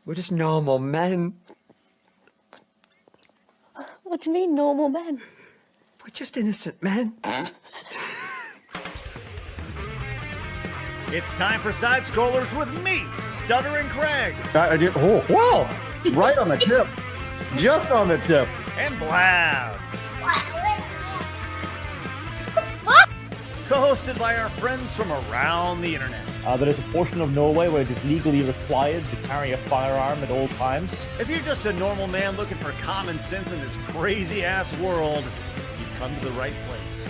We're just normal men. What do you mean, normal men? We're just innocent men. It's time for Side Scrollers with me, Stuttering Craig. Oh, wow. Right on the tip. Just on the tip. And Blabs. Co-hosted by our friends from around the internet. There is a portion of Norway where it is legally required to carry a firearm at all times. If you're just a normal man looking for common sense in this crazy-ass world, you've come to the right place.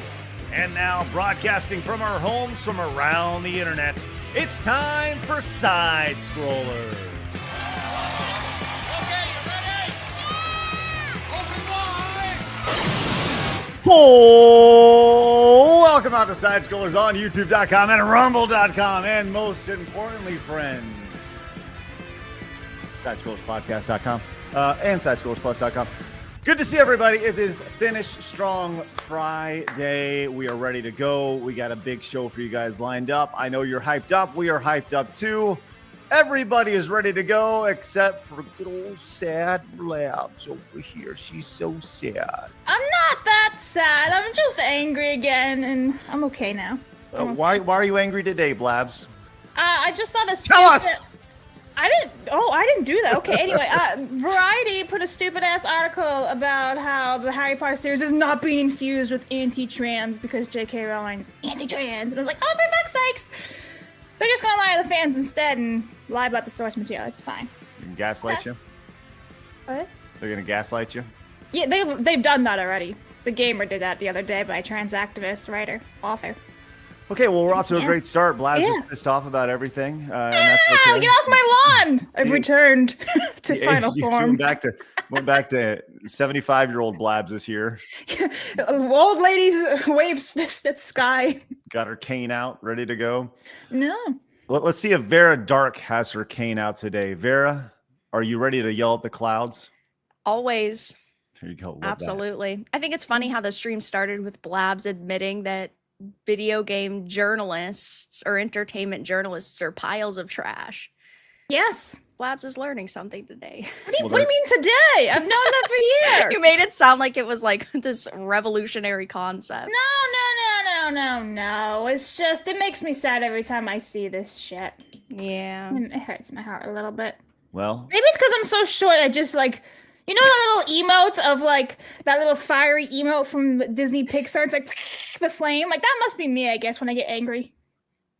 And now, broadcasting from our homes from around the internet, it's time for Side Scrollers. Oh, welcome out to Side Scrollers on YouTube.com and Rumble.com, and most importantly, friends, SideScrollersPodcast.com and SideScrollersPlus.com. Good to see everybody. It is Finish Strong Friday. We are ready to go. We got a big show for you guys lined up. I know you're hyped up. We are hyped up too. Everybody is ready to go except for good old sad Blabs over here. She's so sad. I'm not that sad. I'm just angry again, and I'm okay now. Why are you angry today, Blabs? I just saw this. Tell us! I didn't do that. Okay, anyway, Variety put a stupid-ass article about how the Harry Potter series is not being infused with anti-trans because J.K. Rowling's anti-trans. And I was like, oh, for fuck's sakes! They're just gonna lie to the fans instead and lie about the source material. It's fine. Gaslight you? What? They're gonna gaslight you? Yeah, they've done that already. The Gamer did that the other day by a trans activist, writer, author. Okay, well, we're off to a great start. Blabs is pissed off about everything. And that's okay. Get off my lawn! I've returned to final form. Went back to 75-year-old Blabs this year. Old ladies waves fist at sky. Got her cane out, ready to go. No. Let's see if Vera Dark has her cane out today. Vera, are you ready to yell at the clouds? Always. There you go. Love Absolutely. That. I think it's funny how the stream started with Blabs admitting that video game journalists or entertainment journalists are piles of trash. Yes. Blabs is learning something today. What do you mean today? I've known that for years. You made it sound like it was like this revolutionary concept. No. It's just, it makes me sad every time I see this shit. Yeah. It hurts my heart a little bit. Well. Maybe it's because I'm so short, I just like, you know that little emote of like, that little fiery emote from Disney Pixar? It's like, the flame. Like, that must be me, I guess, when I get angry.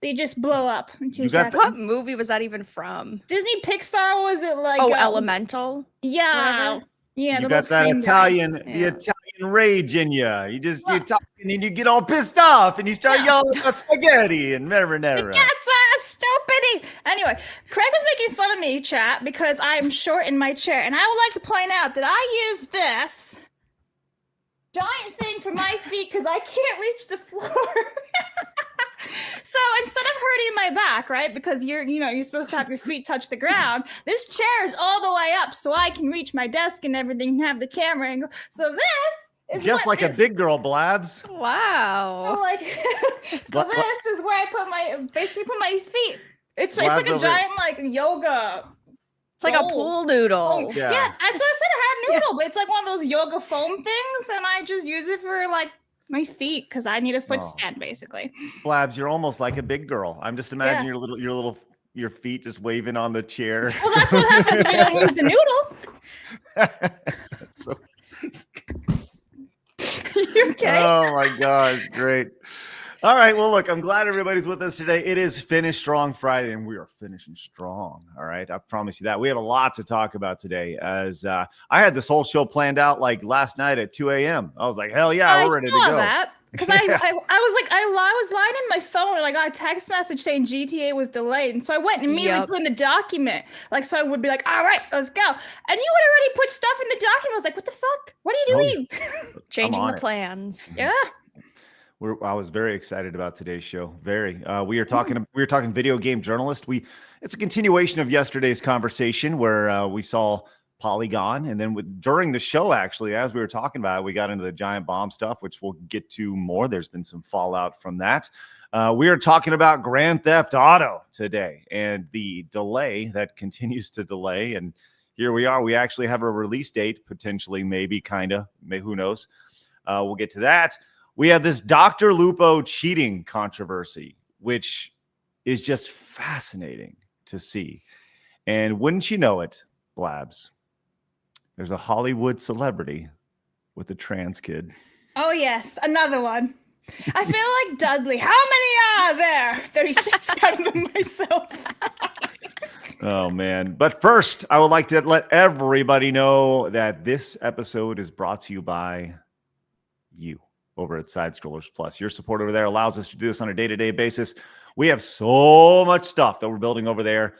They just blow up in 2 seconds. What movie was that even from? Disney Pixar, was it like... Elemental? Yeah. Whatever. Yeah. You got that Italian, the Italian rage in you. You just, you talk and you get all pissed off and you start yelling about spaghetti and never. The cats are stupid. Anyway, Craig was making fun of me, chat, because I'm short in my chair. And I would like to point out that I use this giant thing for my feet because I can't reach the floor. So instead of hurting my back, right, because you're supposed to have your feet touch the ground, this chair is all the way up so I can reach my desk and everything and have the camera angle. So this is just like a big girl, Blabs. Wow. So this is where I basically put my feet. It's like a giant like yoga. It's like a pool noodle. Yeah, that's what I said. I had a noodle, but it's like one of those yoga foam things, and I just use it for like my feet because I need a foot stand basically. Blabs, you're almost like a big girl. I'm just imagining your feet just waving on the chair. Well, that's what happens if you don't use the noodle. You okay? Oh my God, great. All right, well, look, I'm glad everybody's with us today. It is Finish Strong Friday, and we are finishing strong. All right, I promise you that. We have a lot to talk about today. As I had this whole show planned out like last night at 2 a.m. I was like, hell yeah, we're ready to go. That because I was lying in my phone and I got a text message saying GTA was delayed, and so I went and immediately put in the document, like so I would be like, all right, let's go. And you would already put stuff in the document. I was like, what the fuck? What are you doing? Changing the plans. Yeah. I was very excited about today's show. We are talking video game journalist. It's a continuation of yesterday's conversation where we saw Polygon, and then during the show, actually, as we were talking about it, we got into the giant bomb stuff, which we'll get to more. There's been some fallout from that. We are talking about Grand Theft Auto today and the delay that continues to delay. And here we are. We actually have a release date, potentially, maybe, kind of. Who knows? We'll get to that. We have this DrLupo cheating controversy, which is just fascinating to see. And wouldn't you know it, Blabs, there's a Hollywood celebrity with a trans kid. Oh, yes. Another one. I feel like Dudley. How many are there? 36 counting them myself. Oh, man. But first, I would like to let everybody know that this episode is brought to you by you over at Side Scrollers Plus. Your support over there allows us to do this on a day-to-day basis. We have so much stuff that we're building over there,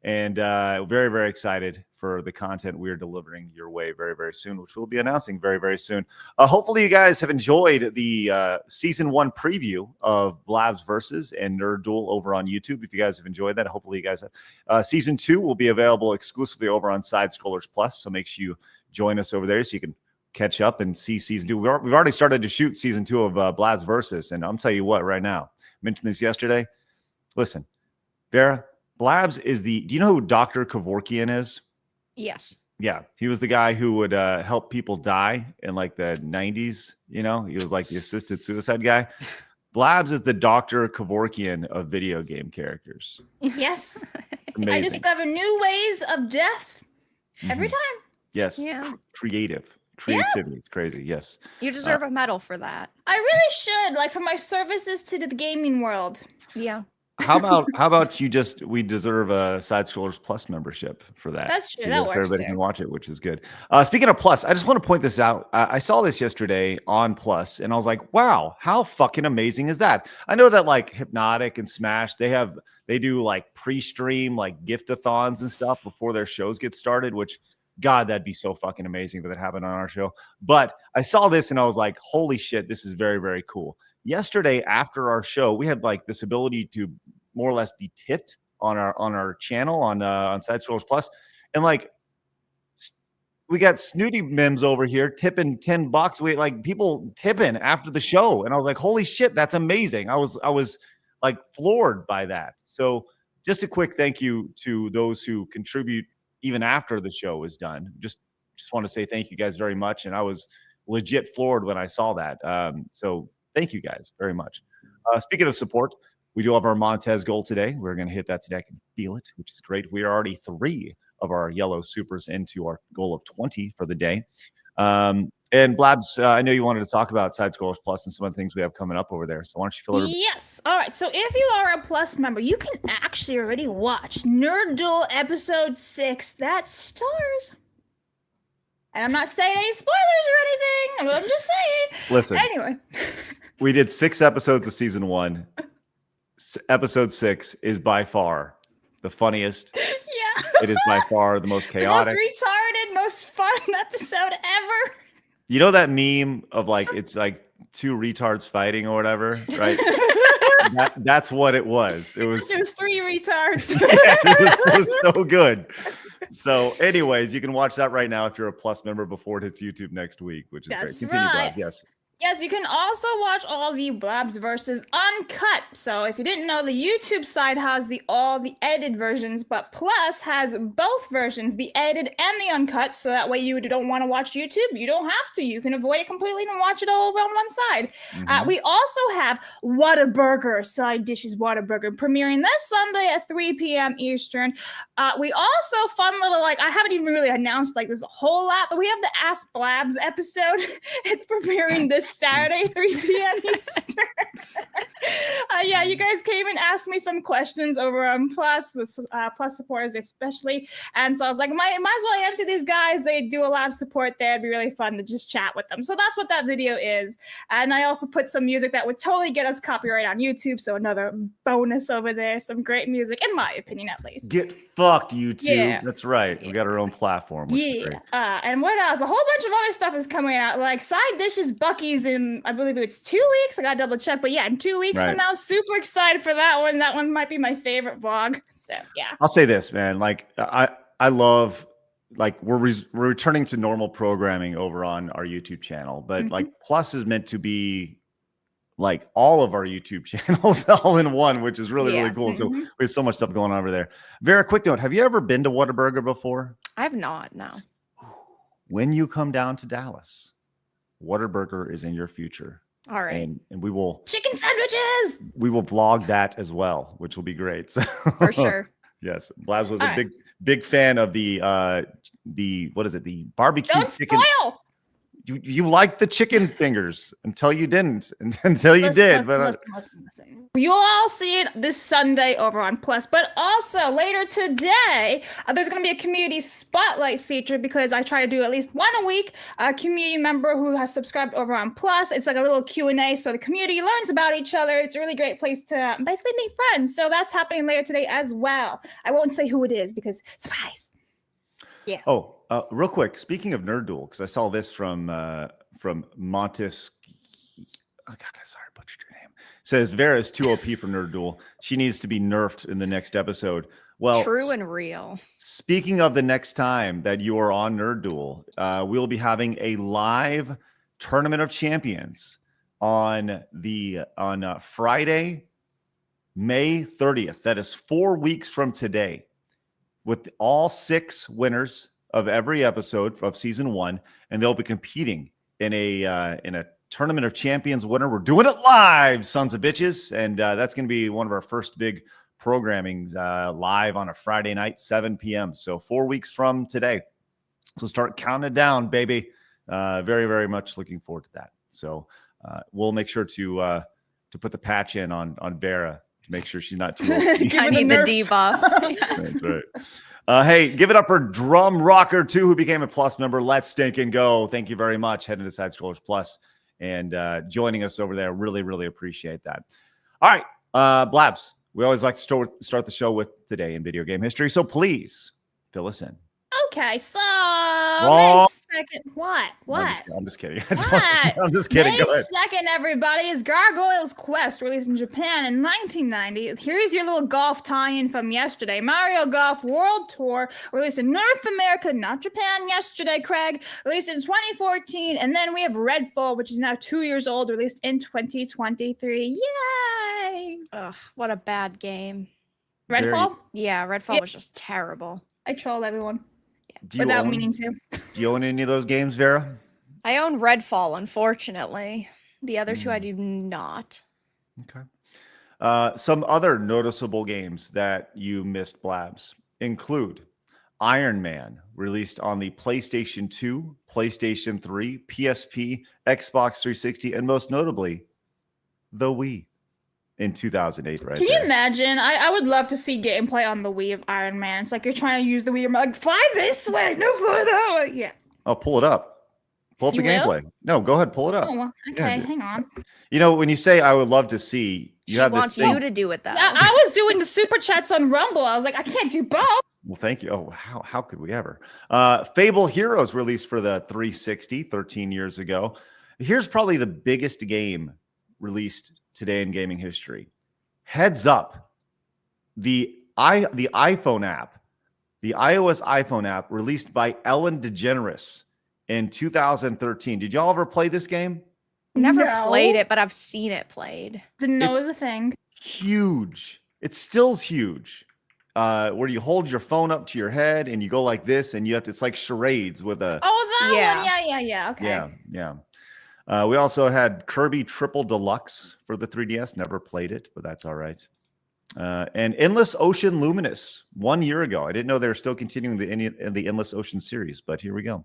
and very, very excited for the content we're delivering your way very, very soon, which we'll be announcing very, very soon. Hopefully you guys have enjoyed the season 1 preview of Blabs Versus and Nerd Duel over on YouTube. If you guys have enjoyed that, hopefully you guys have. Season 2 will be available exclusively over on Side Scrollers Plus, so make sure you join us over there so you can catch up and see season 2. We've already started to shoot season 2 of Blabs Versus, and I'm telling you what, right now, I mentioned this yesterday. Listen, Vera, Blabs is do you know who Dr. Kevorkian is? Yes. Yeah, he was the guy who would help people die in like the 90s. You know, he was like the assisted suicide guy. Blabs is the Dr. Kevorkian of video game characters. Yes. Amazing. I discover new ways of death every time. Yes. Yeah. Creativity. It's crazy. Yes. You deserve a medal for that. I really should, like, for my services to the gaming world. Yeah. How about we deserve a Side Scrollers Plus membership for that. That's true. So That works everybody too. can watch it, which is good. Speaking of Plus, I just want to point this out. I saw this yesterday on Plus, and I was like, wow, how fucking amazing is that? I know that like Hypnotic and Smash, they do like pre-stream like gift-a-thons and stuff before their shows get started, which God, that'd be so fucking amazing if that happened on our show. But I saw this and I was like, holy shit, this is very, very cool. Yesterday after our show, we had like this ability to more or less be tipped on our channel on Side Scrollers Plus, and like we got Snooty Mims over here tipping $10. We like people tipping after the show, and I was like, holy shit, that's amazing. I was like floored by that. So just a quick thank you to those who contribute even after the show is done. Just want to say thank you guys very much, and I was legit floored when I saw that. So thank you guys very much. Speaking of support, we do have our Montez goal today. We're going to hit that today. I can feel it, which is great. We are already 3 of our yellow supers into our goal of 20 for the day. And Blabs, I know you wanted to talk about Side Scrollers Plus and some of the things we have coming up over there. So why don't you fill it? Yes. All right. So if you are a Plus member, you can actually already watch Nerd Duel episode 6 that stars. And I'm not saying any spoilers or anything. I'm just saying. Listen. Anyway. We did 6 episodes of season 1. Episode 6 is by far the funniest. Yeah. It is by far the most chaotic. The most retarded, most fun episode ever. You know that meme of like, it's like 2 retards fighting or whatever, right? That's what it was. It was 3 retards. Yeah, it was so good. So anyways, you can watch that right now if you're a Plus member before it hits YouTube next week, which is That's great. Continue, right. Blabs. Yes. Yes, you can also watch all the Blabs Versus uncut. So if you didn't know, the YouTube side has all the edited versions, but Plus has both versions, the edited and the uncut. So that way you don't want to watch YouTube, you don't have to. You can avoid it completely and watch it all over on one side. Mm-hmm. We also have Whataburger, Side Dishes Whataburger, premiering this Sunday at 3 p.m. Eastern. We also, fun little, like, I haven't even really announced like there's a whole lot, but we have the Ask Blabs episode. It's premiering this Saturday, 3 p.m. Eastern. Yeah, you guys came and asked me some questions over on Plus, the Plus supporters especially. And so I was like, might as well answer these guys. They do a lot of support there. It'd be really fun to just chat with them. So that's what that video is. And I also put some music that would totally get us copyright on YouTube. So another bonus over there. Some great music, in my opinion, at least. Get fucked, YouTube. Yeah. That's right. We got our own platform. Which is great. And what else? A whole bunch of other stuff is coming out, like Side Dishes Bucky's in, I believe it's 2 weeks. I gotta double check, but yeah, in 2 weeks from now, super excited for that one. That one might be my favorite vlog. So yeah. I'll say this, man. Like I love, like we're returning to normal programming over on our YouTube channel, but like Plus is meant to be like all of our YouTube channels all in one, which is really, really cool. So Mm-hmm. we have so much stuff going on over there. Vera, quick note. Have you ever been to Whataburger before? I have not, no. When you come down to Dallas, Whataburger is in your future. All right. And we will Chicken sandwiches. vlog that as well, which will be great. So, For sure. yes. Blabs was All a right. big fan of the what is it? The barbecue Don't chicken. spoil. You liked the chicken fingers until you didn't, until you did. But Listen. You'll all see it this Sunday over on Plus, but also later today, there's going to be a community spotlight feature because I try to do at least one a week. A community member who has subscribed over on Plus. It's like a little Q&A, so the community learns about each other. It's a really great place to basically meet friends. So that's happening later today as well. I won't say who it is because surprise. oh, real quick. Speaking of Nerd Duel, because I saw this from Montez. Oh God, sorry, I butchered your name. Says Vera is too OP for Nerd Duel. She needs to be nerfed in the next episode. Well, True and real. speaking of the next time that you are on Nerd Duel, we'll be having a live Tournament of Champions on Friday, May 30th. That is 4 weeks from today, with all 6 winners of every episode of season 1, and they'll be competing in a Tournament of Champions winner. We're doing it live, sons of bitches, and that's going to be one of our first big programmings live on a Friday night, 7 p.m. So 4 weeks from today. So start counting it down, baby. Very, very much looking forward to that. So we'll make sure to put the patch in on Vera to make sure she's not too old. I need the debuff. That's right. Hey, give it up for Drum Rocker 2, who became a Plus member. Let's stink and go. Thank you very much. Heading to Side Scrollers Plus and joining us over there. Really, really appreciate that. All right, Blabs. We always like to start the show with today in video game history. So please fill us in. Okay, so Wrong. May 2nd. What? I'm just kidding. What? I'm just kidding. May Go ahead. 2nd, everybody, is Gargoyle's Quest, released in Japan in 1990. Here's your little golf tie-in from yesterday. Mario Golf World Tour, released in North America, not Japan, yesterday, Craig, released in 2014. And then we have Redfall, which is now 2 years old, released in 2023. Yay! Ugh, what a bad game. Redfall? Yeah, Redfall Yeah. was just terrible. I troll everyone Do you without own- meaning to. Do you own any of those games, Vera? I own Redfall, unfortunately. The other two I do not. Okay. Some other noticeable games that you missed, Blabs, include Iron Man, released on the PlayStation 2, PlayStation 3, PSP, Xbox 360, and most notably, the Wii in 2008. Right? Can you there. imagine? I would love to see gameplay on the Wii of Iron Man. It's like you're trying to use the Wii. You're like, fly this way, no fly that way. Yeah. Oh, pull it up. Pull up You the will? gameplay. No, go ahead, pull it up. Oh, well, okay, dude. hang on. You know, when you say I would love to see, you She have wants this thing. you to do it, though. I was doing the super chats on Rumble. I was like, I can't do both. Well, thank you. Oh, how could we ever? Fable Heroes released for the 360 13 years ago. Here's probably the biggest game released today in gaming history. Heads up, the iPhone app, the iOS iPhone app released by Ellen DeGeneres in 2013. Did y'all ever play this game? Never No. played it, but I've seen it played. Didn't know It's- it was a thing. Huge. It still's huge. Where you hold your phone up to your head and you go like this, and you have to. It's like charades with a. Oh, that Yeah. one. Yeah. Okay. Yeah. We also had Kirby Triple Deluxe for the 3DS. Never played it, but that's all right. And Endless Ocean Luminous 1 year ago. I didn't know they were still continuing the Endless Ocean series, but here we go.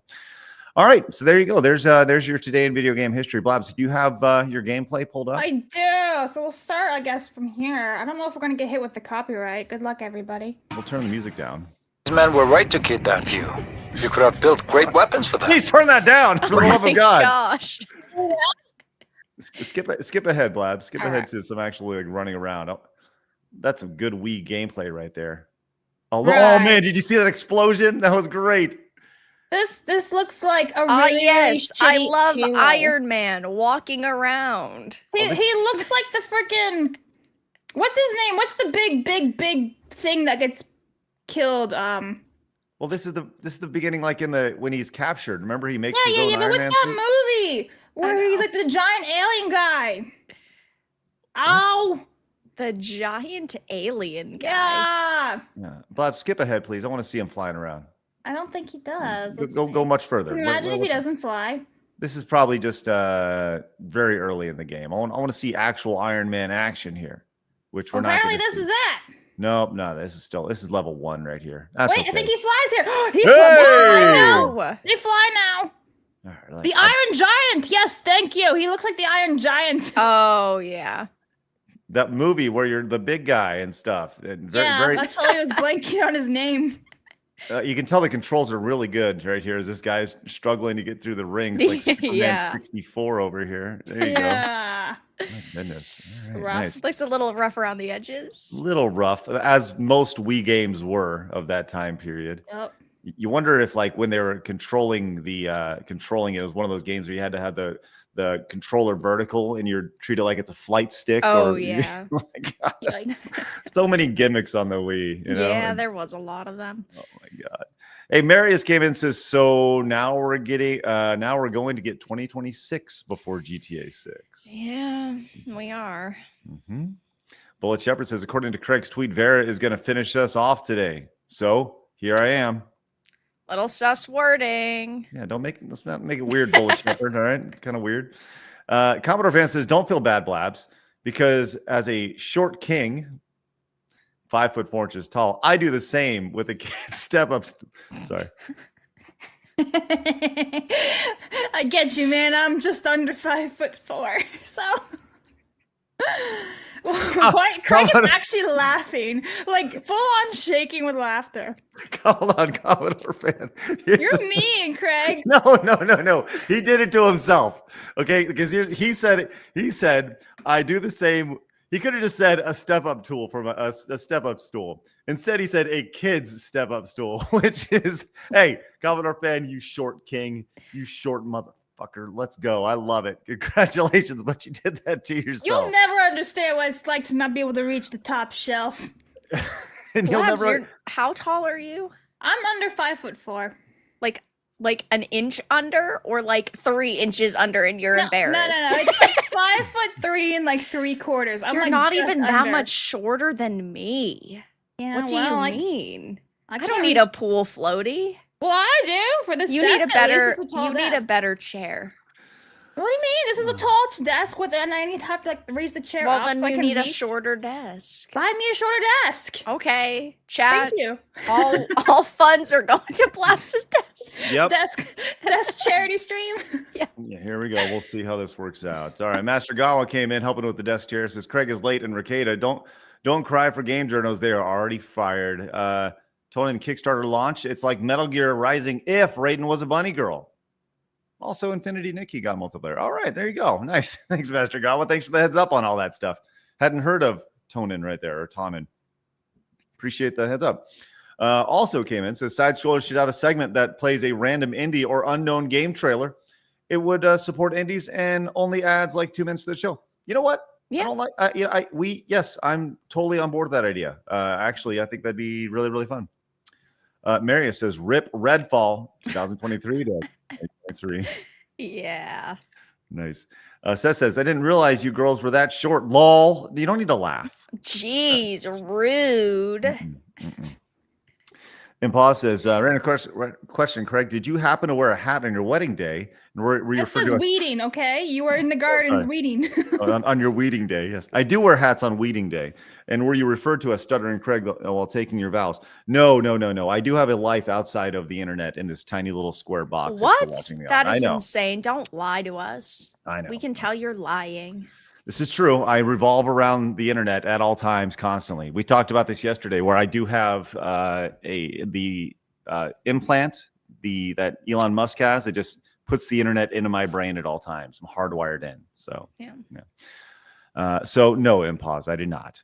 All right, so there you go. There's your today in video game history. Blabs, do you have your gameplay pulled up? I do. So we'll start, I guess, from here. I don't know if we're gonna get hit with the copyright. Good luck, everybody. We'll turn the music down. These men were right to kidnap you. You could have built great weapons for them. Please turn that down for the love My of God. gosh. Skip ahead, Blab. Skip All ahead right. to some actual like running around. Oh, that's some good Wii gameplay right there. Oh, Right. oh man, did you see that explosion? That was great. This looks like a Ah, really, yes. really I shitty love Halo. Iron Man walking around. He looks like the freaking. What's his name? What's the big thing that gets killed? Well, this is the beginning, like when he's captured. Remember, he makes his Yeah. own But Iron what's Man that suit? movie where he's like the giant alien guy? Ow! The giant alien guy. Yeah. Yeah. Blab, skip ahead, please. I want to see him flying around. I don't think he does. Go much further. Can you imagine if he doesn't fly? This is probably just very early in the game. I want to see actual Iron Man action here, which we're not. Apparently, this is it. Nope, no, this is level 1 right here. That's Wait, okay. I think he flies here. He Hey! No. They fly now. All right, The Iron Giant. Yes, thank you. He looks like the Iron Giant. Oh yeah. That movie where you're the big guy and stuff. And very, I totally was blanking on his name. you can tell the controls are really good right here as this guy's struggling to get through the rings like Superman Yeah. 64 over here. There you go. Yeah. My goodness. All right, Rough. nice. Looks a little rough around the edges. Little rough, as most Wii games were of that time period. Yep. You wonder if, like, when they were controlling it was one of those games where you had to have the controller vertical and you're treated like it's a flight stick. Oh or yeah. like, Yikes. so many gimmicks on the Wii. You know? Yeah, there was a lot of them. Oh my god. Hey, Marius came in and says, so now we're going to get 2026 before GTA 6. Yeah, we are. Mm-hmm. Bullet Shepherd says, according to Craig's tweet, Vera is going to finish us off today. So here I am. Little sus wording. Yeah, let's not make it weird, Bullet Shepherd. All right, kind of weird. Commodore Van says, don't feel bad, Blabs, because as a short king, 5'4" inches tall, I do the same with a kid step up. Sorry. I get you, man. I'm just under 5'4", so. What? Craig is actually laughing, like full on shaking with laughter. Hold on, Commodore Fan. You're mean, Craig. No. He did it to himself. Okay, because he said I do the same. He could have just said a step up tool from a step up stool. Instead, he said a kid's step up stool, which is, hey, Commodore Fan, you short king, you short motherfucker. Let's go. I love it. Congratulations, but you did that to yourself. You'll never understand what it's like to not be able to reach the top shelf. And you'll Blabs, never. how tall are you? I'm under 5'4". Like an inch under, or like 3 inches under, and you're embarrassed? No. It's like 5'3" and like 3/4. I'm You're like not just even that under. much shorter than me. Yeah, What do you mean? I can't don't need reach- a pool floaty. Well, I do for this. You desk, need a at least better. it's tall You need a desk. better chair. What do you mean? This is a tall desk and I need to have to like raise the chair Well, up then so I you can need a reach. shorter desk. Buy me a shorter desk. Okay, chat. Thank you. All funds are going to Blabs' desk. Yep. Desk charity stream. Yeah, here we go. We'll see how this works out. All right, Master Gawa came in helping with the desk chair. Says Craig is late and Ricada, don't cry for game journals. They are already fired. Tonin Kickstarter launch. It's like Metal Gear Rising if Raiden was a bunny girl. Also, Infinity Nikki got multiplayer. All right, there you go. Nice. Thanks, Master Gawa. Thanks for the heads up on all that stuff. Hadn't heard of Tonin right there, or Tonin. Appreciate the heads up. Also came in, says Side Scrollers should have a segment that plays a random indie or unknown game trailer. It would support indies and only adds like 2 minutes to the show. You know what? Yeah. I don't like. Yes, I'm totally on board with that idea. Actually, I think that'd be really, really fun. Marius says, "Rip Redfall 2023 to 2023." Yeah. Nice. Seth says, "I didn't realize you girls were that short." Lol. You don't need to laugh. Jeez, rude. Impa says, random question, Craig. Did you happen to wear a hat on your wedding day? And were you This referred is to as weeding, okay? You were in the gardens sorry. weeding. on your weeding day? Yes, I do wear hats on weeding day. And were you referred to as Stuttering Craig while taking your vows? No. I do have a life outside of the internet in this tiny little square box. What? That I is know. insane. Don't lie to us. I know. We can tell you're lying. This is true. I revolve around the internet at all times, constantly. We talked about this yesterday, where I do have the implant that Elon Musk has. It just puts the internet into my brain at all times. I'm hardwired in. So yeah. So no, Impause. I did not.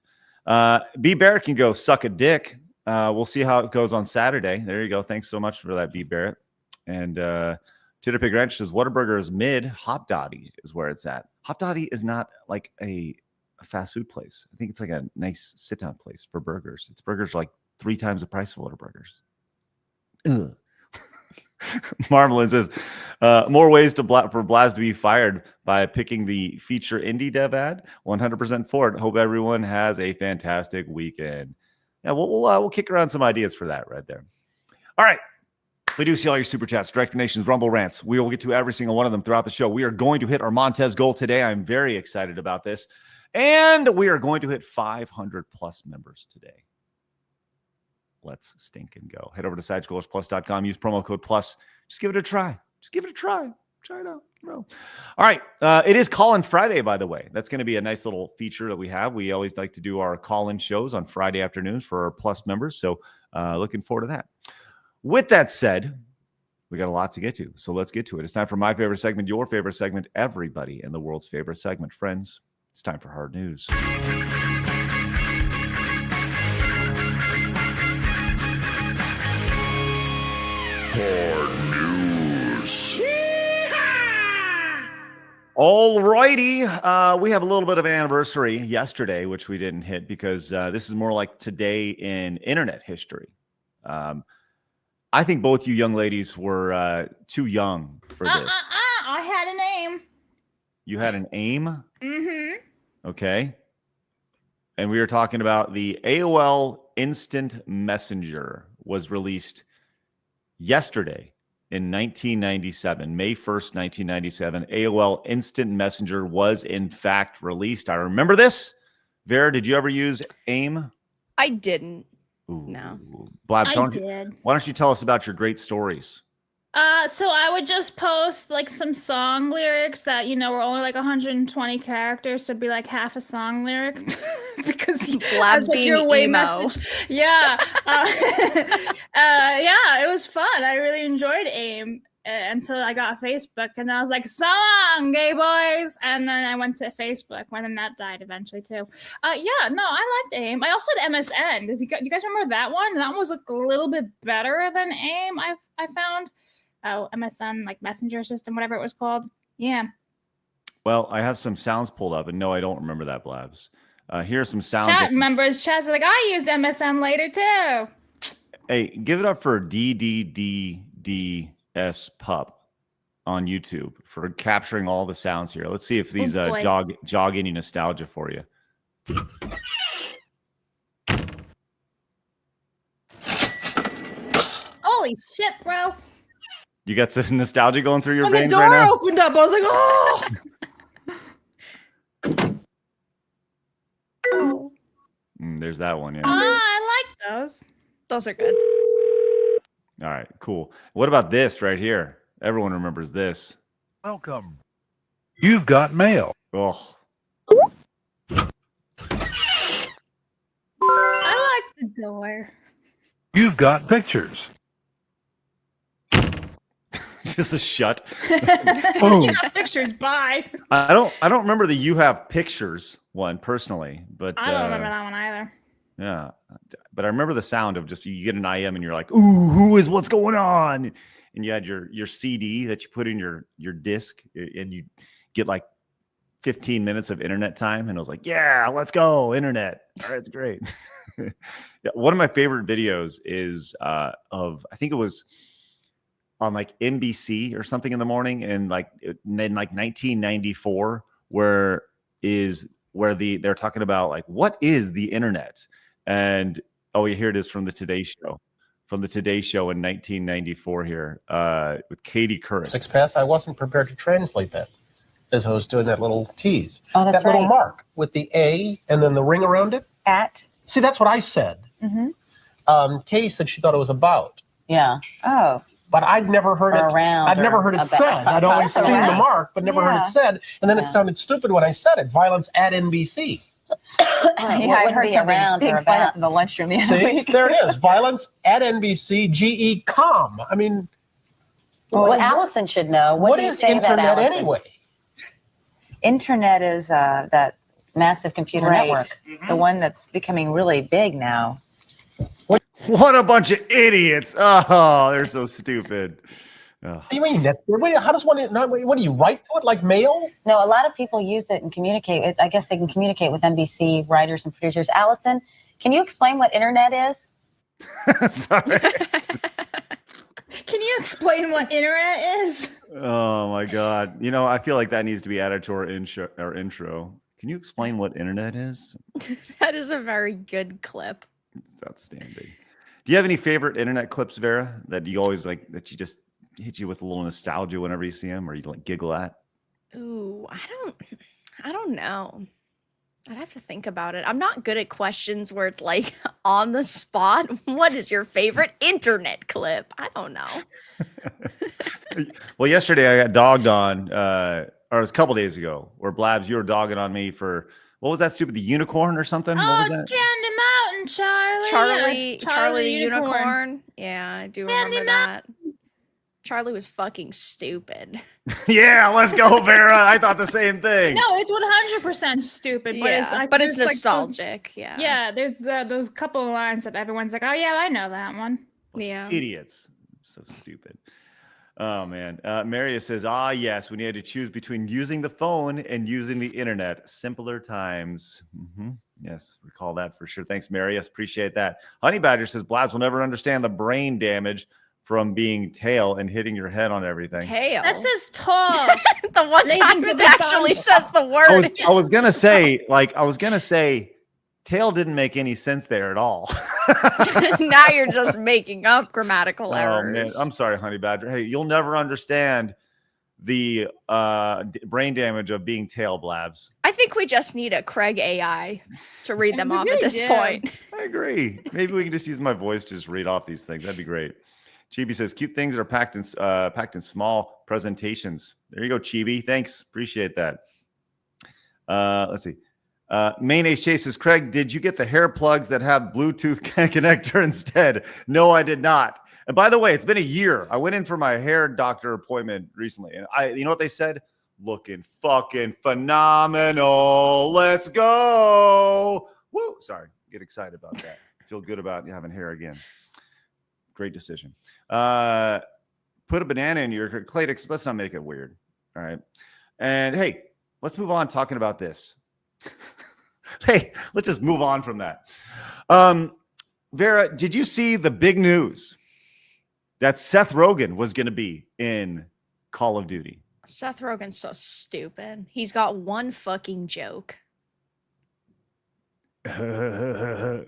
B Barrett can go suck a dick. We'll see how it goes on Saturday. There you go. Thanks so much for that, B Barrett. And Titterpig Ranch says Whataburger is mid. Hop Dottie is where it's at. Hop Dottie is not like a fast food place. I think it's like a nice sit down place for burgers. Its burgers are like 3 times the price of Whataburgers. Ugh. Marmalin says, more ways for Blabs to be fired by picking the feature indie dev ad. 100% for it. Hope everyone has a fantastic weekend. Yeah, we'll kick around some ideas for that right there. All right. We do see all your super chats, direct donations, Rumble rants. We will get to every single one of them throughout the show. We are going to hit our Montez goal today. I'm very excited about this. And we are going to hit 500 plus members today. Let's stink and go. Head over to sidescrollersplus.com. Use promo code plus. Just give it a try. Just give it a try. Try it out. All right. It is Call-In Friday, by the way. That's going to be a nice little feature that we have. We always like to do our call-in shows on Friday afternoons for our plus members. So looking forward to that. With that said, we got a lot to get to. So let's get to it. It's time for my favorite segment, your favorite segment, everybody in the world's favorite segment. Friends, it's time for Hard News. Hard News. All righty. We have a little bit of an anniversary yesterday, which we didn't hit because this is more like today in internet history. I think both you young ladies were too young for this. I had an aim. You had an aim? Mm-hmm. Okay. And we were talking about the AOL Instant Messenger was released yesterday in 1997, May 1st, 1997. AOL Instant Messenger was in fact released. I remember this. Vera, did you ever use AIM? I didn't. Ooh. No. Blabs, did. Why don't you tell us about your great stories? So I would just post like some song lyrics that, were only like 120 characters. So it'd be like half a song lyric because Blabs being your way emo. message. Yeah. Yeah, it was fun. I really enjoyed AIM until I got Facebook and I was like, so long, gay boys. And then I went to Facebook when that died eventually too. Yeah, no, I liked AIM. I also had MSN. You guys remember that one? That one was like a little bit better than AIM, I found. Oh, MSN, like messenger system, whatever it was called. Yeah. Well, I have some sounds pulled up, and no, I don't remember that, Blabs. Here are some sounds. Chat members, chat's like, I used MSN later too. Hey, give it up for DDDDS Pup on YouTube for capturing all the sounds here. Let's see if these jog any nostalgia for you. Holy shit, bro. You got some nostalgia going through your When veins the right door now? opened up, I was like, oh. There's that one, yeah. I like those. Those are good. All right, cool. What about this right here? Everyone remembers this. Welcome. You've got mail. Oh, I like the door. You've got pictures. just a shut. You got pictures, bye. I don't remember the you have pictures one personally, but I don't remember that one either. Yeah, but I remember the sound of just you get an IM and you're like, ooh, what's going on? And you had your CD that you put in your disc, and you get like 15 minutes of internet time, and I was like, yeah, let's go internet. All right, it's great. Yeah, one of my favorite videos is of, I think it was on like NBC or something in the morning, and like in like 1994, where they're talking about like what is the internet, and here it is from the Today Show. From the Today Show in 1994 here with Katie Couric. Six pass. I wasn't prepared to translate that as I was doing that little tease. Oh, that's that little right. mark with the A and then the ring around it. At. See, that's what I said. Mm-hmm. Katie said she thought it was about. Yeah. Oh. But I'd never heard it. Around. I'd never heard it said. I'd always seen the mark, but never heard it said. And then it sounded stupid when I said it. Violence at NBC. I heard around big fight up in the lunchroom the other week. There it is. Violence at NBC. GE.com. I mean, well, Allison should know. What do you is say internet about anyway? Internet is that massive computer network, Mm-hmm. the one that's becoming really big now. What a bunch of idiots! Oh, they're so stupid. Oh. What do you mean? How does one? What do you write to it like mail? No, a lot of people use it and communicate with. I guess they can communicate with NBC writers and producers. Allison, can you explain what internet is? Sorry. Can you explain what internet is? Oh my God. You know, I feel like that needs to be added to our intro. Can you explain what internet is? That is a very good clip. It's outstanding. Do you have any favorite internet clips, Vera, that you always like, that you just hit you with a little nostalgia whenever you see them, or you like giggle at? Ooh, I don't know. I'd have to think about it. I'm not good at questions where it's like on the spot. What is your favorite internet clip? I don't know. Well, yesterday I got dogged on, or it was a couple days ago, where Blabs, you were dogging on me for, what was that stupid, the unicorn or something? What was that? Candy Mountain, Charlie. Charlie the unicorn. Yeah, I do remember that. Charlie was fucking stupid. Yeah, let's go, Vera. I thought the same thing. No, it's 100% stupid, but it's there's nostalgic. Yeah, there's those couple of lines that everyone's like, oh yeah, I know that one. Yeah. Idiots. So stupid. Oh, man. Marius says, yes, when you had to choose between using the phone and using the internet. Simpler times. Yes, recall that for sure. Thanks, Marius. Appreciate that. Honey Badger says, Blabs will never understand the brain damage from being tail and hitting your head on everything. Tail? That says tall. The one time it actually says the word. I was going to say, tail didn't make any sense there at all. Now you're just making up grammatical errors. Oh, man. I'm sorry, Honey Badger. Hey, you'll never understand the brain damage of being tail, Blabs. I think we just need a Craig AI to read them off at this point. I agree. Maybe we can just use my voice to just read off these things. That'd be great. Chibi says, cute things are packed in small presentations. There you go, Chibi. Thanks. Appreciate that. Let's see. Mayonnaise Chase says, Craig, did you get the hair plugs that have Bluetooth connector instead? No, I did not. And by the way, it's been a year. I went in for my hair doctor appointment recently, and you know what they said? Looking fucking phenomenal. Let's go. Woo. Sorry. Get excited about that. Feel good about having hair again. Great decision. Put a banana in your Claydex. Let's not make it weird. All right. And hey, let's move on talking about this. Hey, let's just move on from that. Vera, did you see the big news that Seth Rogen was going to be in Call of Duty? Seth Rogen's so stupid. He's got one fucking joke.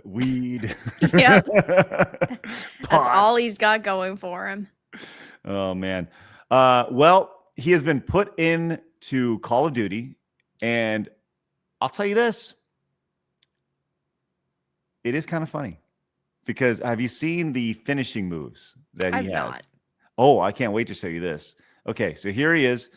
Weed. Yeah. That's all he's got going for him. Oh, man. Well, he has been put into Call of Duty, and I'll tell you this. It is kind of funny because have you seen the finishing moves that he has? Not. Oh, I can't wait to show you this. Okay, so here he is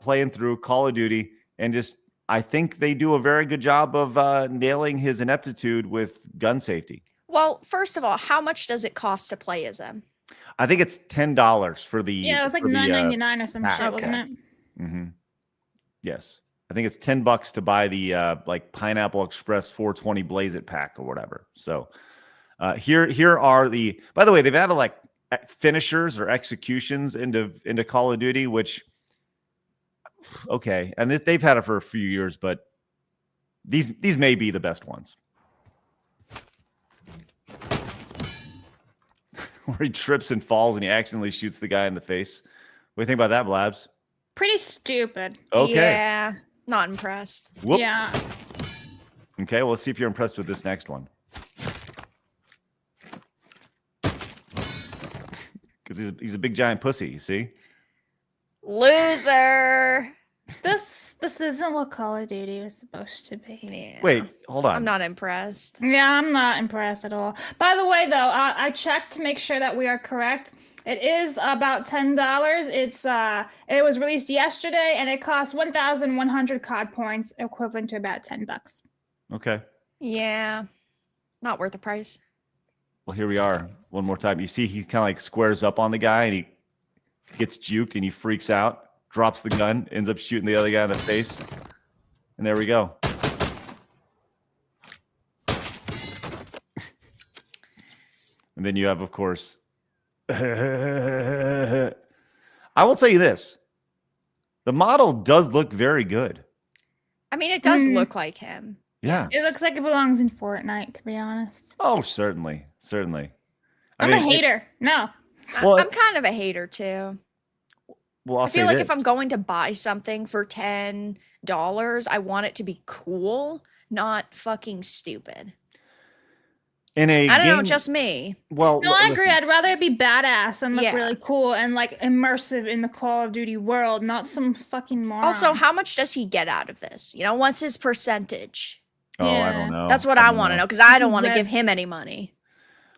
playing through Call of Duty, and just I think they do a very good job of nailing his ineptitude with gun safety. Well, first of all, how much does it cost to play as him? I think it's $10 for the. Yeah, it was like $9.99 or some shit, wasn't it? Mm-hmm. Yes, I think it's $10 to buy the like Pineapple Express 420 Blaze It pack or whatever. So here are the. By the way, they've added like finishers or executions into Call of Duty, which. Okay, and they've had it for a few years, but these may be the best ones. Where he trips and falls and he accidentally shoots the guy in the face. What do you think about that, Blabs? Pretty stupid. Okay. Yeah, not impressed. Whoop. Yeah. Okay, well, let's see if you're impressed with this next one. Because he's a big giant pussy, you see? Loser. This isn't what Call of Duty was supposed to be. Yeah. Wait, hold on. I'm not impressed. Yeah, I'm not impressed at all. By the way, though, I checked to make sure that we are correct. It is about $10. It was released yesterday, and it costs 1,100 COD points, equivalent to about $10. Okay. Yeah, not worth the price. Well, here we are. One more time. You see, he kind of like squares up on the guy, and he gets juked, and he freaks out. Drops the gun, ends up shooting the other guy in the face. And there we go. And then you have, of course, I will tell you this. The model does look very good. I mean, it does look like him. Yeah. It looks like it belongs in Fortnite, to be honest. Oh, certainly. Certainly. I'm a hater. No. Well, I'm kind of a hater too. Well, I'll I feel say like this. if I'm going to buy something for $10, I want it to be cool, not fucking stupid. In a I don't know, game, just me. well, No, I listen, agree. I'd rather it be badass and look Yeah. really cool and like immersive in the Call of Duty world, not some fucking moron. Also, how much does he get out of this? You know, what's his percentage? Oh, I Yeah. don't know. That's what I want to know because I don't want to Red. give him any money.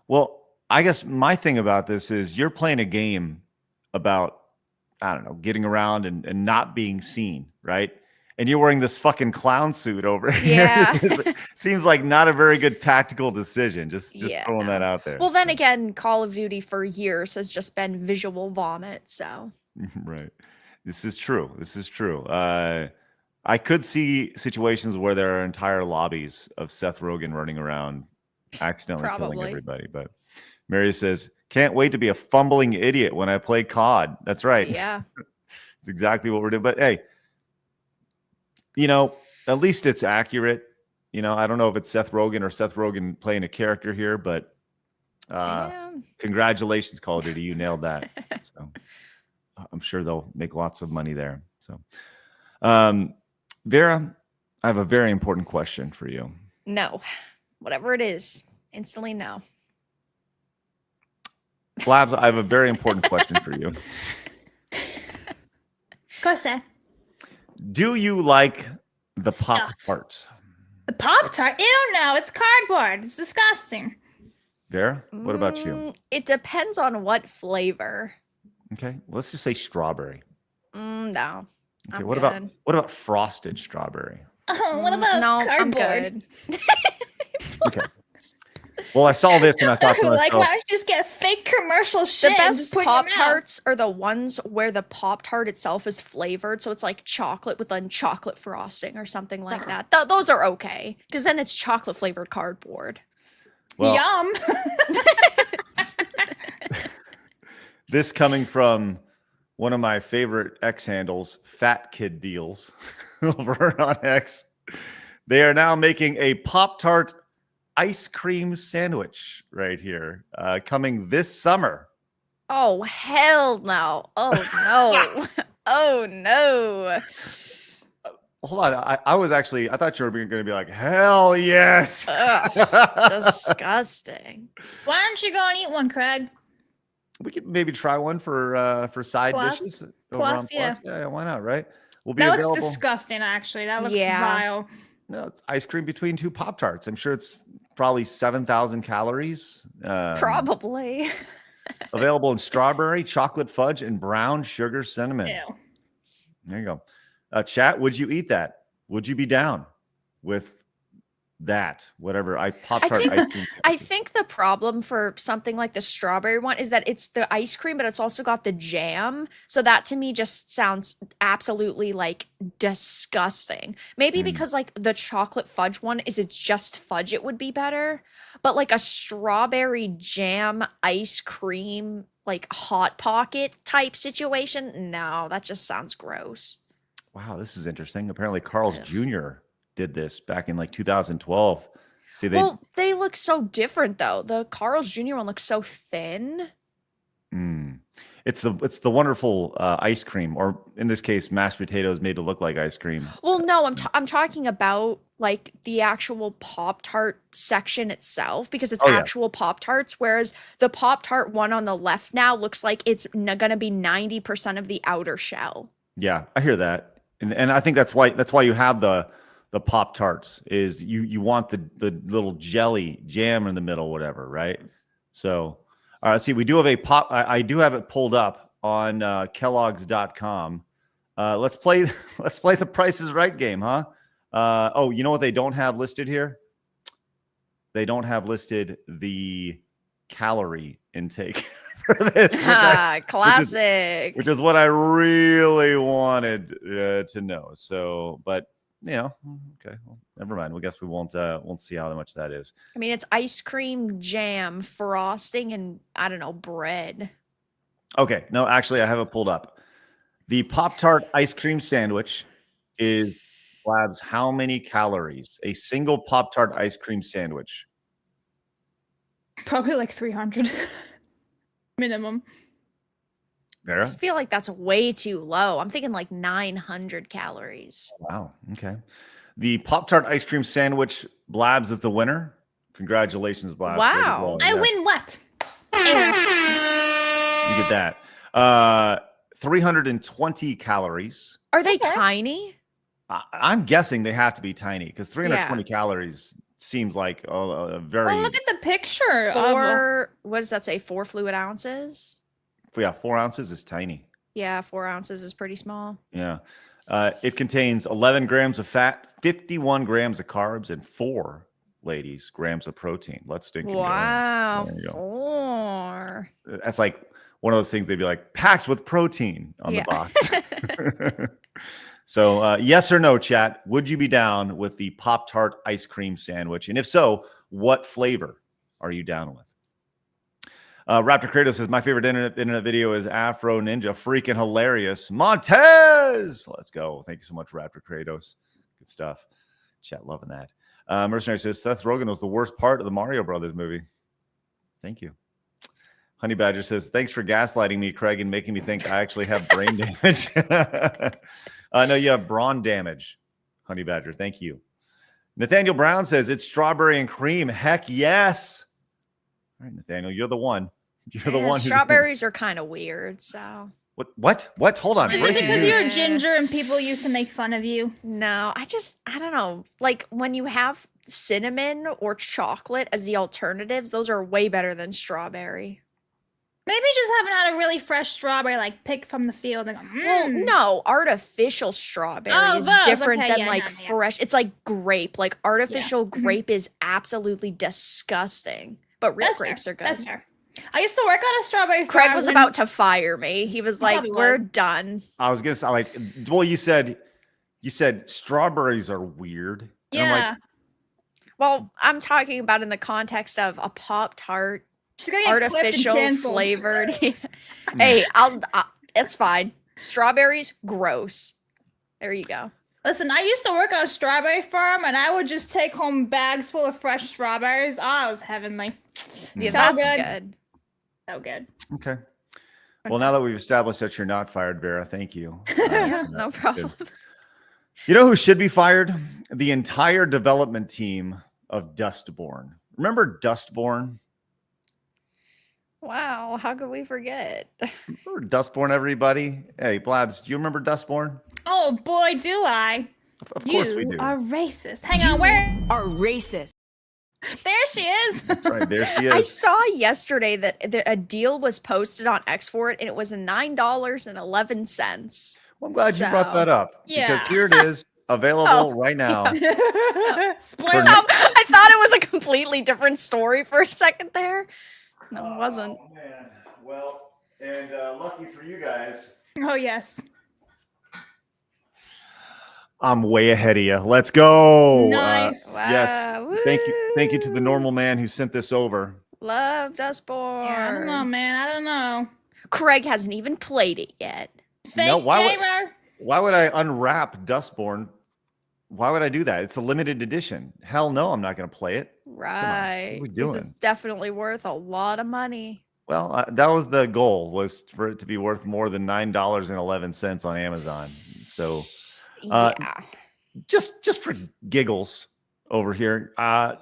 Well, I guess my thing about this is you're playing a game about, I don't know, getting around and not being seen, right? And you're wearing this fucking clown suit over here. Yeah. Seems like not a very good tactical decision. Just Yeah, throwing that no. out there. Well, then again, Call of Duty for years has just been visual vomit, so. Right. This is true. This is true. I could see situations where there are entire lobbies of Seth Rogen running around accidentally killing Probably. everybody. But Mary says, can't wait to be a fumbling idiot when I play COD. That's right. Yeah. It's exactly what we're doing. But hey, you know, at least it's accurate. You know, I don't know if it's Seth Rogen or Seth Rogen playing a character here, but congratulations, Call of Duty. You nailed that. So I'm sure they'll make lots of money there. So, Vera, I have a very important question for you. No. Whatever it is, instantly no. Blabs, I have a very important question for you. Go say. Do you like the Pop Tarts? The Pop-Tart? Ew, no, it's cardboard. It's disgusting. Vera, what about you? It depends on what flavor. Okay, let's just say strawberry. No. Okay, I'm what good. about frosted strawberry? Oh, what about No, I'm cardboard? good. Okay. Well, I saw this and I thought to Like, myself, why don't you just get fake commercial shit? The and best just put in your Pop mouth? Tarts are the ones where the Pop Tart itself is flavored, so it's like chocolate with then chocolate frosting or something like that. Those are okay because then it's chocolate flavored cardboard. well, Yum. this coming from one of my favorite X handles, Fat Kid Deals, over on X. They are now making a Pop-Tart ice cream sandwich right here, coming this summer. Oh, hell no. Oh, no. Oh, no. Hold on. I thought you were going to be like, hell yes. Ugh, disgusting. Why don't you go and eat one, Craig? We could maybe try one for side Plus. dishes. over Plus, on yeah. Yeah, why not, right? We'll be That available. looks disgusting, actually. That looks Yeah. vile. No, it's ice cream between two Pop-Tarts. I'm sure it's probably 7,000 calories. Probably. Available in strawberry, chocolate fudge, and brown sugar cinnamon. Ew. There you go. Chat, would you eat that? Would you be down with that? Whatever. Pop-Tart think- ice cream. I think the problem for something like the strawberry one is that it's the ice cream, but it's also got the jam. So that to me just sounds absolutely like disgusting. Maybe because like the chocolate fudge one is it's just fudge, it would be better. But like a strawberry jam ice cream, like Hot Pocket type situation, no, that just sounds gross. Wow, this is interesting. Apparently, Carl's Jr. did this back in like 2012. See, They look so different though. The Carl's Jr. one looks so thin. It's the wonderful ice cream, or in this case, mashed potatoes made to look like ice cream. Well, no, I'm talking about like the actual Pop-Tart section itself because it's actual Pop-Tarts, whereas the Pop-Tart one on the left now looks like it's gonna be 90% of the outer shell. Yeah, I hear that, and I think that's why you have the Pop-Tarts is you want the little jelly jam in the middle, whatever, right? So, all right, see, we do have I do have it pulled up on Kellogg's.com. Let's play the Price is Right game, huh? Oh, you know what they don't have listed here? They don't have listed the calorie intake for this. Classic. Which is what I really wanted to know. So, but you know, okay, well, never mind. I guess we won't see how much that is. I mean, it's ice cream, jam, frosting, and I don't know, bread. Okay, no, actually, I have it pulled up. The Pop-Tart ice cream sandwich is, Blabs, how many calories? A single Pop-Tart ice cream sandwich. Probably like 300. minimum. I Vera? just feel like that's way too low. I'm thinking like 900 calories. Wow. Okay. The Pop-Tart ice cream sandwich, Blabs is the winner. Congratulations, Blabs. Way to Wow. go. I Yes. win what? You get that. 320 calories. Are they tiny? I'm guessing they have to be tiny because 320 calories seems like a very. Well, look at the picture. What does that say? 4 fluid ounces? Yeah, 4 ounces is tiny. Yeah, 4 ounces is pretty small. Yeah. It contains 11 grams of fat, 51 grams of carbs, and 4, ladies, grams of protein. Let's stink. Wow, There you go. 4. That's like one of those things they'd be like packed with protein on the box. So yes or no, chat, would you be down with the Pop-Tart ice cream sandwich? And if so, what flavor are you down with? Raptor Kratos says, my favorite internet video is Afro Ninja. Freaking hilarious. Montez! Let's go. Thank you so much, Raptor Kratos. Good stuff. Chat loving that. Mercenary says, Seth Rogen was the worst part of the Mario Brothers movie. Thank you. Honey Badger says, thanks for gaslighting me, Craig, and making me think I actually have brain damage. No, you have brawn damage, Honey Badger. Thank you. Nathaniel Brown says, it's strawberry and cream. Heck yes. All right, Nathaniel, you're the one. You're the one. Strawberries are kind of weird, so. What? Hold on. Is it because you're ginger and people used to make fun of you? No, I don't know. Like when you have cinnamon or chocolate as the alternatives, those are way better than strawberry. Maybe just haven't had a really fresh strawberry, like picked from the field. And Well, no, artificial strawberry is those, different okay, than yeah, like no, yeah. fresh. It's like grape. Like artificial Mhm. grape is absolutely disgusting. But real That's grapes fair. are good. That's fair. I used to work on a strawberry Craig farm was when- about to fire me. He was like, Probably "We're was. done." I was gonna say, like, well, you said strawberries are weird. And I'm Yeah. like, Well, I'm talking about in the context of a Pop-Tart, She's gonna get clipped and artificial canceled. flavored. Hey, it's fine. Strawberries, gross. There you go. Listen, I used to work on a strawberry farm, and I would just take home bags full of fresh strawberries. Oh, it was heavenly. Yeah, So that's good. good. So good. okay. Well, now that we've established that you're not fired, Vera, thank you. Yeah, no That's problem. good. You know who should be fired? The entire development team of Dustborn. Remember Dustborn? Wow, how could we forget? Remember Dustborn, everybody? Hey, Blabs, do you remember Dustborn? Oh boy, do I! Of course we You do. are racist. Hang on, where? Are racist. There she is. That's right, there she I is. saw yesterday that a deal was posted on X for it, and it was $9.11. Well, I'm glad you brought So- that up Yeah. because here it is, available right now. Spoiler. No, I thought it was a completely different story for a second there. No, it wasn't. Oh, man. Well, and lucky for you guys, Oh yes. I'm way ahead of you. Let's go. Nice. Yes. Wow, Thank you to the woo. normal man who sent this over. Love Dustborn. Yeah, I don't know, man. I don't know. Craig hasn't even played it yet. Fake No, why would- gamer. Why would I unwrap Dustborn? Why would I do that? It's a limited edition. Hell no, I'm not going to play it. Right. we 'Cause doing? it's definitely worth a lot of money. Well, that was the goal, was for it to be worth more than $9.11 on Amazon. So Yeah. just for giggles over here, how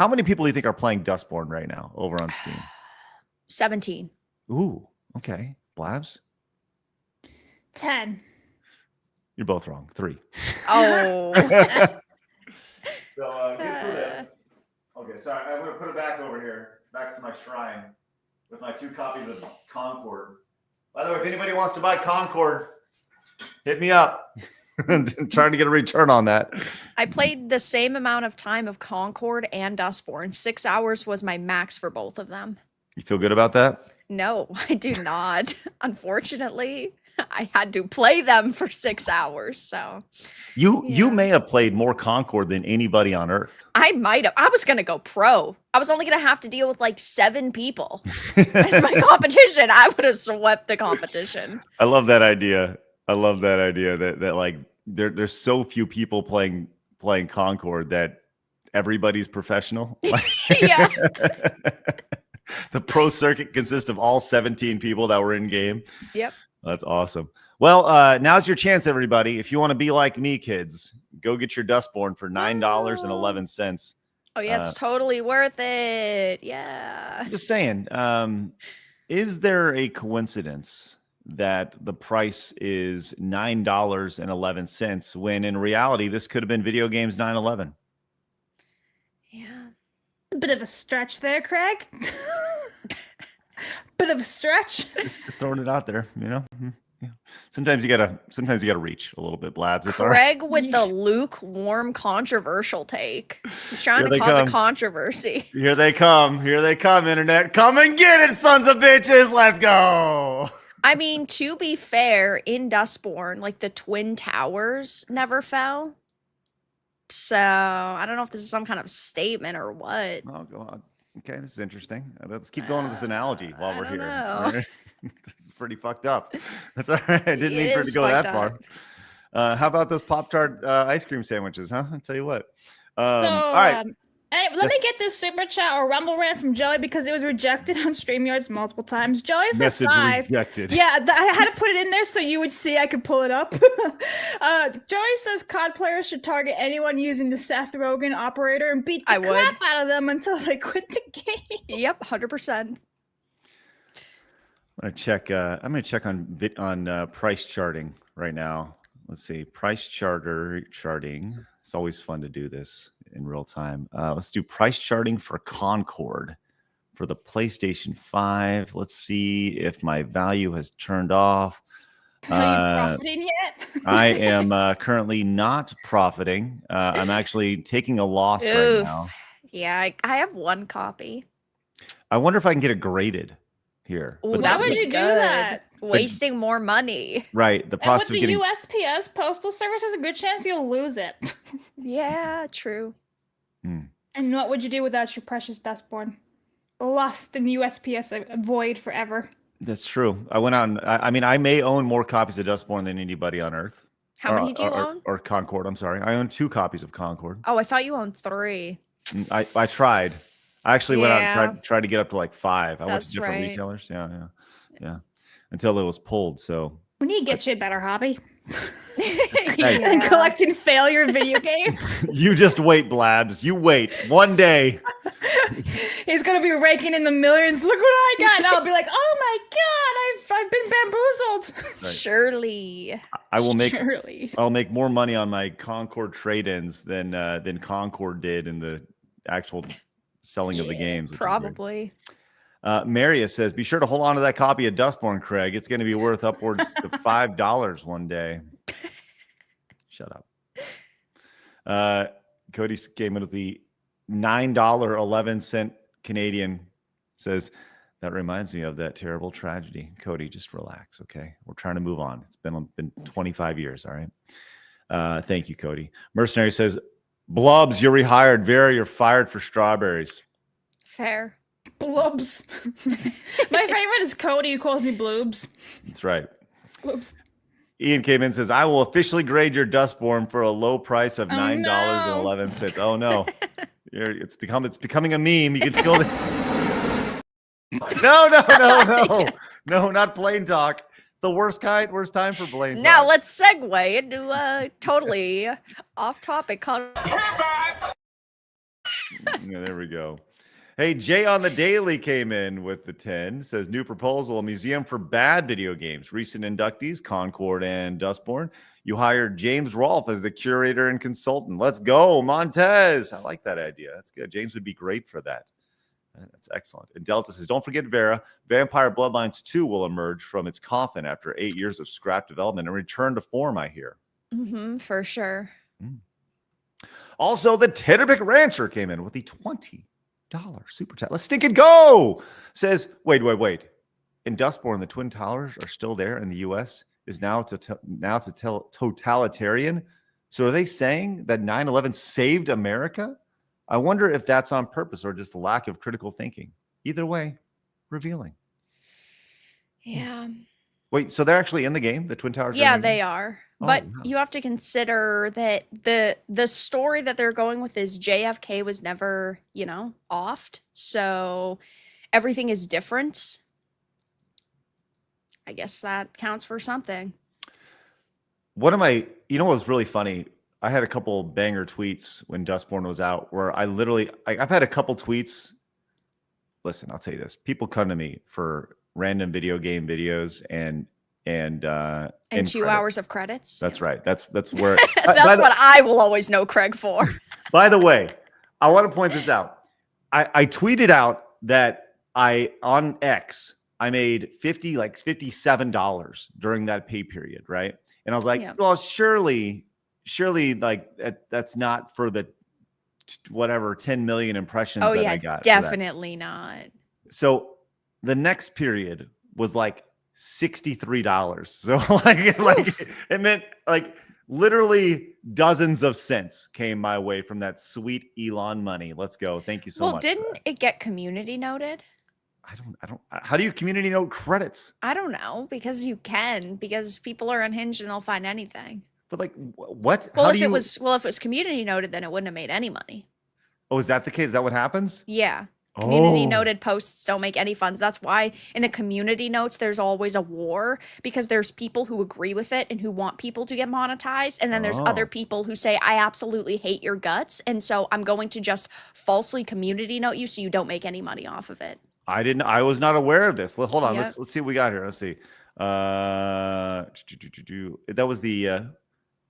many people do you think are playing Dustborn right now over on Steam? 17. Ooh, okay. Blabs? 10. You're both wrong. 3. Oh. So good for them. Okay, sorry. I'm going to put it back over here, back to my shrine with my 2 copies of Concord. By the way, if anybody wants to buy Concord, hit me up. I'm trying to get a return on that. I played the same amount of time of Concord and Dustborn. 6 hours was my max for both of them. You feel good about that? No, I do not. Unfortunately, I had to play them for 6 hours. So You may have played more Concord than anybody on Earth. I might have. I was going to go pro. I was only going to have to deal with like 7 people as my competition. I would have swept the competition. I love that idea. I love that idea that like there's so few people playing Concord that everybody's professional. Yeah. The pro circuit consists of all 17 people that were in game. Yep. That's awesome. Well, now's your chance, everybody. If you want to be like me, kids, go get your Dustborn for $9.11. Oh yeah, it's totally worth it. Yeah. I'm just saying, is there a coincidence that the price is $9.11 when in reality this could have been Video Games 9/11? Yeah. A bit of a stretch there, Craig. Bit of a stretch. Just throwing it out there, you know. Yeah. Sometimes you gotta reach a little bit, Blabs. It's Craig all right. with the lukewarm, controversial take. He's trying Here to they cause come. a controversy. Here they come, internet. Come and get it, sons of bitches. Let's go. I mean, to be fair, in Dustborn, like the Twin Towers never fell. So I don't know if this is some kind of statement or what. Oh, go on. Okay, this is interesting. Let's keep going with this analogy while we're I here. don't know. All right. This is pretty fucked up. That's all right. I didn't mean for it to is go that fucked far. How about those Pop-Tart ice cream sandwiches, huh? I'll tell you what. So, all right. Hey, let me get this super chat or rumble rant from Joey because it was rejected on StreamYards multiple times. Joey for Message 5. rejected. Yeah, I had to put it in there so you would see I could pull it up. Joey says COD players should target anyone using the Seth Rogen operator and beat the crap out of them until they quit the game. Yep, 100%. I'm gonna check on price charting right now. Let's see, price charting. It's always fun to do this in real time. Let's do price charting for Concord for the PlayStation 5. Let's see if my value has turned off. Are you profiting yet? I am currently not profiting. I'm actually taking a loss right now. Yeah, I have 1 copy. I wonder if I can get it graded here. Ooh, But Why would you do that? Wasting more money. right, the And with process the of getting USPS postal service, there's a good chance you'll lose it. Yeah, true. And what would you do without your precious Dustborn? Lost in the USPS void forever. That's true. I went out and I mean, I may own more copies of Dustborn than anybody on Earth. How many do you own? Or Concord, I'm sorry. I own 2 copies of Concord. Oh, I thought you owned 3. I tried. I actually went out Yeah. and tried to get up to like 5. I went to That's different right. retailers. Yeah. Until it was pulled. So We need to get you a better hobby. Hey. And collecting failure video games. you just wait, Blabs. You wait. One day. He's gonna be raking in the millions. Look what I got. And I'll be like, oh my god, I've been bamboozled. Right. Surely. I will make Surely. I'll make more money on my Concord trade-ins than Concord did in the actual selling of the games. which is weird. Probably. Marius says, be sure to hold on to that copy of Dustborn, Craig. It's going to be worth upwards to $5 one day. Shut up. Cody came in with the $9.11 Canadian. Says, that reminds me of that terrible tragedy. Cody, just relax, okay? We're trying to move on. It's been 25 years, all right? Thank you, Cody. Mercenary says, Blubs, you're rehired. Vera, you're fired for strawberries. Fair. Bloobs. My favorite is Cody, who calls me Bloobs. That's right. Bloobs. Ian came in and says, I will officially grade your Dustborn for a low price of $9.11. Oh no. It's becoming a meme. You can feel it. No. No, not plain talk. The worst time for plain talk. Now let's segue into a totally off-topic Yeah, there we go. Hey, Jay on the Daily came in with the 10. Says, new proposal, a museum for bad video games. Recent inductees, Concord and Dustborn. You hired James Rolfe as the curator and consultant. Let's go, Montez. I like that idea. That's good. James would be great for that. That's excellent. And Delta says, don't forget Vera. Vampire Bloodlines 2 will emerge from its coffin after 8 years of scrap development and return to form, I hear. for sure. Also, the Titterbick Rancher came in with the $20 super chat. Let's stink and go. Says, wait. In Dustborn, the Twin Towers are still there, and the U.S. is now totalitarian. So are they saying that 9/11 saved America? I wonder if that's on purpose or just a lack of critical thinking. Either way, revealing. Yeah. Wait, so they're actually in the game? The Twin Towers? Yeah, they are. Oh, But wow. you have to consider that the story that they're going with is JFK was never, offed. So everything is different, I guess that counts for something. What was really funny? I had a couple banger tweets when Dustborn was out where I've had a couple tweets. Listen, I'll tell you this. People come to me for random video game videos and 2 hours of credits. That's right. That's where that's what I will always know Craig for. By the way, I want to point this out. I tweeted out that on X I made $57 during that pay period, right? And I was like, well, surely like that's not for the whatever 10 million impressions that I got. Definitely not. So the next period was like $63. So like it meant like literally dozens of cents came my way from that sweet Elon money. Let's go. Thank you so much. Well, didn't it get community noted? I don't how do you community note credits? I don't know, because you can, because people are unhinged and they'll find anything. But like what? Well, if it was community noted, then it wouldn't have made any money. Oh, is that the case? Is that what happens? Yeah. Community noted posts don't make any funds. That's why in the community notes, there's always a war, because there's people who agree with it and who want people to get monetized. And then there's other people who say, I absolutely hate your guts. And so I'm going to just falsely community note you so you don't make any money off of it. I was not aware of this. Hold on. Yep. Let's see what we got here. Let's see. That was the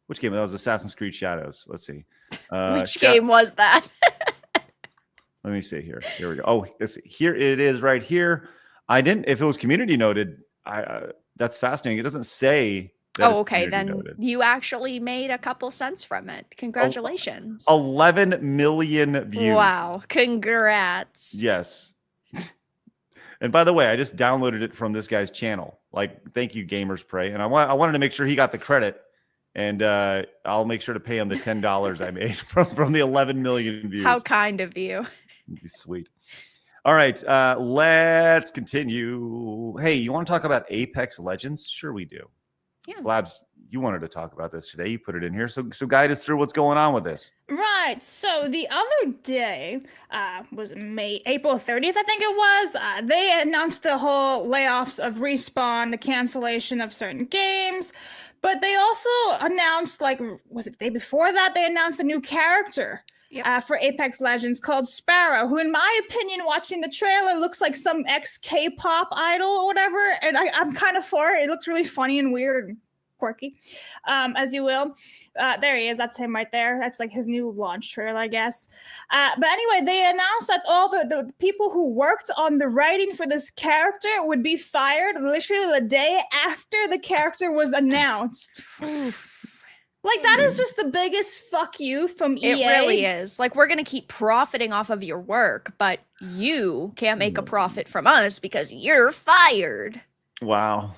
which game? That was Assassin's Creed Shadows. Let's see. Which game was that? Let me see here. Here we go. Oh, here it is right here. If it was community noted, that's fascinating. It doesn't say. Oh, okay. Then noted. You actually made a couple cents from it. Congratulations. 11 million views. Wow. Congrats. Yes. And by the way, I just downloaded it from this guy's channel. Like, thank you, Gamers Pray. And I wanted to make sure he got the credit. And I'll make sure to pay him the $10 I made from the 11 million views. How kind of you. It'd be sweet. All right, let's continue. Hey, you want to talk about Apex Legends? Sure we do. Yeah. Blabs, you wanted to talk about this today. You put it in here. So guide us through what's going on with this. Right. So the other day, was April 30th, I think it was, they announced the whole layoffs of Respawn, the cancellation of certain games. But they also announced, like, was it the day before that? They announced a new character for Apex Legends called Sparrow, who, in my opinion, watching the trailer, looks like some ex-K-pop idol or whatever. And I'm kind of for it. It looks really funny and weird and quirky, as you will. There he is. That's him right there. That's like his new launch trailer, I guess. But anyway, they announced that all the people who worked on the writing for this character would be fired literally the day after the character was announced. Like, that is just the biggest fuck you from EA. It really is. Like, we're going to keep profiting off of your work, but you can't make a profit from us because you're fired. Wow.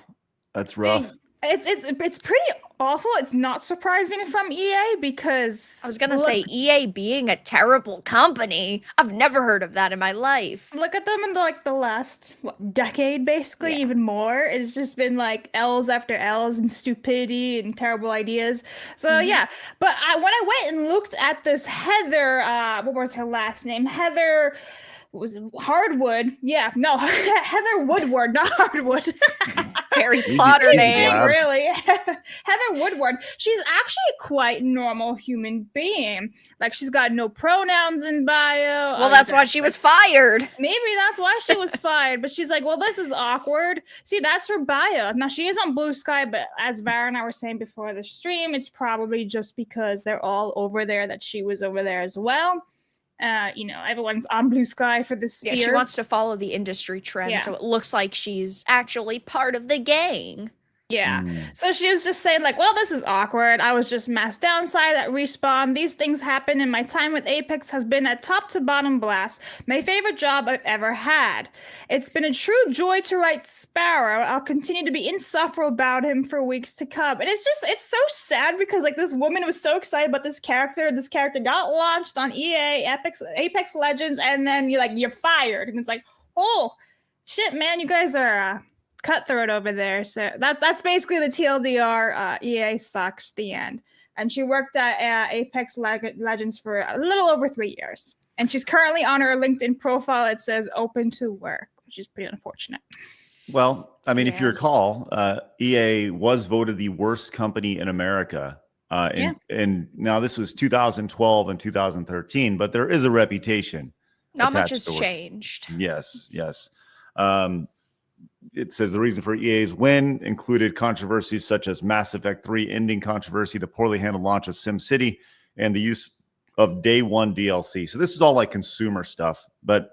That's rough. It's pretty awful. It's not surprising from EA because I was gonna say EA being a terrible company. I've never heard of that in my life. Look at them in the last decade, basically, even more. It's just been like L's after L's and stupidity and terrible ideas. So yeah, but when I went and looked at this Heather, what was her last name? Heather. Was Hardwood? Yeah, no, Heather Woodward, not Hardwood. Harry Potter name, really. Heather Woodward. She's actually a quite normal human being. Like, she's got no pronouns in bio. Well, that's why she was fired. Maybe that's why she was fired. But she's like, well, this is awkward. See, that's her bio. Now, she is on Blue Sky, but as Vara and I were saying before the stream, it's probably just because they're all over there that she was over there as well. Everyone's on Blue Sky for this Yeah, she wants to follow the industry trend, so it looks like she's actually part of the gang. Yeah. So she was just saying, like, well, this is awkward. I was just mass downside at Respawn. These things happen, and my time with Apex has been a top to bottom blast. My favorite job I've ever had. It's been a true joy to write Sparrow. I'll continue to be insufferable about him for weeks to come. And it's so sad because, like, this woman was so excited about this character. This character got launched on EA, Apex Legends, and then you're fired. And it's like, oh, shit, man, you guys are... cutthroat over there. So that's basically the TLDR. EA sucks, the end. And she worked at Apex Legends for a little over 3 years. And she's currently on her LinkedIn profile. It says open to work, which is pretty unfortunate. Well, I mean, if you Yeah. recall, EA was voted the worst company in America. And now this was 2012 and 2013, but there is a reputation. Not much attached has to it. changed. Yes. It says the reason for EA's win included controversies such as Mass Effect 3 ending controversy, the poorly handled launch of SimCity, and the use of day one DLC. So this is all like consumer stuff, but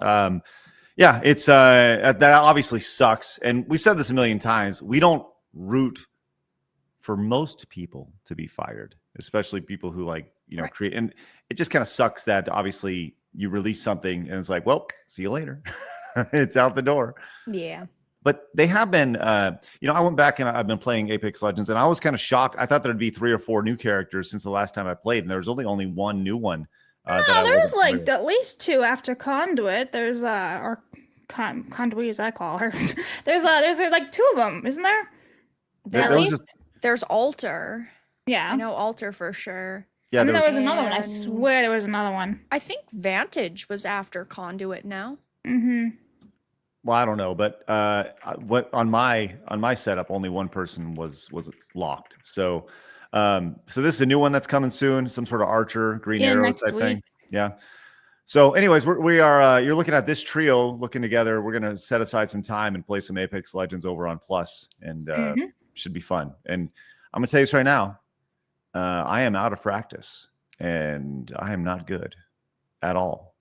yeah, it's that obviously sucks. And we've said this a million times. We don't root for most people to be fired, especially people who like, Right. create. And it just kind of sucks that obviously you release something and it's like, well, see you later. It's out the door. Yeah. But they have been, I went back and I've been playing Apex Legends, and I was kind of shocked. I thought there'd be 3 or 4 new characters since the last time I played, and there was only one new one. There's like at least 2 after Conduit. There's Conduit as I call her. there's like 2 of them, isn't there? There's Alter. Yeah. I know Alter for sure. Yeah, And then there was another one. I swear there was another one. I think Vantage was after Conduit now. Mm-hmm. Well, I don't know, but what on my setup, only one person was locked. So this is a new one that's coming soon, some sort of Archer, Green Arrow type thing. Yeah. So, anyways, we are you're looking at this trio looking together. We're gonna set aside some time and play some Apex Legends over on Plus, and should be fun. And I'm gonna tell you this right now, I am out of practice, and I am not good at all.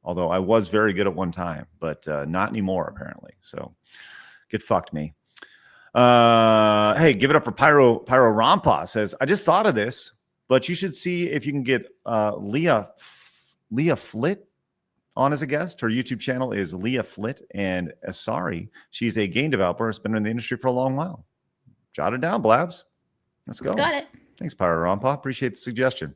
Although I was very good at one time, but not anymore, apparently. So get fucked me. Hey, give it up for Pyro Rampa says, I just thought of this, but you should see if you can get Leah Flit on as a guest. Her YouTube channel is Leah Flit, and Asari, she's a game developer, has been in the industry for a long while. Jot it down, Blabs. Let's go. Got it. Thanks, Pyro Rampa. Appreciate the suggestion.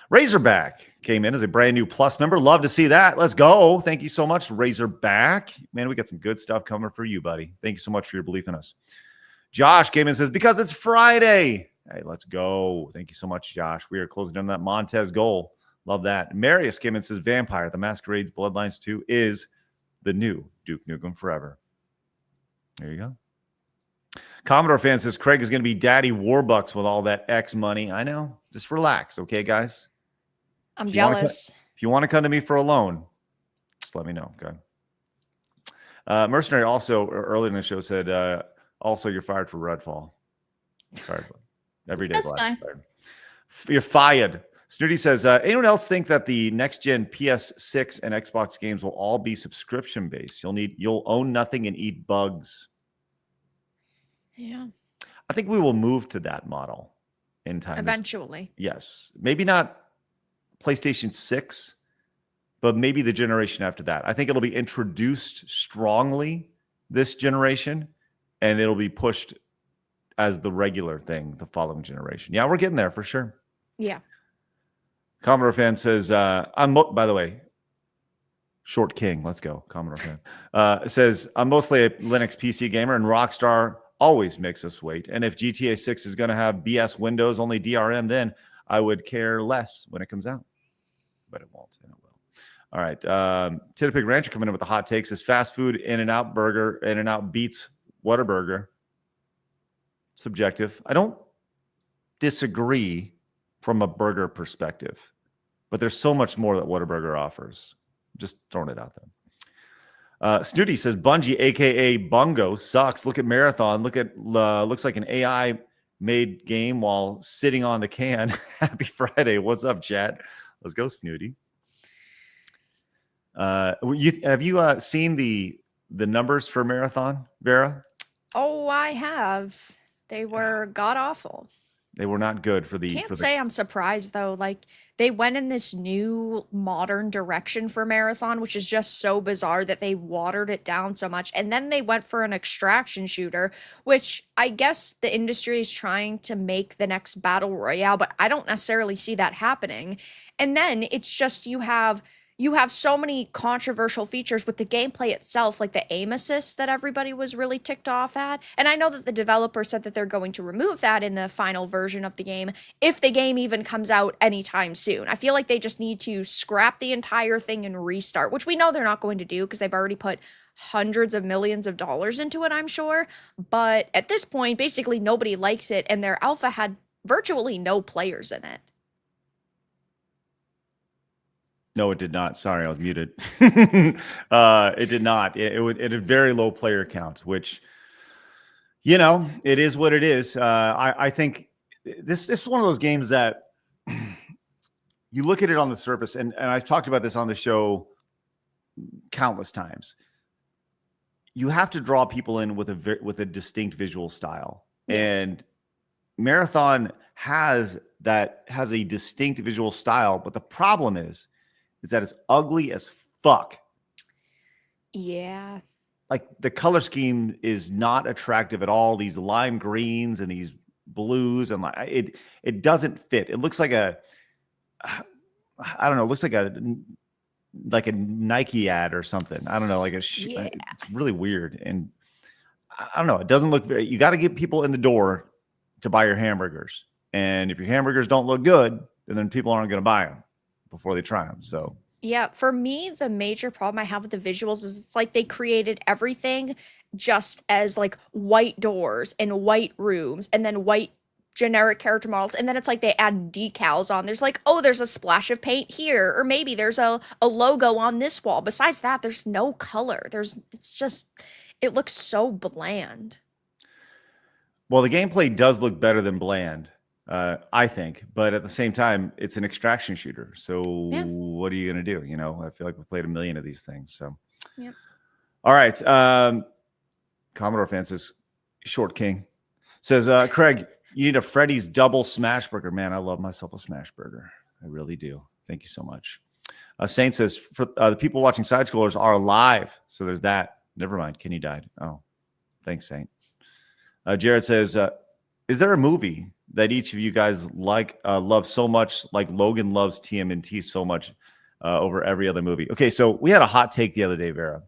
Razorback came in as a brand new Plus member. Love to see that. Let's go. Thank you so much, Razorback. Man, we got some good stuff coming for you, buddy. Thank you so much for your belief in us. Josh came in and says, because it's Friday. Hey, let's go. Thank you so much, Josh. We are closing on that Montez goal. Love that. Marius came in and says, Vampire, the Masquerade's Bloodlines 2 is the new Duke Nukem Forever. There you go. Commodore fan says, Craig is going to be Daddy Warbucks with all that X money. I know. Just relax, okay, guys? I'm jealous. If you want to come to me for a loan, just let me know. Okay. Mercenary also earlier in the show said, also you're fired for Redfall. Sorry, every day. That's fine. You're fired. Snooty says, anyone else think that the next gen PS6 and Xbox games will all be subscription based? You'll own nothing and eat bugs. Yeah. I think we will move to that model in time. Eventually. Yes. Maybe not PlayStation 6, but maybe the generation after that. I think it'll be introduced strongly this generation, and it'll be pushed as the regular thing the following generation. Yeah, we're getting there for sure. Yeah. Commodore fan says, by the way, Short King, let's go. Commodore fan says, I'm mostly a Linux PC gamer, and Rockstar always makes us wait. And if GTA 6 is going to have BS Windows, only DRM, then I would care less when it comes out. But it won't, and it will. All right. Tinnapig Rancher coming in with the hot takes. Is fast food In-N-Out burger, In-N-Out beats Whataburger. Subjective. I don't disagree from a burger perspective, but there's so much more that Whataburger offers. Just throwing it out there. Snooty says Bungie, aka Bungo, sucks. Look at Marathon. Looks like an AI made game while sitting on the can. Happy Friday. What's up, chat? Let's go, Snooty. Have you seen the numbers for Marathon, Vera? Oh, I have. They were god awful. They were not good for the. Can't say I'm surprised though. Like they went in this new modern direction for Marathon, which is just so bizarre that they watered it down so much. And then they went for an extraction shooter, which I guess the industry is trying to make the next battle royale, but I don't necessarily see that happening. And then it's just you have you have so many controversial features with the gameplay itself, like the aim assist that everybody was really ticked off at. And I know that the developer said that they're going to remove that in the final version of the game, if the game even comes out anytime soon. I feel like they just need to scrap the entire thing and restart, which we know they're not going to do because they've already put hundreds of millions of dollars into it, I'm sure. But at this point, basically nobody likes it, and their alpha had virtually no players in it. No, it did not. Sorry, I was muted. It did not. It had very low player count, which, you know, it is what it is. I think this is one of those games that you look at it on the surface, and I've talked about this on the show countless times. You have to draw people in with a distinct visual style, and Marathon has a distinct visual style, but the problem is that it's ugly as fuck. Yeah. Like the color scheme is not attractive at all. These lime greens and these blues, and it doesn't fit. It looks like I don't know. It looks like a Nike ad or something. I don't know. It's really weird, and I don't know. It doesn't look very. You got to get people in the door to buy your hamburgers, and if your hamburgers don't look good, then people aren't going to buy them before they try them. So yeah, for me, the major problem I have with the visuals is it's like they created everything just as like white doors and white rooms and then white generic character models, and then it's like they add decals on. There's like, oh, there's a splash of paint here, or maybe there's a logo on this wall. Besides that, there's no color. It looks so bland. Well, the gameplay does look better than bland, I think, but at the same time, it's an extraction shooter. So what are you going to do? You know, I feel like we played a million of these things. So, all right. Commodore fan says, Short King says, Craig, you need a Freddy's double smash burger. Man, I love myself a smash burger. I really do. Thank you so much. Saint says, for the people watching Side Scrollers are alive. So there's that. Never mind. Kenny died. Oh, thanks, Saint. Jared says, is there a movie that each of you guys love so much, like Logan loves TMNT so much over every other movie? Okay, so we had a hot take the other day, Vera.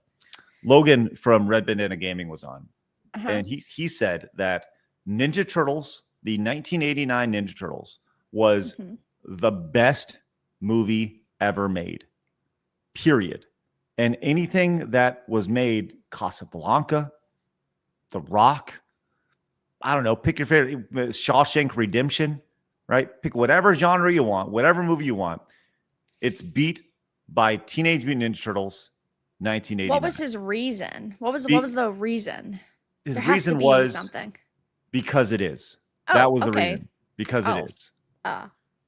Logan from Red Bandana Gaming was on, and he said that Ninja Turtles, the 1989 Ninja Turtles, was the best movie ever made, period. And anything that was made, Casablanca, The Rock, I don't know, pick your favorite, Shawshank Redemption, right? Pick whatever genre you want, whatever movie you want. It's beat by Teenage Mutant Ninja Turtles, 1989. What was his reason? What was the reason? His reason was something. Because it is. That was the reason. Because it is.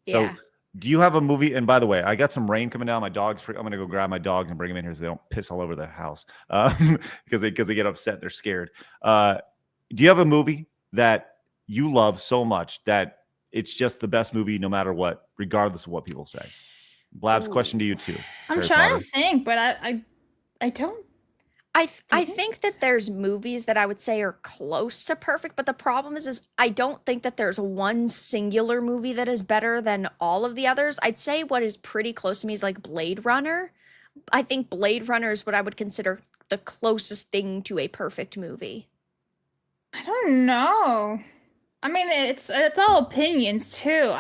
So do you have a movie? And by the way, I got some rain coming down. My dog's free. I'm going to go grab my dogs and bring them in here so they don't piss all over the house because they get upset. They're scared. Do you have a movie that you love so much that it's just the best movie no matter what, regardless of what people say? Blabs, question to you too. I'm trying to think, but I don't. I think that there's movies that I would say are close to perfect, but the problem is I don't think that there's one singular movie that is better than all of the others. I'd say what is pretty close to me is like Blade Runner. I think Blade Runner is what I would consider the closest thing to a perfect movie. I don't know. I mean, it's all opinions too.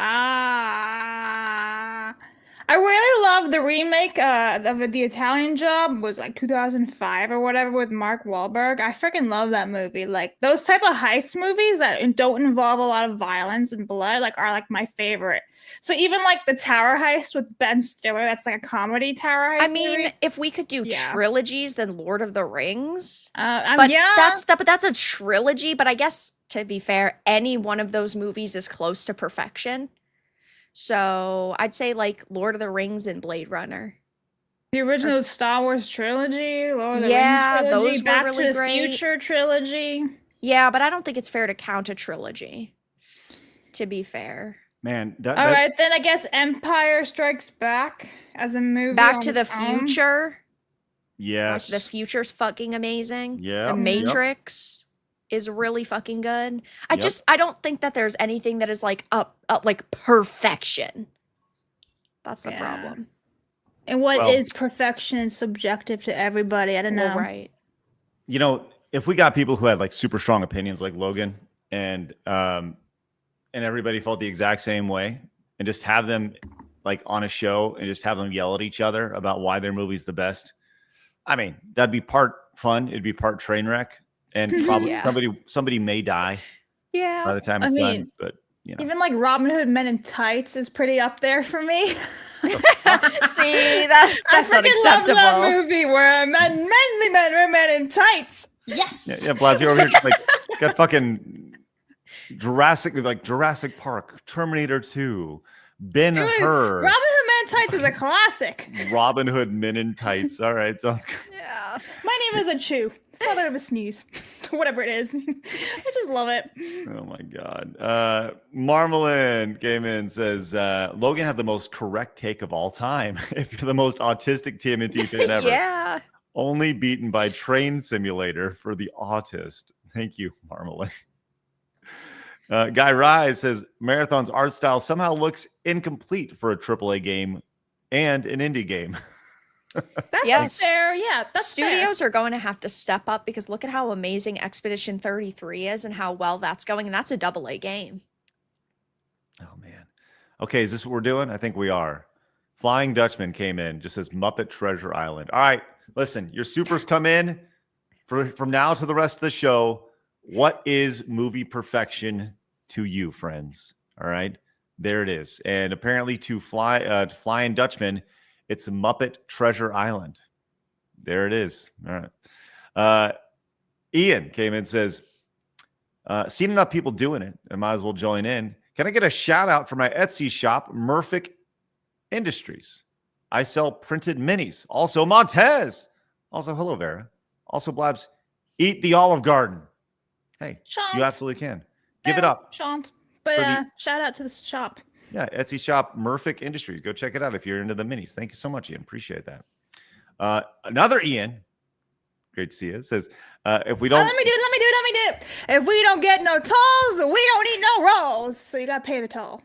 I really love the remake of The Italian Job, was like 2005 or whatever, with Mark Wahlberg. I freaking love that movie. Like those type of heist movies that don't involve a lot of violence and blood, are like my favorite. So even like the Tower Heist with Ben Stiller, that's like a comedy Tower Heist. I mean, movie. if we could do trilogies, then Lord of the Rings. But that's a trilogy. But I guess to be fair, any one of those movies is close to perfection. So I'd say like Lord of the Rings and Blade Runner. The original Star Wars trilogy, Lord of the Rings trilogy, those were Back really to the great. Future trilogy. Yeah, but I don't think it's fair to count a trilogy, to be fair. Man, all right, then I guess Empire Strikes Back as a movie. Back to the Future. Yes. Back to the Future's fucking amazing. Yeah. The Matrix is really fucking good. I don't think that there's anything that is like like perfection. That's the problem. And what is Well- perfection subjective to everybody? I don't know. Well, right. You know, if we got people who had like super strong opinions like Logan and everybody felt the exact same way, and just have them like on a show and just have them yell at each other about why their movie's the best. I mean, that'd be part fun. It'd be part train wreck, and probably Yeah. somebody may die by Yeah. the time I it's mean, done. But you know, Even like Robin Hood Men in Tights is pretty up there for me. See, that's I freaking unacceptable. love that movie where manly men were men in tights. Yes. yeah, Blabs, you're over here like got fucking Jurassic Park, Terminator 2, Ben Dude, Hur, Robin Hood Men in Tights is a classic. Robin Hood Men in Tights. All right, sounds good. Yeah. My name is a chew, father of a sneeze, whatever it is. I just love it. Oh my god. Marmalin came in and says Logan had the most correct take of all time. If you're the most autistic TMNT fan ever. Yeah. Only beaten by Train Simulator for the autist. Thank you, Marmalin. Guy Rise says Marathon's art style somehow looks incomplete for a AAA game and an indie game. That's Yes. fair. Yeah, that's Studios are going to have to step up because look at how amazing Expedition 33 is and how well that's going, and that's a AA game. Oh man. Okay, is this what we're doing? I think we are. Flying Dutchman came in, just says Muppet Treasure Island. All right, listen, your supers come in from now to the rest of the show. What is movie perfection to you, friends? All right, there it is. And apparently to Flying Dutchman, it's Muppet Treasure Island. There it is. All right. Ian came in and says, seen enough people doing it. I might as well join in. Can I get a shout out for my Etsy shop, Murphic Industries? I sell printed minis. Also Montez. Also, hello, Vera. Also, Blabs, eat the Olive Garden. Hey, Shant. you absolutely can. Give it up. Shant. But For the- shout out to the shop. Yeah, Etsy shop, Murphic Industries. Go check it out if you're into the minis. Thank you so much, Ian. Appreciate that. Another Ian, great to see you, says, if we don't... Let me do it. If we don't get no tolls, then we don't eat no rolls. So you got to pay the toll.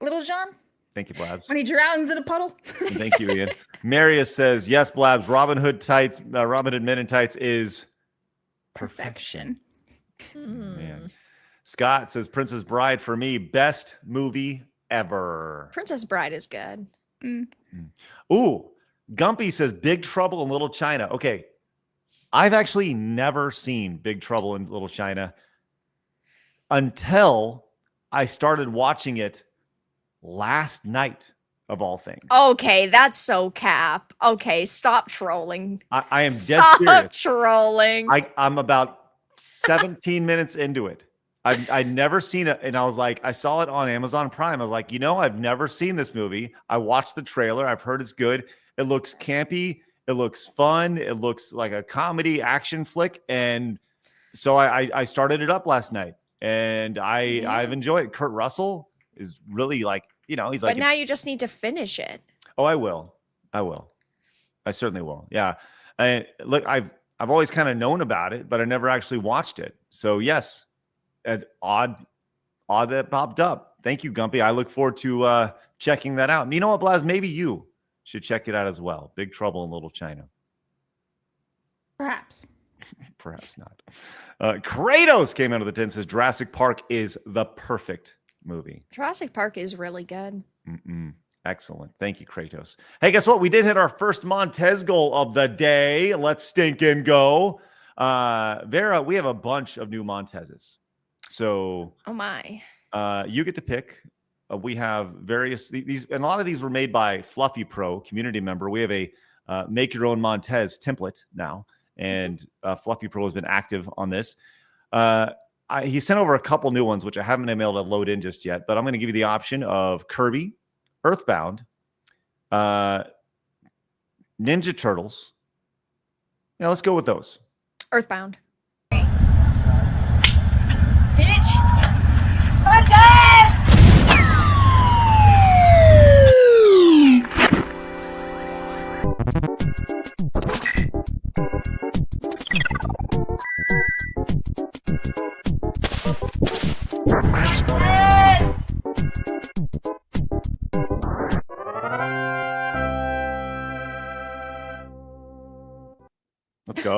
Little John, Thank you, Blabs. when he drowns in a puddle. Thank you, Ian. Marius says, yes, Blabs, Robin Hood Men in Tights is Perfection. Man. Scott says, Princess Bride for me, best movie ever. Princess Bride is good. Ooh, Gumpy says Big Trouble in Little China. Okay, I've actually never seen Big Trouble in Little China until I started watching it last night, of all things. Okay, that's so cap. Okay, stop trolling. I am dead Stop serious. trolling. I'm about 17 minutes into it. I'd never seen it, and I was like, I saw it on Amazon Prime. I was like, I've never seen this movie. I watched the trailer. I've heard it's good. It looks campy. It looks fun. It looks like a comedy action flick. And so I started it up last night, and I've enjoyed it. Kurt Russell is really like, he's like. But now you just need to finish it. Oh, I will. I certainly will. Yeah. And look, I've always kind of known about it, but I never actually watched it. So yes, odd that popped up. Thank you, Gumpy. I look forward to checking that out. And you know what, Blaz? Maybe you should check it out as well. Big Trouble in Little China. Perhaps. Perhaps not. Kratos came out of the tent and says Jurassic Park is the perfect movie. Jurassic Park is really good. Excellent. Thank you, Kratos. Hey, guess what? We did hit our first Montez goal of the day. Let's stink and go. Vera, we have a bunch of new Montezes. So, Oh my. you get to pick. We have various these, and a lot of these were made by Fluffy Pro, community member. We have a make your own Montez template now, and Fluffy Pro has been active on this. He sent over a couple new ones, which I haven't been able to load in just yet, but I'm going to give you the option of Kirby, Earthbound, Ninja Turtles. Yeah, let's go with those. Earthbound.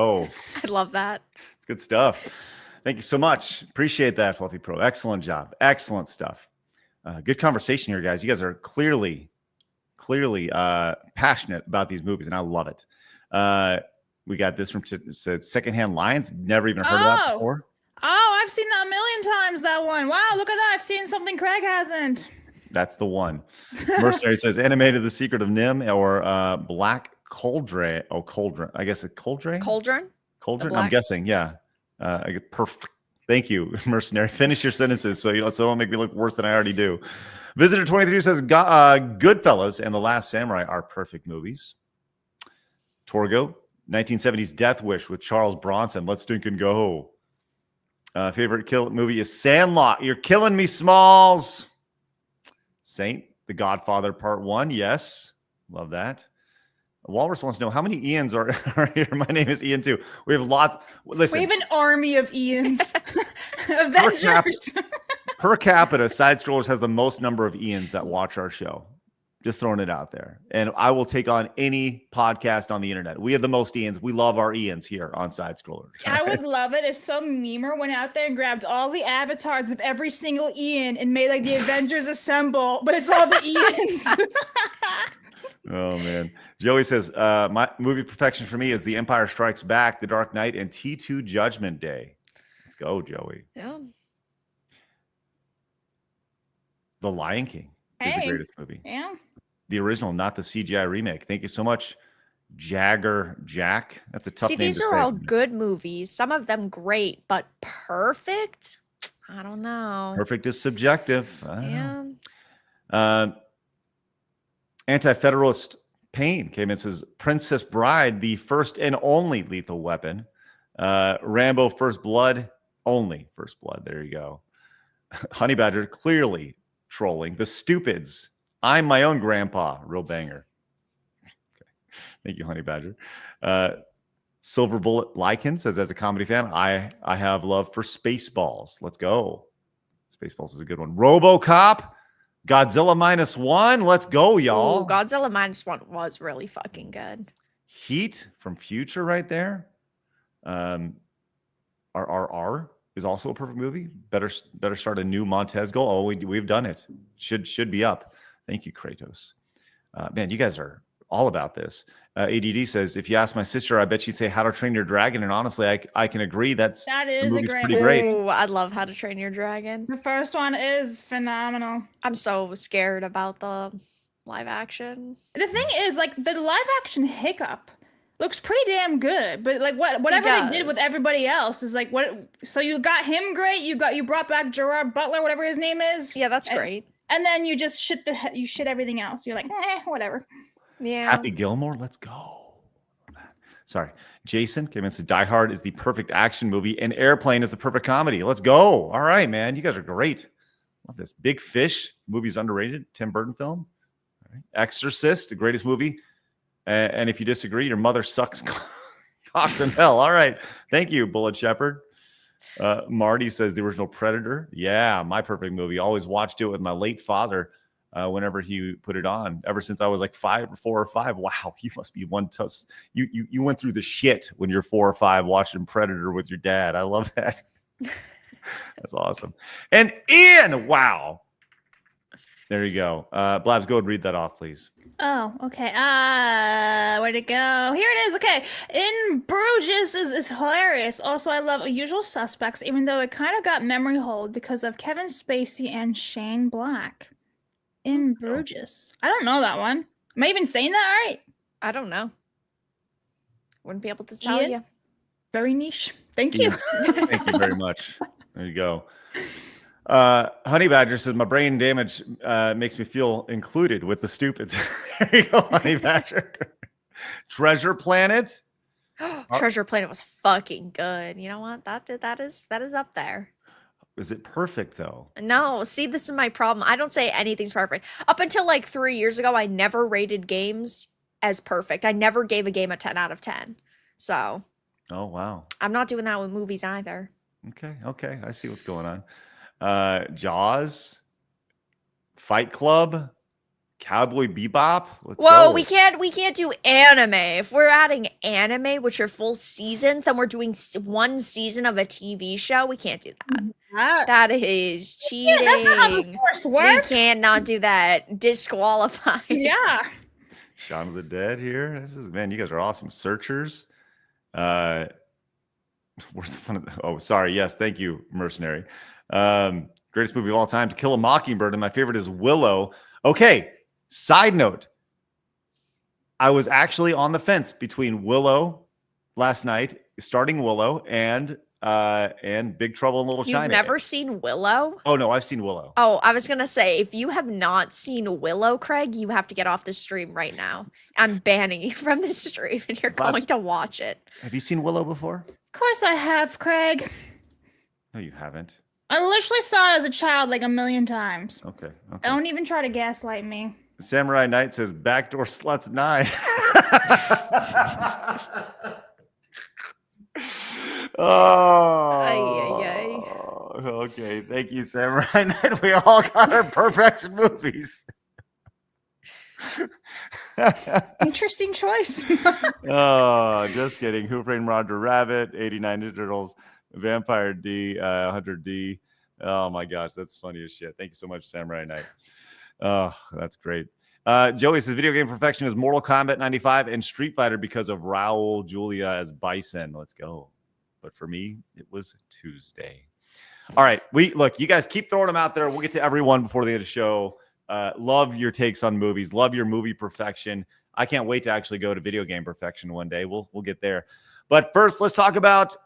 go. I love that. It's good stuff. Thank you so much. Appreciate that, Fluffy Pro. Excellent job. Excellent stuff. Good conversation here, guys. You guys are clearly passionate about these movies, and I love it. We got this from said Secondhand Lions. Never even heard of that before. Oh, I've seen that a million times, that one. Wow, look at that. I've seen something Craig hasn't. That's the one. Mercenary says animated The Secret of Nim or Black Cauldron. Oh, Cauldron. I guess a Cauldron? Cauldron? I'm guessing, yeah. Perfect. Thank you, Mercenary. Finish your sentences so don't make me look worse than I already do. Visitor 23 says Goodfellas and The Last Samurai are perfect movies. Torgo, 1970s Death Wish with Charles Bronson. Let's think and go. Favorite movie is Sandlot. You're killing me, Smalls. Saint, The Godfather Part 1. Yes. Love that. Walrus wants to know how many Ians are here. My name is Ian too. We have lots. Listen, we have an army of Ians. Avengers. Per capita, Side Scrollers has the most number of Ians that watch our show. Just throwing it out there. And I will take on any podcast on the internet. We have the most Ians. We love our Ians here on Side Scrollers. I would love it if some memer went out there and grabbed all the avatars of every single Ian and made like the Avengers Assemble, but it's all the Ians. Oh, man. Joey says, my movie perfection for me is The Empire Strikes Back, The Dark Knight, and T2 Judgment Day. Let's go, Joey. Yeah. The Lion King is the greatest movie. Yeah. The original, not the CGI remake. Thank you so much, Jagger Jack. That's a tough name to say. See, these are all good movies. Some of them great, but perfect? I don't know. Perfect is subjective. Yeah. Anti-Federalist Pain came in and says, Princess Bride, the first and only Lethal Weapon. Rambo, First Blood, only First Blood. There you go. Honey Badger, clearly trolling. The Stupids, I'm my own grandpa. Real banger. Okay. Thank you, Honey Badger. Silver Bullet Lycan says, as a comedy fan, I have love for Spaceballs. Let's go. Spaceballs is a good one. RoboCop, Godzilla -1. Let's go, y'all. Ooh, Godzilla -1 was really fucking good. Heat from Future right there. RRR is also a perfect movie. Better start a new Montez goal. Oh, we've done it. Should be up. Thank you, Kratos. Man, you guys are all about this. ADD says, if you ask my sister, I bet she'd say How to Train Your Dragon. And honestly, I can agree that is a great movie. Great. Ooh, I love How to Train Your Dragon. The first one is phenomenal. I'm so scared about the live action. The thing is, like, the live action Hiccup looks pretty damn good, but like whatever they did with everybody else is like what. So you got him great. You brought back Gerard Butler, whatever his name is. Yeah, that's great. And then you just shit everything else. You're like, whatever. Yeah. Happy Gilmore, let's go. Sorry. Jason came in and said Die Hard is the perfect action movie and Airplane is the perfect comedy. Let's go. All right, man. You guys are great. Love this. Big Fish, movie's underrated. Tim Burton film. All right. Exorcist, the greatest movie. And if you disagree, your mother sucks cocks in hell. All right. Thank you, Bullet Shepherd. Marty says the original Predator. Yeah, my perfect movie. Always watched it with my late father whenever he put it on. Ever since I was like 4 or 5. Wow, you must be one tough. You went through the shit when you're 4 or 5 watching Predator with your dad. I love that. That's awesome. And Ian, wow. There you go. Blabs, go and read that off, please. Oh, okay. Where'd it go? Here it is. Okay. In Bruges is hilarious. Also, I love Usual Suspects, even though it kind of got memory hold because of Kevin Spacey and Shane Black. In Bruges. I don't know that one. Am I even saying that right? I don't know. Wouldn't be able to tell you. Very niche. Thank you. Thank you very much. There you go. Honey Badger says my brain damage makes me feel included with the stupids. There you go, Honey Badger. Treasure Planet. Treasure Planet was fucking good. You know what? That is up there. Is it perfect though? No, see, this is my problem. I don't say anything's perfect. Up until like 3 years ago, I never rated games as perfect. I never gave a game a 10 out of 10. So. Oh wow. I'm not doing that with movies either. Okay. I see what's going on. Jaws, Fight Club, Cowboy Bebop. Let's Whoa, go. we can't do anime. If we're adding anime, which are full seasons, then we're doing one season of a TV show. We can't do that. That is cheating. Yeah, that's not how the force works. We cannot do that. Disqualified. Yeah. Shaun of the Dead here. This is, man, you guys are awesome. Searchers. Where's the fun of oh, sorry. Yes, thank you, Mercenary. Greatest movie of all time, To Kill a Mockingbird, and my favorite is Willow. Okay, side note. I was actually on the fence between Willow last night, starting Willow, and Big Trouble in Little China. You've never seen Willow? Oh no, I've seen Willow. Oh, I was gonna say, if you have not seen Willow, Craig, you have to get off the stream right now. I'm banning you from the stream, and you're going to watch it. Have you seen Willow before? Of course I have, Craig. No, you haven't. I literally saw it as a child like a million times. Okay. Don't even try to gaslight me. Samurai Knight says Backdoor Sluts 9. Oh, okay. Thank you, Samurai Knight. We all got our perfection movies. Interesting choice. Oh, just kidding. Who Framed Roger Rabbit, 89 Ninja Turtles, Vampire D, 100 D. Oh my gosh, that's funny as shit. Thank you so much, Samurai Knight. Oh, that's great. Joey says video game perfection is Mortal Kombat 95 and Street Fighter because of Raul Julia as Bison. Let's go. But for me, it was Tuesday. All right. Look, you guys keep throwing them out there. We'll get to everyone before the end of the show. Love your takes on movies. Love your movie perfection. I can't wait to actually go to video game perfection one day. We'll get there. But first, let's talk about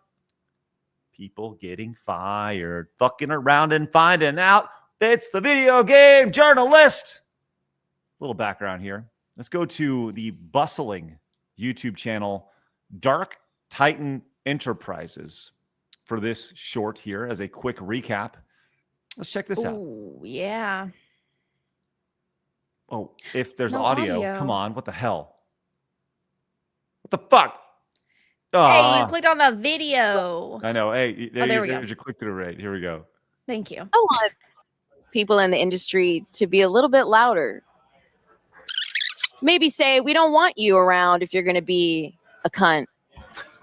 people getting fired, fucking around and finding out. It's the video game journalist. Little background here. Let's go to the bustling YouTube channel, Dark Titan Enterprises, for this short here as a quick recap. Let's check this out. Oh, yeah. Oh, if there's No audio, audio. come on. What the hell? What the fuck? Hey, you clicked on the video. I know. Hey, there we go. There's your click-through rate. Here we go. Thank you. I want people in the industry to be a little bit louder. Maybe say, we don't want you around if you're going to be a cunt.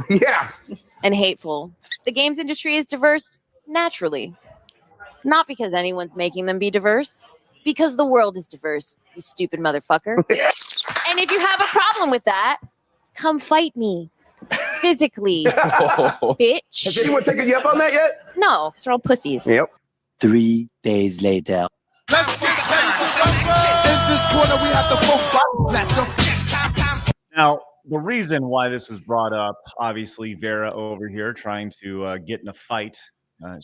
Yeah. And hateful. The games industry is diverse naturally. Not because anyone's making them be diverse. Because the world is diverse, you stupid motherfucker. And if you have a problem with that, come fight me. Physically. Bitch. Has anyone taken you up on that yet? No, because they're all pussies. Yep. 3 days later. Let's get in this corner. We have the Now, the reason why this is brought up, obviously, Vera over here trying to get in a fight.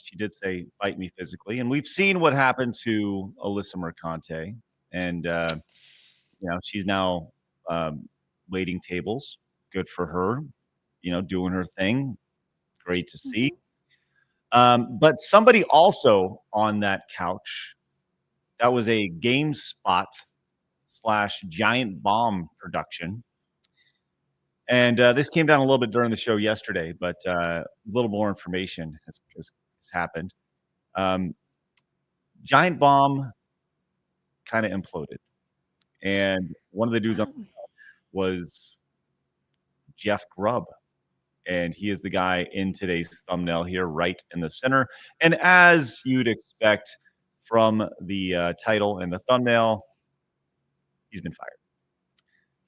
She did say, fight me physically. And we've seen what happened to Alyssa Mercante. And, she's now waiting tables. Good for her. Doing her thing. Great to see. But somebody also on that couch, that was a GameSpot / Giant Bomb production. And this came down a little bit during the show yesterday, but a little more information has happened. Giant Bomb kind of imploded. And one of the dudes on the couch was Jeff Grubb. And he is the guy in today's thumbnail here, right in the center. And as you'd expect from the title and the thumbnail, he's been fired.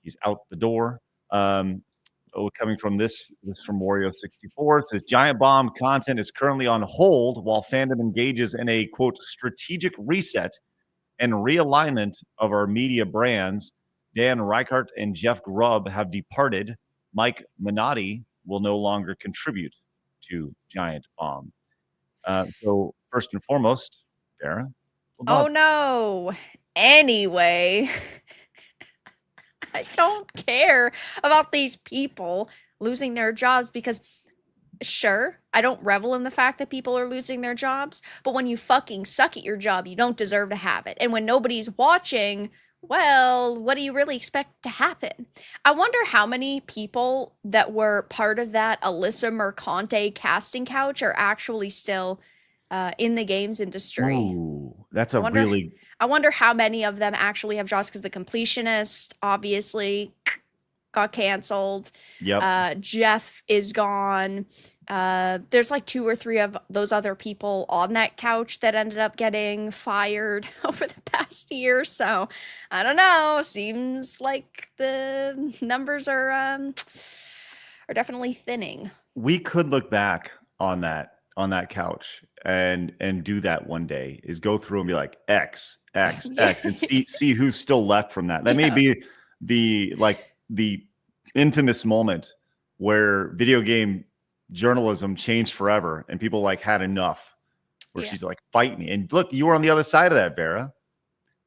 He's out the door. Coming from this from Wario64, it says Giant Bomb content is currently on hold while fandom engages in a, quote, strategic reset and realignment of our media brands. Dan Reichart and Jeff Grubb have departed. Mike Minotti will no longer contribute to Giant Bomb. So first and foremost, Vera. Oh no. Anyway, I don't care about these people losing their jobs because sure, I don't revel in the fact that people are losing their jobs, but when you fucking suck at your job, you don't deserve to have it. And when nobody's watching, well, what do you really expect to happen? I wonder how many people that were part of that Alyssa Mercante casting couch are actually still in the games industry. Ooh, That's a I wonder how many of them actually have jobs, because the completionist obviously got canceled. Yep. Jeff is gone. There's like 2 or 3 of those other people on that couch that ended up getting fired over the past year. So I don't know. Seems like the numbers are definitely thinning. We could look back on that couch and do that one day, is go through and be like X and see who's still left from that. That may be the infamous moment where video game journalism changed forever and people like had enough, where she's like, fight me. And look, you were on the other side of that, Vera.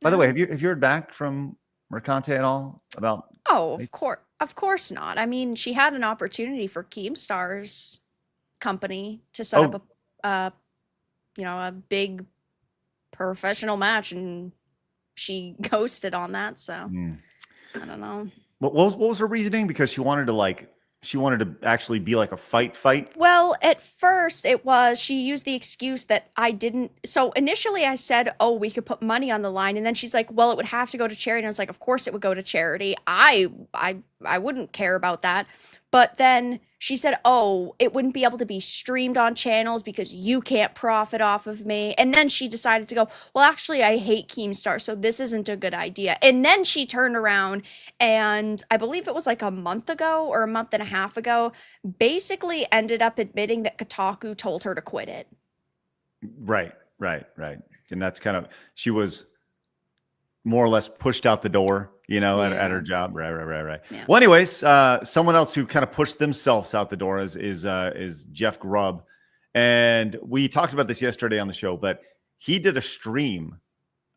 By the way, have you heard back from Mercante at all about? Oh, of course not. I mean, she had an opportunity for Keemstar's company to set up a big professional match, and she ghosted on that. So I don't know. What was her reasoning? Because she wanted to actually be like a fight. Well, at first she used the excuse that I didn't. So initially I said, oh, we could put money on the line. And then she's like, well, it would have to go to charity. And I was like, of course it would go to charity. I wouldn't care about that. But then she said, oh, it wouldn't be able to be streamed on channels because you can't profit off of me. And then she decided to go, well, actually, I hate Keemstar, so this isn't a good idea. And then she turned around and I believe it was like a month ago or a month and a half ago, basically ended up admitting that Kotaku told her to quit it. Right. And that's she was more or less pushed out the door, at her job. Right. Yeah. Well, anyways, someone else who kind of pushed themselves out the door is Jeff Grubb. And we talked about this yesterday on the show, but he did a stream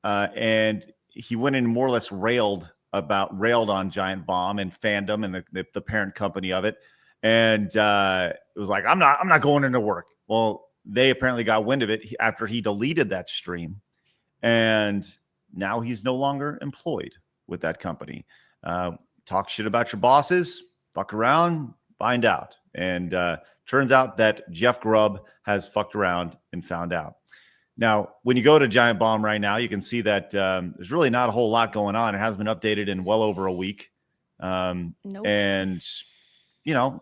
and he went in more or less railed on Giant Bomb and fandom and the parent company of it. And it was like, I'm not going into work. Well, they apparently got wind of it after he deleted that stream. And now he's no longer employed with that company. Talk shit about your bosses, fuck around, find out. And turns out that Jeff Grubb has fucked around and found out. Now, when you go to Giant Bomb right now, you can see that there's really not a whole lot going on. It hasn't been updated in well over a week. Nope. And,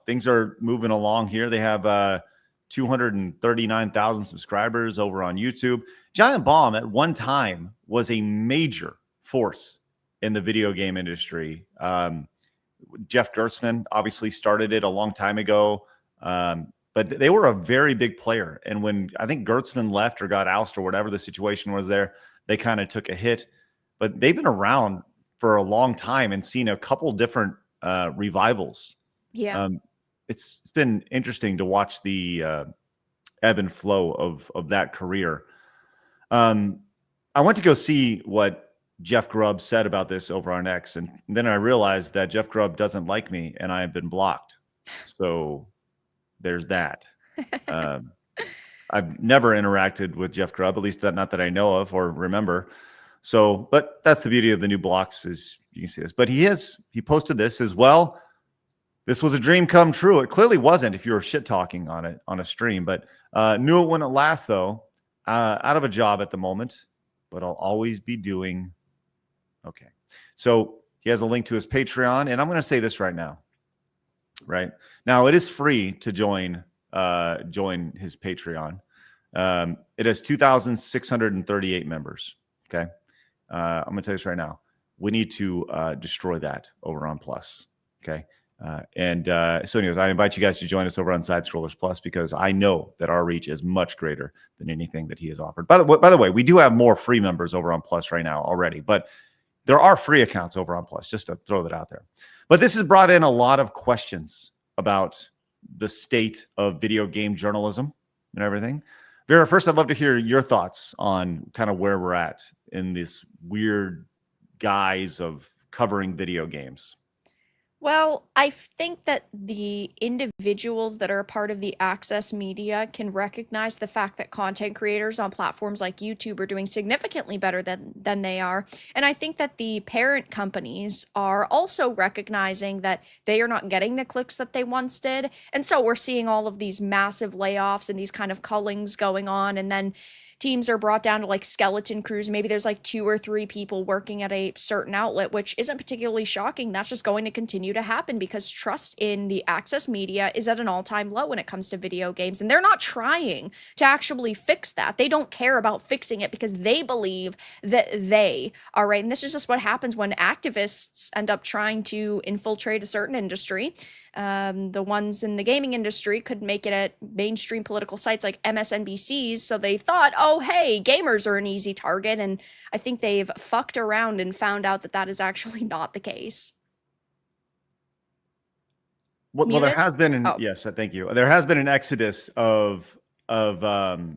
things are moving along here. They have 239,000 subscribers over on YouTube. Giant Bomb at one time was a major force in the video game industry. Jeff Gertzman obviously started it a long time ago, but they were a very big player. And when I think Gertzman left or got ousted or whatever the situation was there, they kind of took a hit. But they've been around for a long time and seen a couple different revivals. Yeah. It's been interesting to watch the ebb and flow of that career. I went to go see what Jeff Grubb said about this over on X, and then I realized that Jeff Grubb doesn't like me, and I have been blocked. So there's that. I've never interacted with Jeff Grubb, at least not that I know of or remember. So, but that's the beauty of the new blocks, is you can see this. But he posted this as well. This was a dream come true. It clearly wasn't if you were shit talking on it on a stream, but knew it wouldn't last though. Out of a job at the moment, but I'll always be doing okay. So he has a link to his Patreon, and I'm going to say this right now. Right now, it is free to join his Patreon. It has 2,638 members. Okay, I'm going to tell you this right now. We need to destroy that over on Plus. Okay. So anyways, I invite you guys to join us over on Side Scrollers Plus, because I know that our reach is much greater than anything that he has offered. By the way, we do have more free members over on Plus right now already, but there are free accounts over on Plus, just to throw that out there. But this has brought in a lot of questions about the state of video game journalism and everything. Vera, first, I'd love to hear your thoughts on kind of where we're at in this weird guise of covering video games. Well, I think that the individuals that are a part of the access media can recognize the fact that content creators on platforms like YouTube are doing significantly better than they are. And I think that the parent companies are also recognizing that they are not getting the clicks that they once did. And so we're seeing all of these massive layoffs and these kind of cullings going on. And then teams are brought down to like skeleton crews. Maybe there's like 2 or 3 people working at a certain outlet, which isn't particularly shocking. That's just going to continue to happen because trust in the access media is at an all-time low when it comes to video games. And they're not trying to actually fix that. They don't care about fixing it because they believe that they are right. And this is just what happens when activists end up trying to infiltrate a certain industry. The ones in the gaming industry could make it at mainstream political sites like MSNBC's. So they thought, oh, hey, gamers are an easy target. And I think they've fucked around and found out that that is actually not the case. Well, there has been yes, thank you. There has been an exodus of a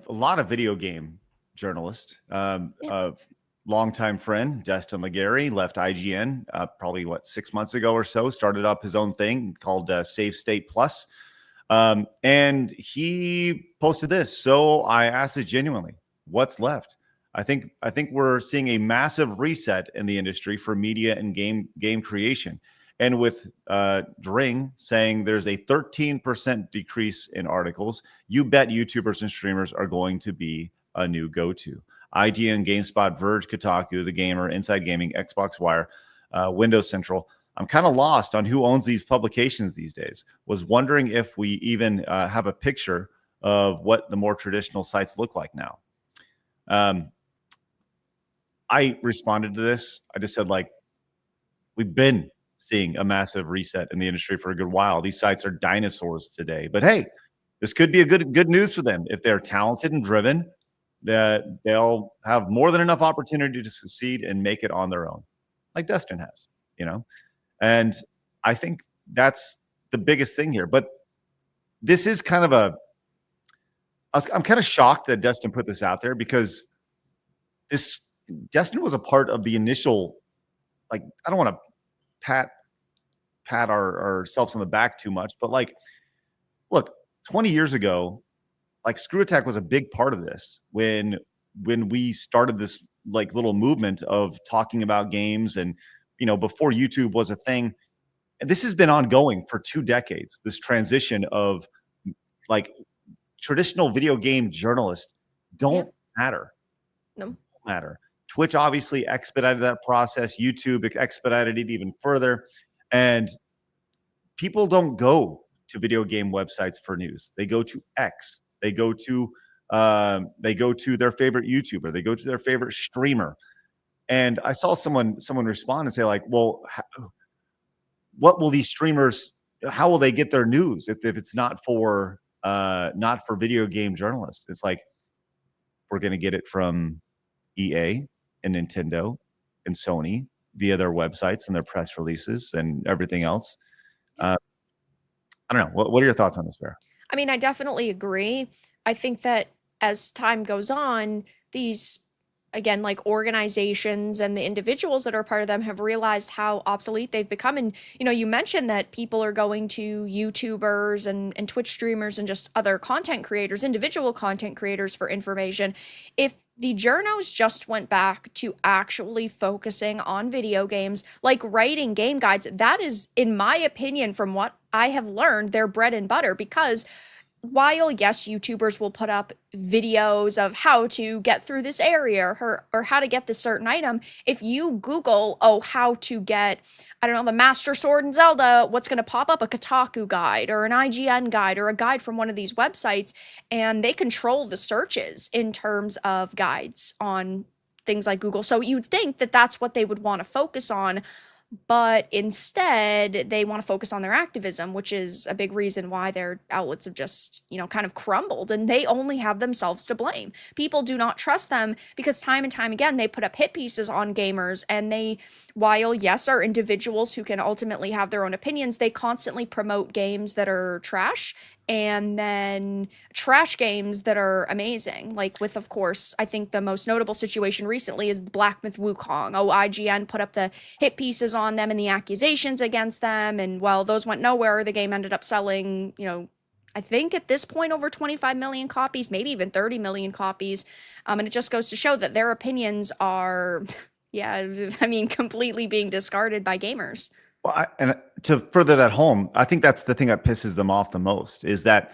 lot of video game journalists. Of longtime friend Destin McGarry left IGN probably 6 months ago or so. Started up his own thing called Save State Plus, and he posted this. So I asked this genuinely: what's left? I think we're seeing a massive reset in the industry for media and game creation. And with Dring saying there's a 13% decrease in articles, you bet YouTubers and streamers are going to be a new go-to. IGN, GameSpot, Verge, Kotaku, The Gamer, Inside Gaming, Xbox Wire, Windows Central. I'm kind of lost on who owns these publications these days. Was wondering if we even have a picture of what the more traditional sites look like now. I responded to this. I just said, we've been seeing a massive reset in the industry for a good while. These sites are dinosaurs today. But hey, this could be a good news for them. If they're talented and driven, that they'll have more than enough opportunity to succeed and make it on their own, like Dustin has, And I think that's the biggest thing here. But this is kind of I'm kind of shocked that Dustin put this out there because Dustin was a part of the initial, I don't want to pat ourselves on the back too much, but look, 20 years ago, Screw Attack was a big part of this when we started this little movement of talking about games and before YouTube was a thing. And this has been ongoing for 2 decades, this transition of traditional video game journalists don't matter. No. Don't matter. Twitch obviously expedited that process. YouTube expedited it even further. And people don't go to video game websites for news. They go to X. They go to their favorite YouTuber. They go to their favorite streamer. And I saw someone respond and say well, what will these streamers? How will they get their news if it's not for video game journalists? It's we're going to get it from EA and Nintendo and Sony via their websites and their press releases and everything else. I don't know. What are your thoughts on this, Bear? I mean, I definitely agree. I think that as time goes on, these, again, organizations and the individuals that are part of them have realized how obsolete they've become. And, you mentioned that people are going to YouTubers and Twitch streamers and just other content creators, individual content creators for information. If the journos just went back to actually focusing on video games, writing game guides, that is, in my opinion, from what I have learned, their bread and butter. Because while, yes, YouTubers will put up videos of how to get through this area or how to get this certain item, if you Google, how to get, I don't know, the Master Sword in Zelda, what's going to pop up? A Kotaku guide or an IGN guide or a guide from one of these websites, and they control the searches in terms of guides on things like Google. So you'd think that that's what they would want to focus on. But instead, they want to focus on their activism, which is a big reason why their outlets have just, kind of crumbled. And they only have themselves to blame. People do not trust them because time and time again, they put up hit pieces on gamers. And they, while, yes, are individuals who can ultimately have their own opinions, they constantly promote games that are trash and then trash games that are amazing. With, of course, I think the most notable situation recently is Black Myth Wukong. IGN put up the hit pieces on them and the accusations against them. And well, those went nowhere. The game ended up selling, I think at this point over 25 million copies, maybe even 30 million copies. And it just goes to show that their opinions are, completely being discarded by gamers. Well, and to further that home, I think that's the thing that pisses them off the most is that,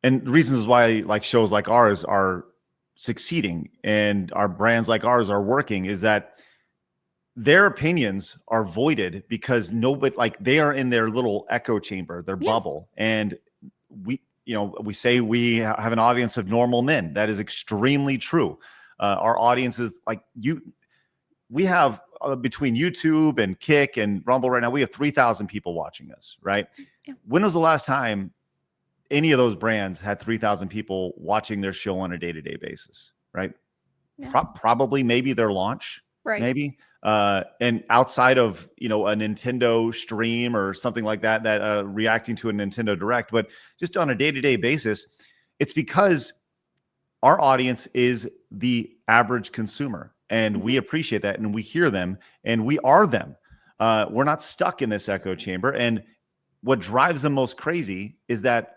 and reasons why shows like ours are succeeding and our brands like ours are working is that their opinions are voided because nobody, like, they are in their little echo chamber, their bubble. And we say we have an audience of normal men. That is extremely true. Our audience is like we have between YouTube and Kick and Rumble right now, we have 3,000 people watching us, right? Yeah. When was the last time any of those brands had 3,000 people watching their show on a day-to-day basis, right? Yeah. Probably maybe their launch, right? Maybe. And outside of, a Nintendo stream or something like that, reacting to a Nintendo Direct, but just on a day-to-day basis, it's because our audience is the average consumer, and we appreciate that, and we hear them, and we are them. We're not stuck in this echo chamber. And what drives them most crazy is that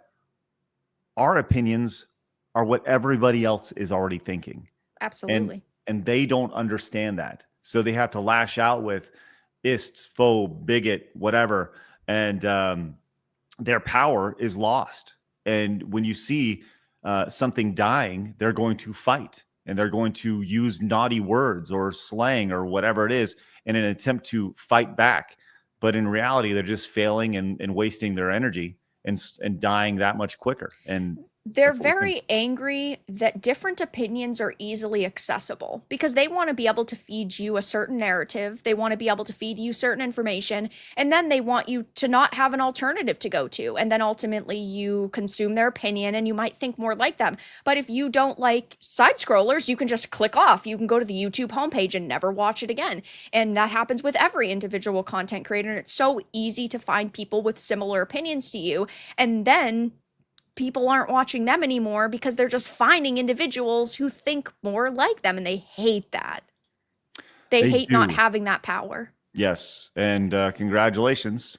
our opinions are what everybody else is already thinking. Absolutely. And they don't understand that. So they have to lash out with ists, phobe, bigot, whatever. And their power is lost. And when you see something dying, they're going to fight, and they're going to use naughty words or slang or whatever it is in an attempt to fight back. But in reality, they're just failing and wasting their energy and dying that much quicker. And they're very angry that different opinions are easily accessible because they want to be able to feed you a certain narrative. They want to be able to feed you certain information, and then they want you to not have an alternative to go to. And then ultimately you consume their opinion and you might think more like them. But if you don't like side scrollers, you can just click off. You can go to the YouTube homepage and never watch it again. And that happens with every individual content creator. And it's so easy to find people with similar opinions to you. And then people aren't watching them anymore because they're just finding individuals who think more like them, and they hate that. They hate not having that power. Yes. And congratulations.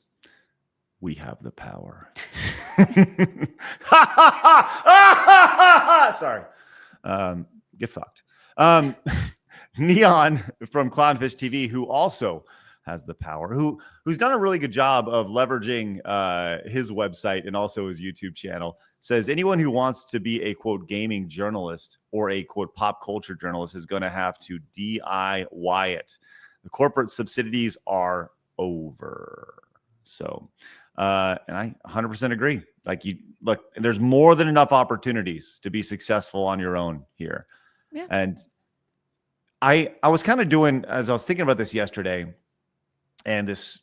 We have the power. Sorry. Get fucked. Neon from Clownfish TV, who also has the power, who's done a really good job of leveraging his website and also his YouTube channel, says anyone who wants to be a, quote, gaming journalist or a, quote, pop culture journalist is going to have to DIY it. The corporate subsidies are over. So, and I 100% agree. Like, you look, there's more than enough opportunities to be successful on your own here. Yeah. And I was kind of doing, as I was thinking about this yesterday, and this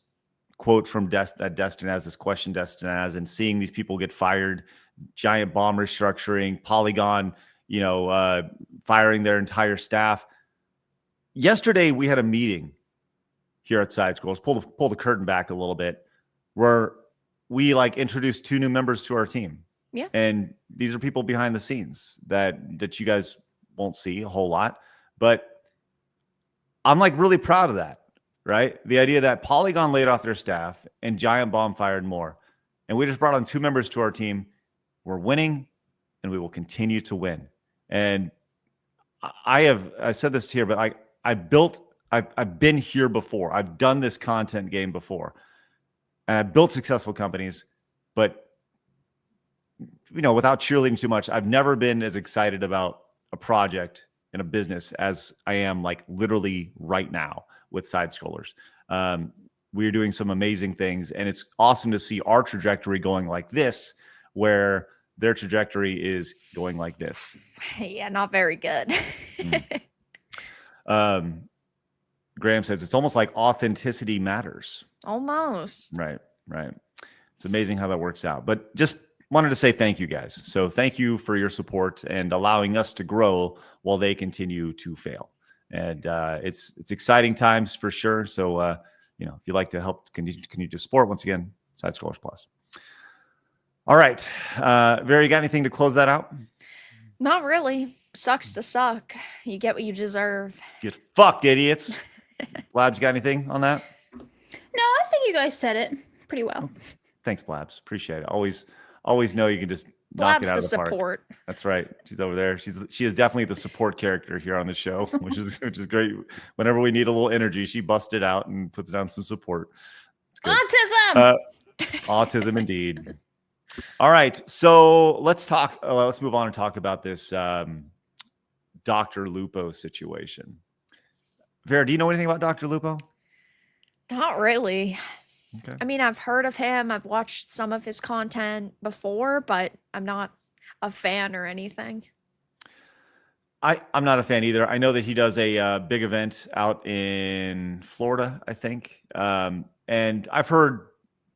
quote from Destin has, this question Destin has, and seeing these people get fired, giant bomb restructuring, Polygon, firing their entire staff. Yesterday, we had a meeting here at Side Scrolls, pull the curtain back a little bit, where we introduced 2 new members to our team. Yeah. And these are people behind the scenes that you guys won't see a whole lot, but I'm really proud of that. Right? The idea that Polygon laid off their staff and Giant Bomb fired more. And we just brought on 2 members to our team. We're winning, and we will continue to win. And I said this here, but I've been here before. I've done this content game before. And I've built successful companies, but without cheerleading too much, I've never been as excited about a project in a business as I am literally right now with Side Scrollers. We're doing some amazing things, and it's awesome to see our trajectory going like this, where their trajectory is going like this. Yeah, not very good. Graham says it's almost like authenticity matters. Almost. Right. It's amazing how that works out. But just wanted to say thank you, guys. So thank you for your support and allowing us to grow while they continue to fail. And it's exciting times for sure. So, if you'd like to help continue to support, once again, Side Scrollers Plus. All right. Very, got anything to close that out? Not really. Sucks to suck. You get what you deserve. Get fucked, idiots. Blabs, got anything on that? No, I think you guys said it pretty well. Thanks, Blabs. Appreciate it. Always know you can just Blabs knock it out the of the park. Support. That's right. She's over there. She is definitely the support character here on the show, which is great. Whenever we need a little energy, she busts it out and puts down some support. Autism. Autism, indeed. All right, so let's talk. Let's move on and talk about this DrLupo situation. Vera, do you know anything about DrLupo? Not really. Okay. I mean, I've heard of him. I've watched some of his content before, but I'm not a fan or anything. I'm not a fan either. I know that he does a big event out in Florida, I think. And I've heard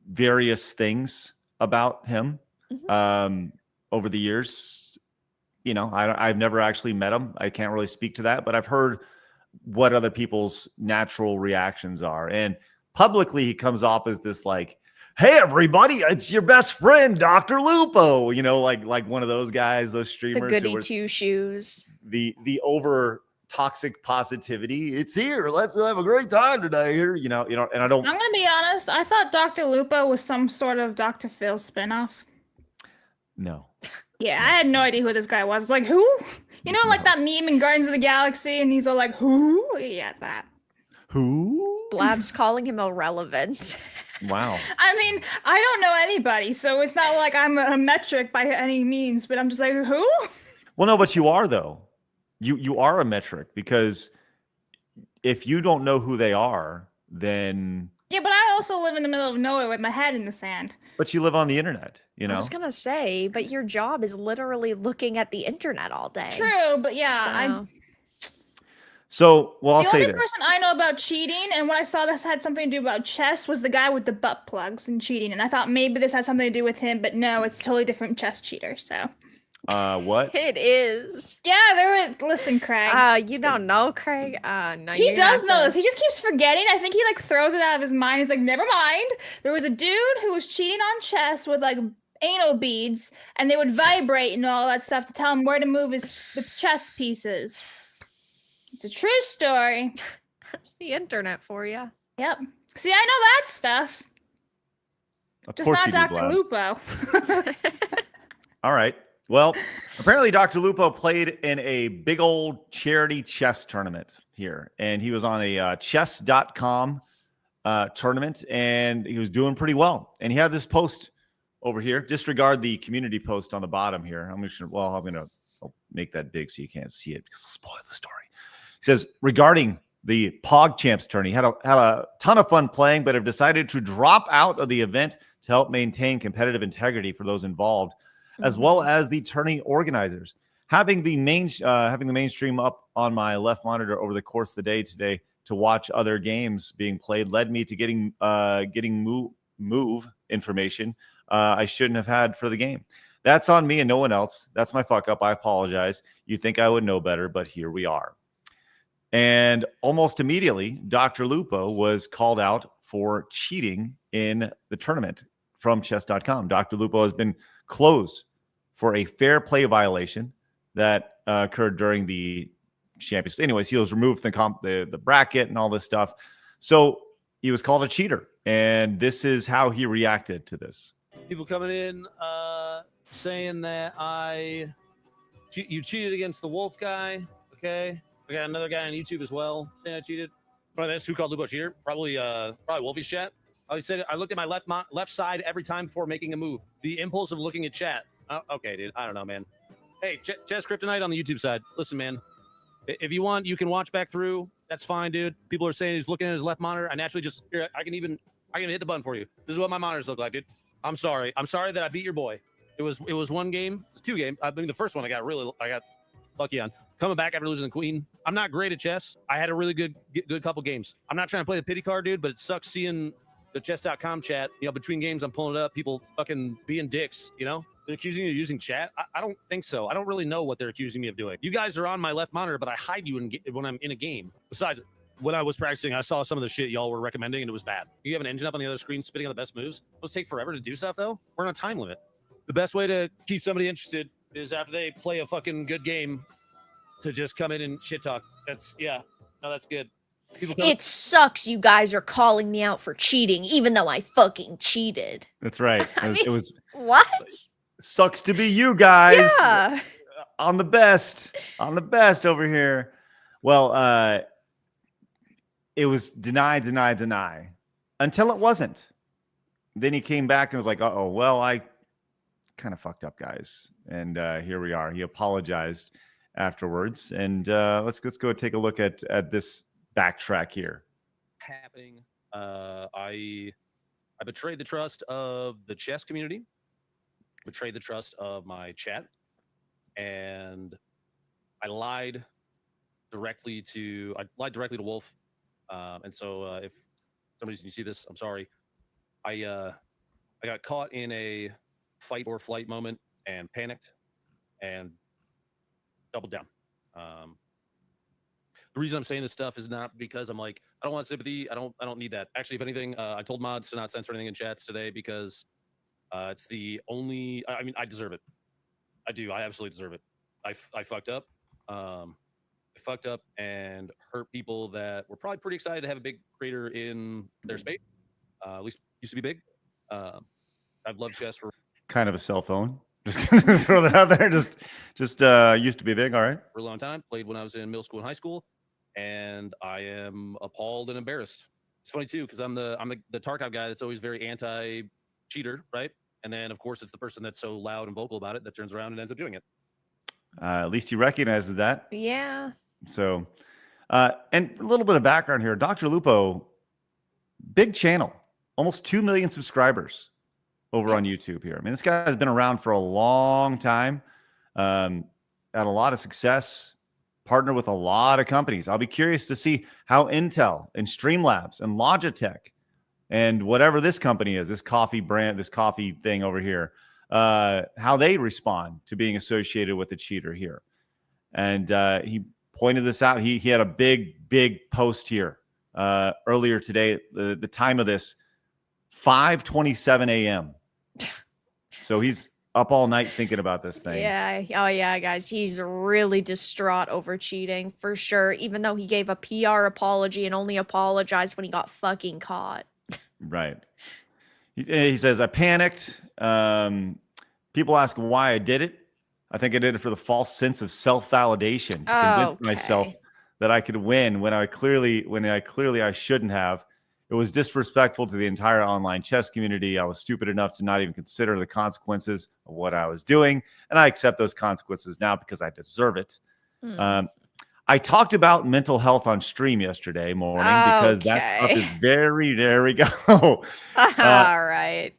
various things about him over the years. You know, I've never actually met him. I can't really speak to that, but I've heard what other people's natural reactions are. And publicly, he comes off as this like, hey, everybody, it's your best friend, DrLupo. You know, like one of those guys, those streamers. The goody two shoes. The over toxic positivity. It's here. Let's have a great time today here. You know, and I don't. I'm gonna be honest. I thought DrLupo was some sort of Dr. Phil spinoff. No. Yeah, I had no idea who this guy was. Like, who? You know, like that meme in Guardians of the Galaxy, and he's all like, who? Yeah, that. Who? Blabs calling him irrelevant. Wow. I mean, I don't know anybody, so it's not like I'm a metric by any means, but I'm just like, who? Well, no, but you are, though. You are a metric, because if you don't know who they are, then... Yeah, but I also live in the middle of nowhere with my head in the sand. But you live on the internet, you know? I was going to say, but your job is literally looking at the internet all day. True, but yeah, So, well, I'll say the only this. person I know about cheating, and when I saw this had something to do about chess, was the guy with the butt plugs and cheating. And I thought maybe this had something to do with him, but no, it's totally different chess cheater, so... What? It is. Yeah, there were. Listen, Craig. You don't know, Craig? No, He does know this. He just keeps forgetting. I think he like throws it out of his mind. He's like, never mind. There was a dude who was cheating on chess with like anal beads, and they would vibrate and all that stuff to tell him where to move the chess pieces. It's a true story. That's the internet for you. Yep. See, I know that stuff. Of Just course not you do, Dr. Blabs. Lupo. All right. Well, apparently DrLupo played in a big old charity chess tournament here, and he was on a chess.com tournament, and he was doing pretty well. And he had this post over here. Disregard the community post on the bottom here. I'm gonna make that big so you can't see it because it'll spoil the story. He says, regarding the Pog Champs tourney, had a ton of fun playing, but have decided to drop out of the event to help maintain competitive integrity for those involved, as well as the tourney organizers. Having the mainstream up on my left monitor over the course of the day today to watch other games being played led me to getting move information I shouldn't have had for the game. That's on me and no one else. That's my fuck up. I apologize. You think I would know better, but here we are. And almost immediately, DrLupo was called out for cheating in the tournament from chess.com. DrLupo has been closed for a fair play violation that occurred during the championship. Anyways, he was removed from the bracket and all this stuff. So he was called a cheater, and this is how he reacted to this. People coming in saying that you cheated against the wolf guy. Okay, I got another guy on YouTube as well saying I cheated. Probably that's who called Lupo cheater. Probably Wolfie's chat. He said, I looked at my left side every time before making a move. The impulse of looking at chat. Okay, dude. I don't know, man. Hey, Chess Kryptonite on the YouTube side. Listen, man. If you want, you can watch back through. That's fine, dude. People are saying he's looking at his left monitor. I naturally just, I can hit the button for you. This is what my monitors look like, dude. I'm sorry. I'm sorry that I beat your boy. It was one game. It was two games. I mean, the first one I got lucky on. Coming back after losing the queen. I'm not great at chess. I had a really good couple games. I'm not trying to play the pity card, dude, but it sucks seeing the chess.com chat, between games I'm pulling it up, people fucking being dicks, They're accusing you of using chat. I don't think so. I don't really know what they're accusing me of doing. You guys are on my left monitor, but I hide you when I'm in a game. Besides, when I was practicing, I saw some of the shit y'all were recommending, and it was bad. You have an engine up on the other screen spitting on the best moves. Those take forever to do stuff, though. We're on a time limit. The best way to keep somebody interested is after they play a fucking good game to just come in and shit talk. That's good. It sucks you guys are calling me out for cheating, even though I fucking cheated. That's right. It was what? Sucks to be you guys. Yeah. On the best over here. Well, it was deny until it wasn't. Then he came back and was like, uh-oh, well, I kind of fucked up, guys. And here we are. He apologized afterwards. And let's go take a look at this backtrack here. Happening. I betrayed the trust of the chess community, betrayed the trust of my chat, and I lied directly to Wolf. And so if somebody's you see this, I'm sorry. I got caught in a fight or flight moment and panicked and doubled down. The reason I'm saying this stuff is not because I'm like, I don't want sympathy. I don't need that. Actually, if anything, I told mods to not censor anything in chats today because it's the only, I mean, I deserve it. I do. I absolutely deserve it. I fucked up. I fucked up and hurt people that were probably pretty excited to have a big creator in their space. At least used to be big. I've loved chess for kind of a cell phone. Just gonna throw that out there. Just used to be big. All right. For a long time. Played when I was in middle school and high school, and I am appalled and embarrassed. It's funny too because I'm the Tarkov guy that's always very anti-cheater, right? And then of course it's the person that's so loud and vocal about it that turns around and ends up doing it. At least he recognizes that. Yeah. So, and a little bit of background here. DrLupo, big channel, almost 2 million subscribers over on YouTube here. I mean, this guy has been around for a long time, had a lot of success, partnered with a lot of companies. I'll be curious to see how Intel and Streamlabs and Logitech and whatever this company is, this coffee brand, this coffee thing over here, how they respond to being associated with a cheater here. And he pointed this out. He had a big post here earlier today. The time of this, 5:27 a.m. So he's up all night thinking about this thing. Yeah. Oh, yeah, guys. He's really distraught over cheating for sure, even though he gave a PR apology and only apologized when he got fucking caught. Right. He says, I panicked. People ask why I did it. I think I did it for the false sense of self-validation to convince myself that I could win when I clearly I shouldn't have. It was disrespectful to the entire online chess community. I was stupid enough to not even consider the consequences of what I was doing, and I accept those consequences now because I deserve it. I talked about mental health on stream yesterday morning because that stuff is very, there we go. All right.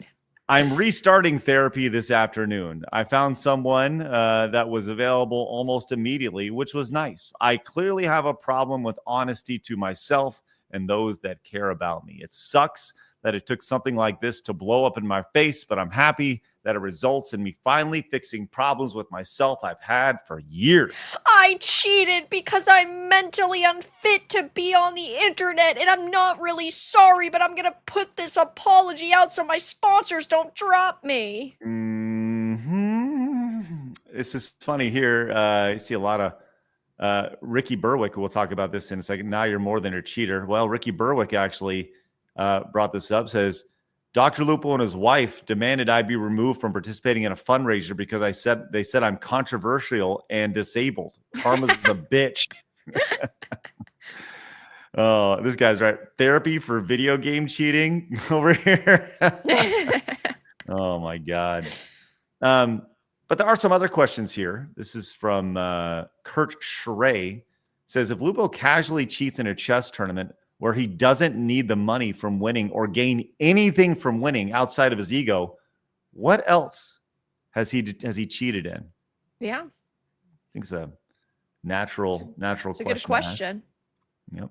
I'm restarting therapy this afternoon. I found someone that was available almost immediately, which was nice. I clearly have a problem with honesty to myself and those that care about me. It sucks that it took something like this to blow up in my face, but I'm happy that it results in me finally fixing problems with myself I've had for years. I cheated because I'm mentally unfit to be on the internet, and I'm not really sorry, but I'm going to put this apology out so my sponsors don't drop me. This is funny here. You see a lot of Ricky Berwick. We'll talk about this in a second. Now you're more than a cheater. Well, Ricky Berwick actually brought this up, says, DrLupo and his wife demanded I be removed from participating in a fundraiser because they said I'm controversial and disabled. Karma's a bitch. Oh, this guy's right. Therapy for video game cheating over here. Oh my God. But there are some other questions here. This is from Kurt Schrey. Says, if Lupo casually cheats in a chess tournament where he doesn't need the money from winning or gain anything from winning outside of his ego, what else has he cheated in? Yeah. I think it's a natural question. It's a good question. Yep.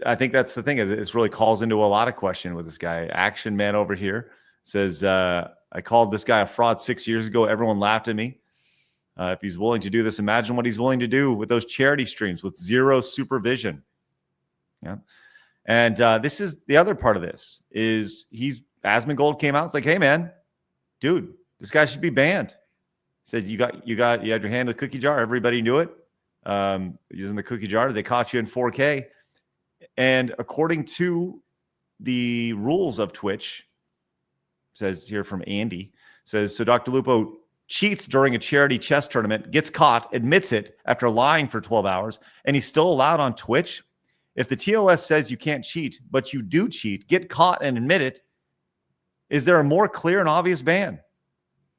I think that's the thing. It really calls into a lot of question with this guy. Action Man over here says, I called this guy a fraud 6 years ago. Everyone laughed at me. If he's willing to do this, imagine what he's willing to do with those charity streams with zero supervision. Yeah. And this is the other part of this is Asmongold came out. It's like, hey man, dude, this guy should be banned. He said, you had your hand in the cookie jar. Everybody knew it. Using the cookie jar, they caught you in 4K. And according to the rules of Twitch, says here from Andy, says, so DrLupo cheats during a charity chess tournament, gets caught, admits it after lying for 12 hours, and he's still allowed on Twitch. If the TOS says you can't cheat, but you do cheat, get caught and admit it, is there a more clear and obvious ban?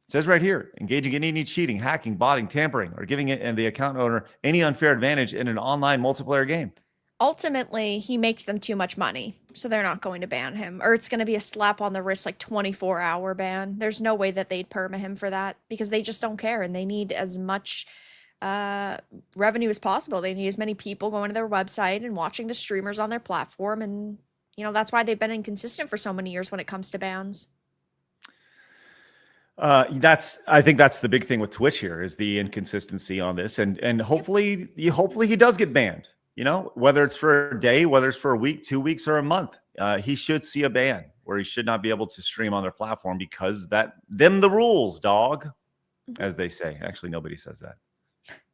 says right here, engaging in any cheating, hacking, botting, tampering, or giving it and the account owner any unfair advantage in an online multiplayer game. Ultimately, he makes them too much money, so they're not going to ban him. Or it's going to be a slap on the wrist, like 24-hour ban. There's no way that they'd perma him for that because they just don't care and they need as much revenue as possible. They need as many people going to their website and watching the streamers on their platform. And, that's why they've been inconsistent for so many years when it comes to bans. I think that's the big thing with Twitch here is the inconsistency on this. And hopefully he does get banned. Whether it's for a day, whether it's for a week, 2 weeks, or a month, he should see a ban where he should not be able to stream on their platform because them the rules, dog, as they say. Actually, nobody says that,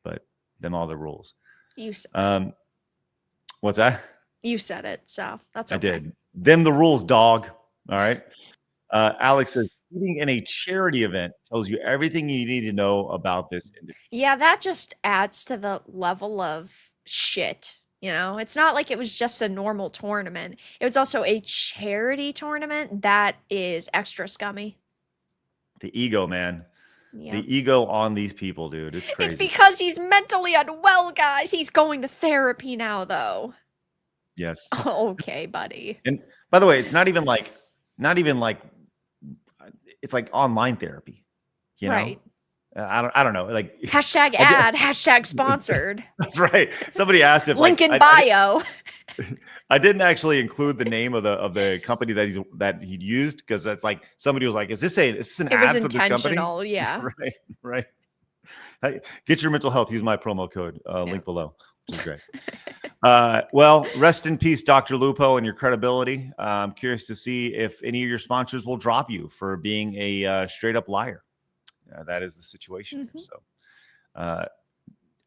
but them all the rules. You said what's that? You said it, so that's okay. I did. Them the rules, dog. All right. Alex says, cheating in a charity event tells you everything you need to know about this industry. Yeah, that just adds to the level of shit. It's not like it was just a normal tournament. It was also a charity tournament. That is extra scummy. The ego, man. Yeah. The ego on these people, dude. It's crazy. It's because he's mentally unwell, guys. He's going to therapy now, though. Yes. Okay, buddy. And by the way, it's not even like it's like online therapy. Right. I don't know. Like hashtag ad, hashtag sponsored. That's right. Somebody asked if link in bio. I didn't actually include the name of the company that he'd used because that's like somebody was like, "Is this an ad for this company?" Intentional, yeah. Right. Hey, get your mental health. Use my promo code. Link below, which is great. Well, rest in peace, DrLupo, and your credibility. I'm curious to see if any of your sponsors will drop you for being a straight up liar. That is the situation. Mm-hmm. So,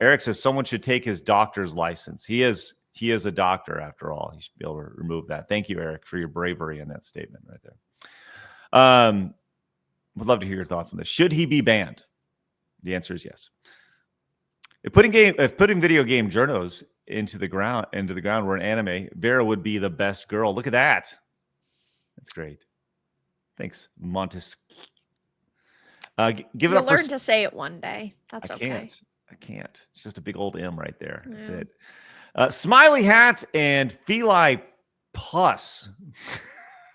Eric says someone should take his doctor's license. He is a doctor after all. He should be able to remove that. Thank you, Eric, for your bravery in that statement right there. Would love to hear your thoughts on this. Should he be banned? The answer is yes. If putting video game journos into the ground were an anime, Vera would be the best girl. Look at that. That's great. Thanks, Montez. Give it You'll up for learn to say it one day. That's okay. I can't. It's just a big old M right there. That's it. Smiley hat and Feli Pus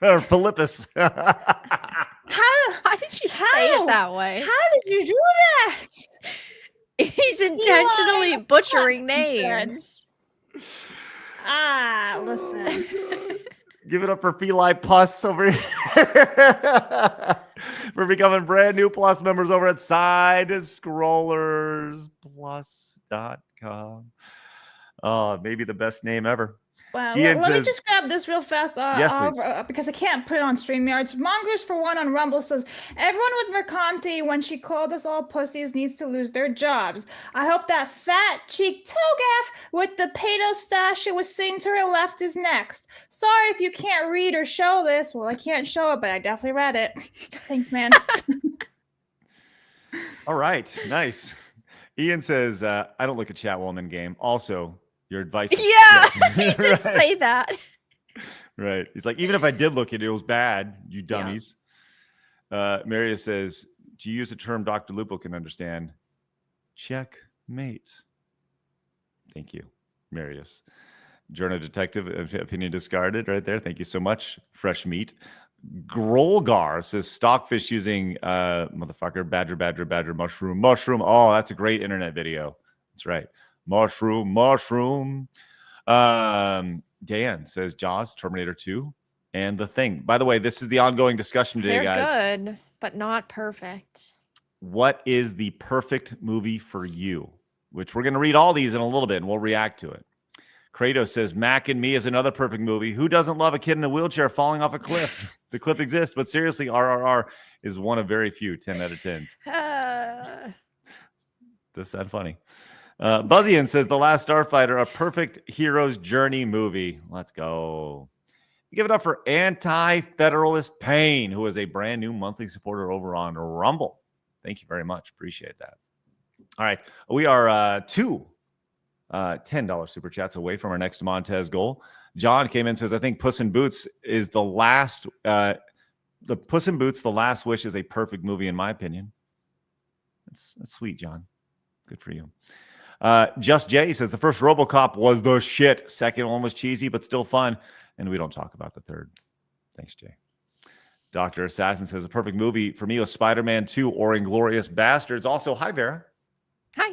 or Polypus. How did you say it that way? How did you do that? He's intentionally butchering names. Listen. Give it up for Feli Pus over here. For becoming brand new Plus members over at SidescrollersPlus.com. Maybe the best name ever. Wow. Let me just grab this real fast yes, because I can't put it on StreamYards. Mongers for One on Rumble says, everyone with Mercanti, when she called us all pussies, needs to lose their jobs. I hope that fat cheek Togaff with the pedo stash she was sitting to her left is next. Sorry if you can't read or show this. Well, I can't show it, but I definitely read it. Thanks, man. All right. Nice. Ian says, I don't look at chat while I'm in game. Also, your advice. Yeah, he did say that. Right. He's like, even if I did look at it, it was bad, you dummies. Yeah. Marius says, to use a term DrLupo can understand, checkmate. Thank you, Marius. Journal detective, opinion discarded right there. Thank you so much. Fresh meat. Grolgar says, stockfish using motherfucker, badger, mushroom. Oh, that's a great internet video. That's right. Mushroom. Dan says Jaws, Terminator 2, and The Thing. By the way, this is the ongoing discussion today, guys. They're good, but not perfect. What is the perfect movie for you? Which we're going to read all these in a little bit, and we'll react to it. Kratos says, Mac and Me is another perfect movie. Who doesn't love a kid in a wheelchair falling off a cliff? The clip exists, but seriously, RRR is one of very few 10 out of 10s. Does sound funny. Buzzian says, The Last Starfighter, a perfect hero's journey movie. Let's go. Give it up for Anti-Federalist Pain, who is a brand new monthly supporter over on Rumble. Thank you very much. Appreciate that. All right. We are two $10 super chats away from our next Montez goal. John came in and says, I think Puss in Boots is the last. The Puss in Boots, The Last Wish is a perfect movie, in my opinion. That's sweet, John. Good for you. Just Jay says the first RoboCop was the shit. Second one was cheesy, but still fun. And we don't talk about the third. Thanks, Jay. Dr. Assassin says the perfect movie for me was Spider-Man 2 or Inglourious Bastards. Also, hi, Vera. Hi.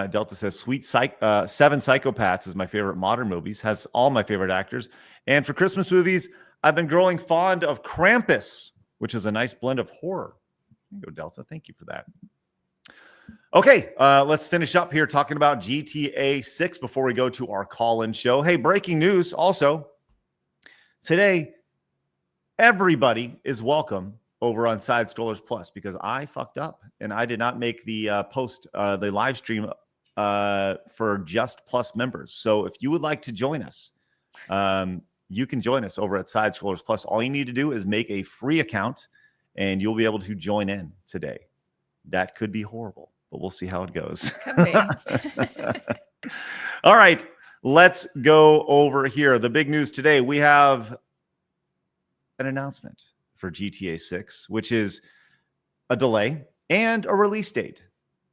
Delta says Seven Psychopaths is my favorite modern movies. Has all my favorite actors. And for Christmas movies, I've been growing fond of Krampus, which is a nice blend of horror. There you go, Delta. Thank you for that. Okay, let's finish up here talking about GTA 6 before we go to our call-in show. Hey, breaking news also. Today, everybody is welcome over on Side Scrollers Plus because I fucked up and I did not make the the live stream for just Plus members. So if you would like to join us, you can join us over at Side Scrollers Plus. All you need to do is make a free account and you'll be able to join in today. That could be horrible, but we'll see how it goes. All right, let's go over here. The big news today, we have an announcement for GTA 6, which is a delay and a release date.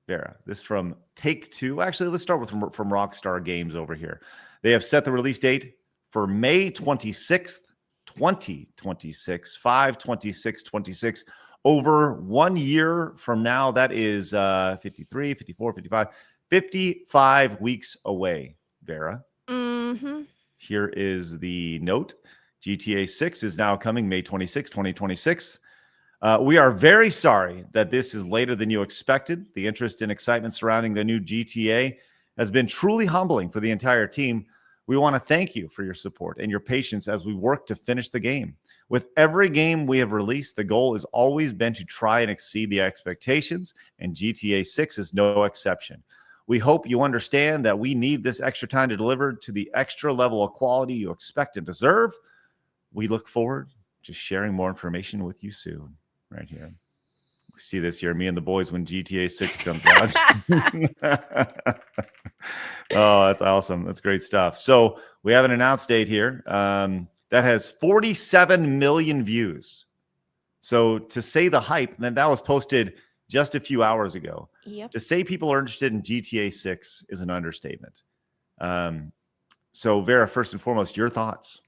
Vera, this from Take-Two. Actually, let's start with from Rockstar Games over here. They have set the release date for May 26th, 2026, 5/26/26. Over 1 year from now, that is 53, 54, 55, 55 weeks away, Vera. Mm-hmm. Here is the note. GTA 6 is now coming May 26, 2026. We are very sorry that this is later than you expected. The interest and excitement surrounding the new GTA has been truly humbling for the entire team. We want to thank you for your support and your patience as we work to finish the game. With every game we have released, the goal has always been to try and exceed the expectations, and GTA 6 is no exception. We hope you understand that we need this extra time to deliver to the extra level of quality you expect and deserve. We look forward to sharing more information with you soon. Right here. We see this here, me and the boys, when GTA 6 comes out. Oh, that's awesome. That's great stuff. So we have an announced date here that has 47 million views. So to say the hype, then that was posted just a few hours ago. Yep. To say people are interested in GTA 6 is an understatement. So Vera, first and foremost, your thoughts.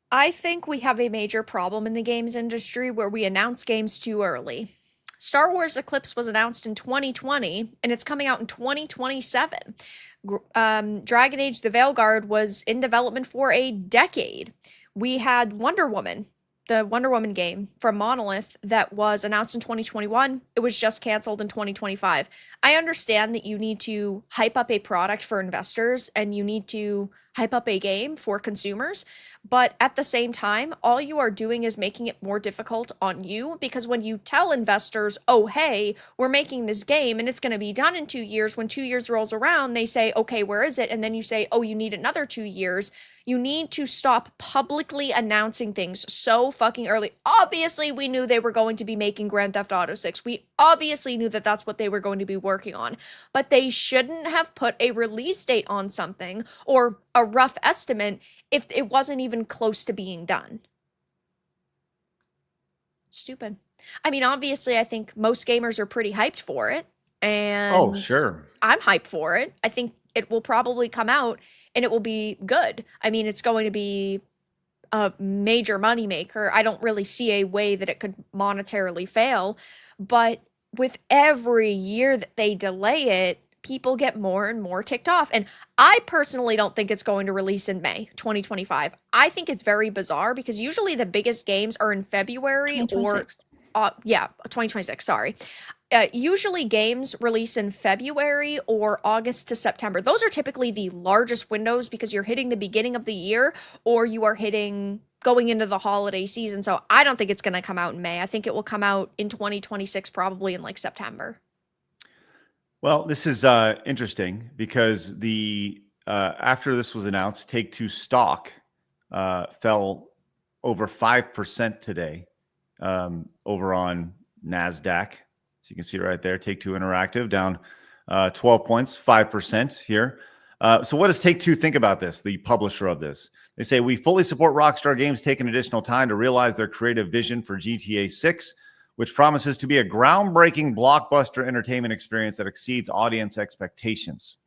I think we have a major problem in the games industry where we announce games too early. Star Wars Eclipse was announced in 2020, and it's coming out in 2027. Dragon Age The Veilguard was in development for a decade. We had Wonder Woman, the Wonder Woman game from Monolith that was announced in 2021. It was just canceled in 2025. I understand that you need to hype up a product for investors and you need to hype up a game for consumers, but at the same time, all you are doing is making it more difficult on you, because when you tell investors, oh, hey, we're making this game and it's going to be done in 2 years, when 2 years rolls around, they say, okay, where is it? And then you say, oh, you need another 2 years. You need to stop publicly announcing things so fucking early. Obviously, we knew they were going to be making Grand Theft Auto 6. We obviously knew that that's what they were going to be working on. But they shouldn't have put a release date on something or a rough estimate if it wasn't even close to being done. Stupid. I mean, obviously, I think most gamers are pretty hyped for it. And oh, sure. I'm hyped for it. I think it will probably come out and it will be good. I mean, it's going to be a major moneymaker. I don't really see a way that it could monetarily fail. But with every year that they delay it, people get more and more ticked off. And I personally don't think it's going to release in May 2025. I think it's very bizarre because usually the biggest games are in February 2026. or 2026, sorry. Usually games release in February or August to September. Those are typically the largest windows because you're hitting the beginning of the year or you are hitting going into the holiday season. So I don't think it's going to come out in May. I think it will come out in 2026, probably in like September. Well, this is interesting because the after this was announced, Take-Two stock fell over 5% today over on NASDAQ. So you can see right there, Take-Two Interactive down 12 points, 5% here. So what does Take-Two think about this, the publisher of this? They say, we fully support Rockstar Games taking additional time to realize their creative vision for GTA 6. which promises to be a groundbreaking blockbuster entertainment experience that exceeds audience expectations.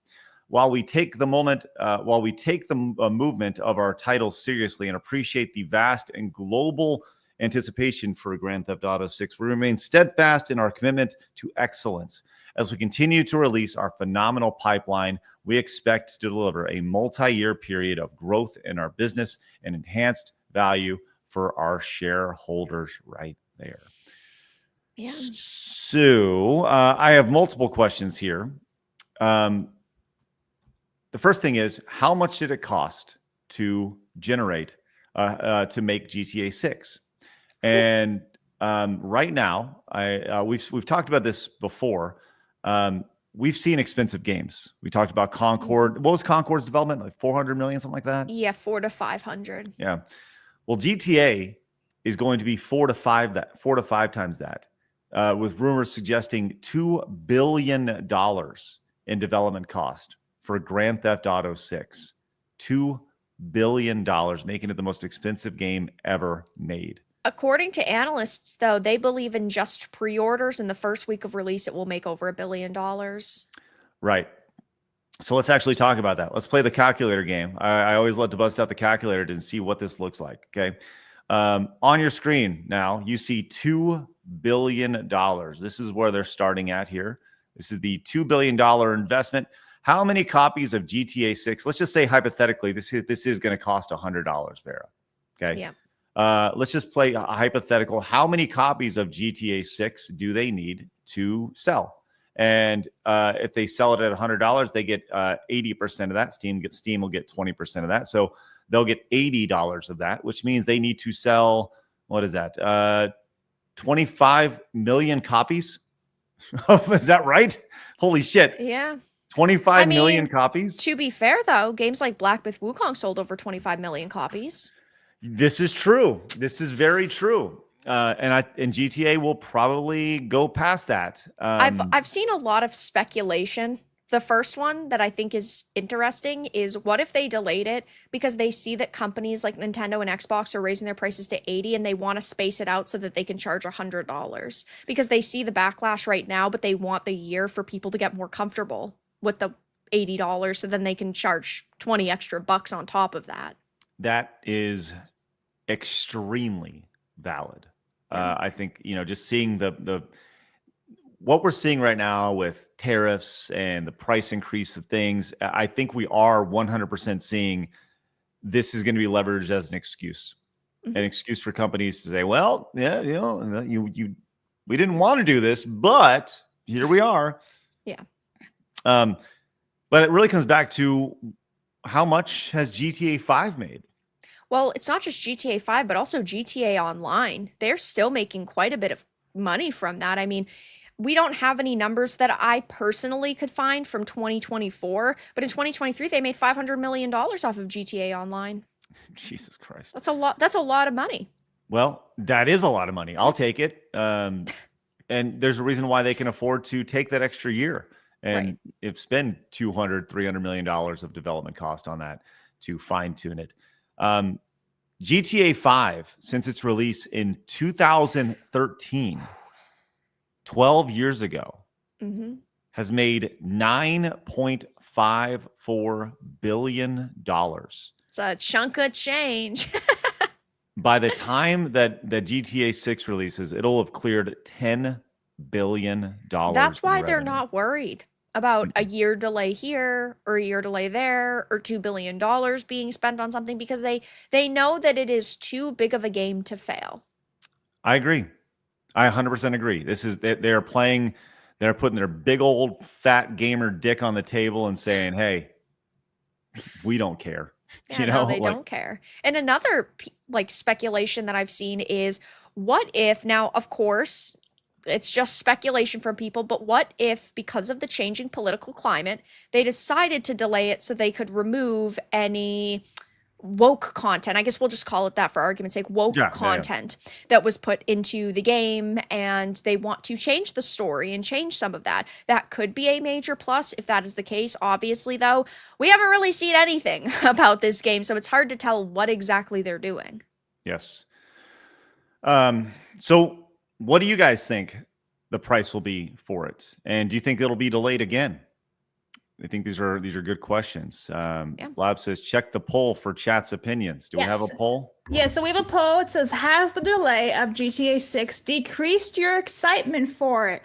While we take the movement of our titles seriously and appreciate the vast and global anticipation for Grand Theft Auto 6, we remain steadfast in our commitment to excellence. As we continue to release our phenomenal pipeline, we expect to deliver a multi-year period of growth in our business and enhanced value for our shareholders right there. Yeah. So I have multiple questions here. The first thing is, how much did it cost to generate, to make GTA 6? And right now, we've talked about this before. We've seen expensive games. We talked about Concord. What was Concord's development? Like 400 million, something like that? Yeah, 400 to 500. Yeah. Well, GTA is going to be 4 to 5 times that, with rumors suggesting $2 billion in development cost for Grand Theft Auto 6. $2 billion, making it the most expensive game ever made. According to analysts, though, they believe in just pre-orders. In the first week of release, it will make over $1 billion. Right. So let's actually talk about that. Let's play the calculator game. I always love to bust out the calculator to see what this looks like. Okay. On your screen now, you see $2 billion. This is where they're starting at here. This is the $2 billion investment. How many copies of GTA 6? Let's just say hypothetically, this is going to cost $100, Vera. Okay. Yeah. Let's just play a hypothetical. How many copies of GTA 6 do they need to sell? And if they sell it at $100, they get 80% of that. Steam will get 20% of that. So they'll get $80 of that, which means they need to sell, what is that? 25 million copies? Is that right? Holy shit. Yeah. 25 million copies? To be fair, though, games like Black Myth Wukong sold over 25 million copies. This is true. This is very true. And GTA will probably go past that. I've seen a lot of speculation. The first one that I think is interesting is, what if they delayed it because they see that companies like Nintendo and Xbox are raising their prices to $80 and they want to space it out so that they can charge $100 because they see the backlash right now, but they want the year for people to get more comfortable with the $80 so then they can charge 20 extra bucks on top of that. That is extremely valid. I think, just seeing the what we're seeing right now with tariffs and the price increase of things, I think we are 100% seeing this is going to be leveraged as an excuse for companies to say, well, yeah, we didn't want to do this, but here we are. Yeah. But it really comes back to, how much has GTA 5 made? Well, it's not just GTA 5, but also GTA Online. They're still making quite a bit of money from that. I mean, we don't have any numbers that I personally could find from 2024, but in 2023, they made $500 million off of GTA Online. Jesus Christ. That's a lot. That's a lot of money. Well, that is a lot of money. I'll take it. And there's a reason why they can afford to take that extra year and spend $200-300 million of development cost on that to fine tune it. GTA 5, since its release in 2013, 12 years ago, has made $9.54 billion. It's a chunk of change. By the time that GTA 6 releases, it'll have cleared $10 billion. That's why they're not worried about a year delay here or a year delay there or $2 billion being spent on something, because they know that it is too big of a game to fail. I agree. I 100% agree. This is, they're putting their big old fat gamer dick on the table and saying, hey, we don't care. Yeah, no, they don't care. And another speculation that I've seen is, what if, now, of course, it's just speculation from people, but what if, because of the changing political climate, they decided to delay it so they could remove any woke content? I guess we'll just call it that for argument's sake, woke content that was put into the game, and they want to change the story and change some of that. That could be a major plus if that is the case. Obviously, though, we haven't really seen anything about this game, so it's hard to tell what exactly they're doing. Yes. So what do you guys think the price will be for it? And do you think it'll be delayed again? I think these are good questions. Blab says, check the poll for chat's opinions. Do we have a poll? Yeah, so we have a poll. It says, has the delay of GTA 6 decreased your excitement for it?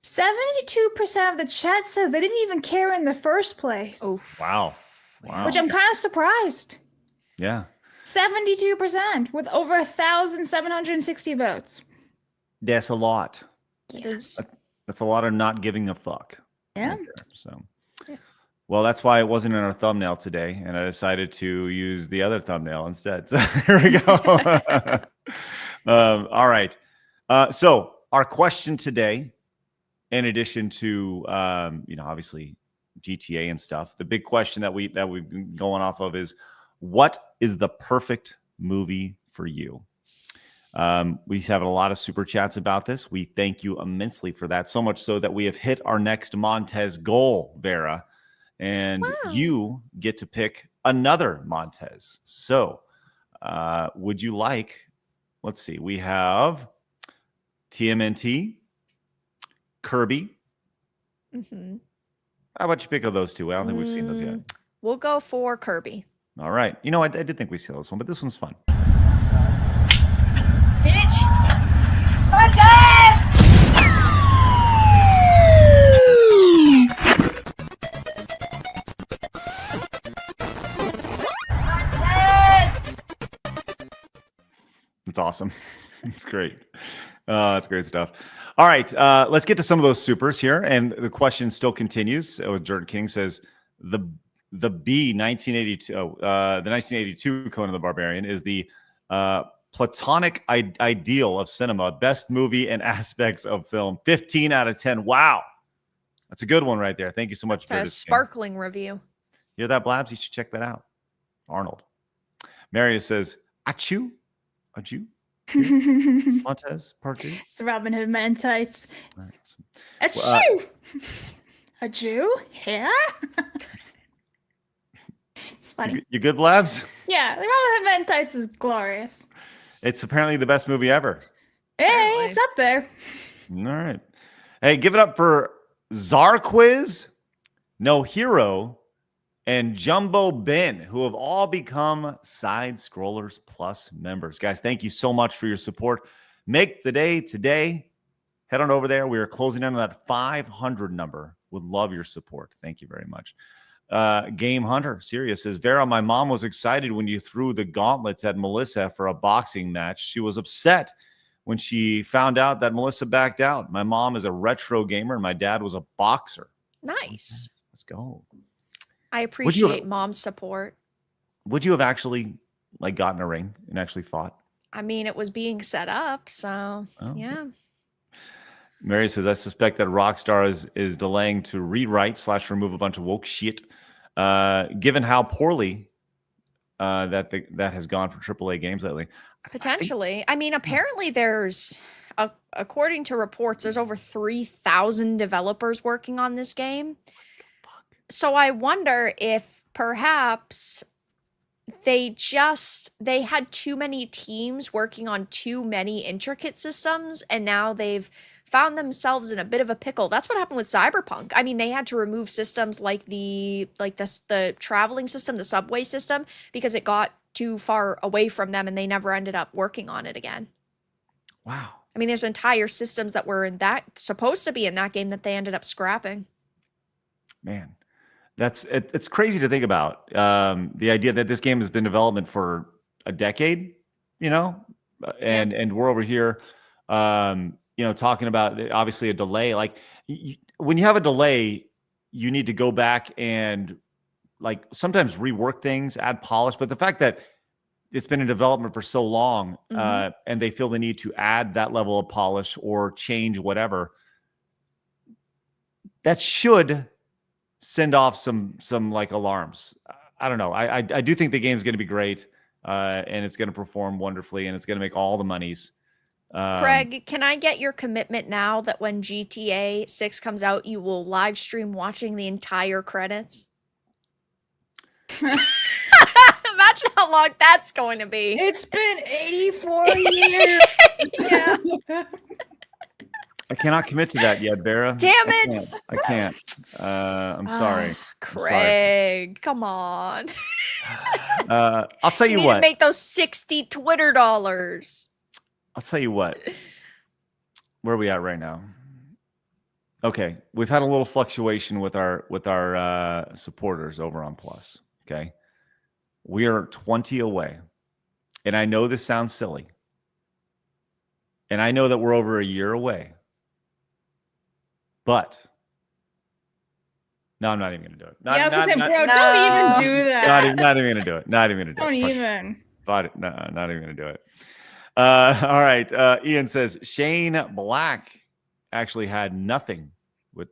72% of the chat says they didn't even care in the first place. Oh, wow. Which I'm kind of surprised. Yeah. 72% with over 1,760 votes. That's a lot. It is. That's a lot of not giving a fuck. Yeah. Right there, so. Well, that's why it wasn't in our thumbnail today, and I decided to use the other thumbnail instead. So here we go. All right. So our question today, in addition to obviously GTA and stuff, the big question that we've been going off of is, what is the perfect movie for you? We have a lot of super chats about this. We thank you immensely for that. So much so that we have hit our next Montez goal, Vera. And you get to pick another Montez. So would you like, let's see, we have TMNT, Kirby. Mm-hmm. How about you pick of those two? I don't think we've seen those yet. We'll go for Kirby. All right. You know, I did think we saw this one, but this one's fun. Bitch! Montez! It's awesome. It's great. It's great stuff. All right. Let's get to some of those supers here. And the question still continues. Jordan King says, the B 1982, the 1982 Conan the Barbarian is the platonic ideal of cinema, best movie and aspects of film. 15 out of 10. Wow. That's a good one right there. Thank you so much. It's a sparkling review. You hear that, Blabs? You should check that out. Arnold. Marius says, achoo. A Jew? Montez, part 2. It's Robin Hood Man Tights. Right. A Jew? A Jew? Yeah? It's funny. You good, Blabs? Yeah, the Robin Hood Man Tights is glorious. It's apparently the best movie ever. Hey, it's up there. All right. Hey, give it up for Zarquiz, No Hero, and Jumbo Ben, who have all become Side Scrollers Plus members. Guys, thank you so much for your support. Make the day today. Head on over there. We are closing in on that 500 number. Would love your support. Thank you very much. Game Hunter, Sirius says, Vera, my mom was excited when you threw the gauntlets at Melissa for a boxing match. She was upset when she found out that Melissa backed out. My mom is a retro gamer, and my dad was a boxer. Nice. Okay, let's go. I appreciate mom's support. Would you have actually gotten a ring and actually fought? I mean, it was being set up, so yeah. Mary says, I suspect that Rockstar is delaying to rewrite/remove a bunch of woke shit, given how poorly that has gone for AAA games lately. Potentially. I mean, apparently there's, according to reports, there's over 3,000 developers working on this game. So I wonder if perhaps they had too many teams working on too many intricate systems, and now they've found themselves in a bit of a pickle. That's what happened with Cyberpunk. I mean, they had to remove systems like the traveling system, the subway system, because it got too far away from them, and they never ended up working on it again. Wow. I mean, there's entire systems that were supposed to be in that game that they ended up scrapping. Man. It's crazy to think about the idea that this game has been in development for a decade, and we're over here, talking about obviously a delay. Like when you have a delay, you need to go back and sometimes rework things, add polish. But the fact that it's been in development for so long, and they feel the need to add that level of polish or change whatever, that should send off some alarms. I don't know. I do think the game's going to be great, and it's going to perform wonderfully, and it's going to make all the monies. Craig, can I get your commitment now that when GTA 6 comes out, you will live stream watching the entire credits? Imagine how long that's going to be. It's been 84 years. Yeah. I cannot commit to that yet, Vera. Damn it! I can't. I'm sorry. Craig, come on. I'll tell you need what. to make those 60 Twitter dollars. I'll tell you what. Where are we at right now? Okay, we've had a little fluctuation with our supporters over on Plus. Okay, we are 20 away, and I know this sounds silly, and I know that we're over a year away. But no, I'm not even going to do it. I was going to say, bro, don't even do that. Not even going to do it. Not even going to do don't it. Don't even. But no, not even going to do it. All right. Ian says Shane Black actually had nothing with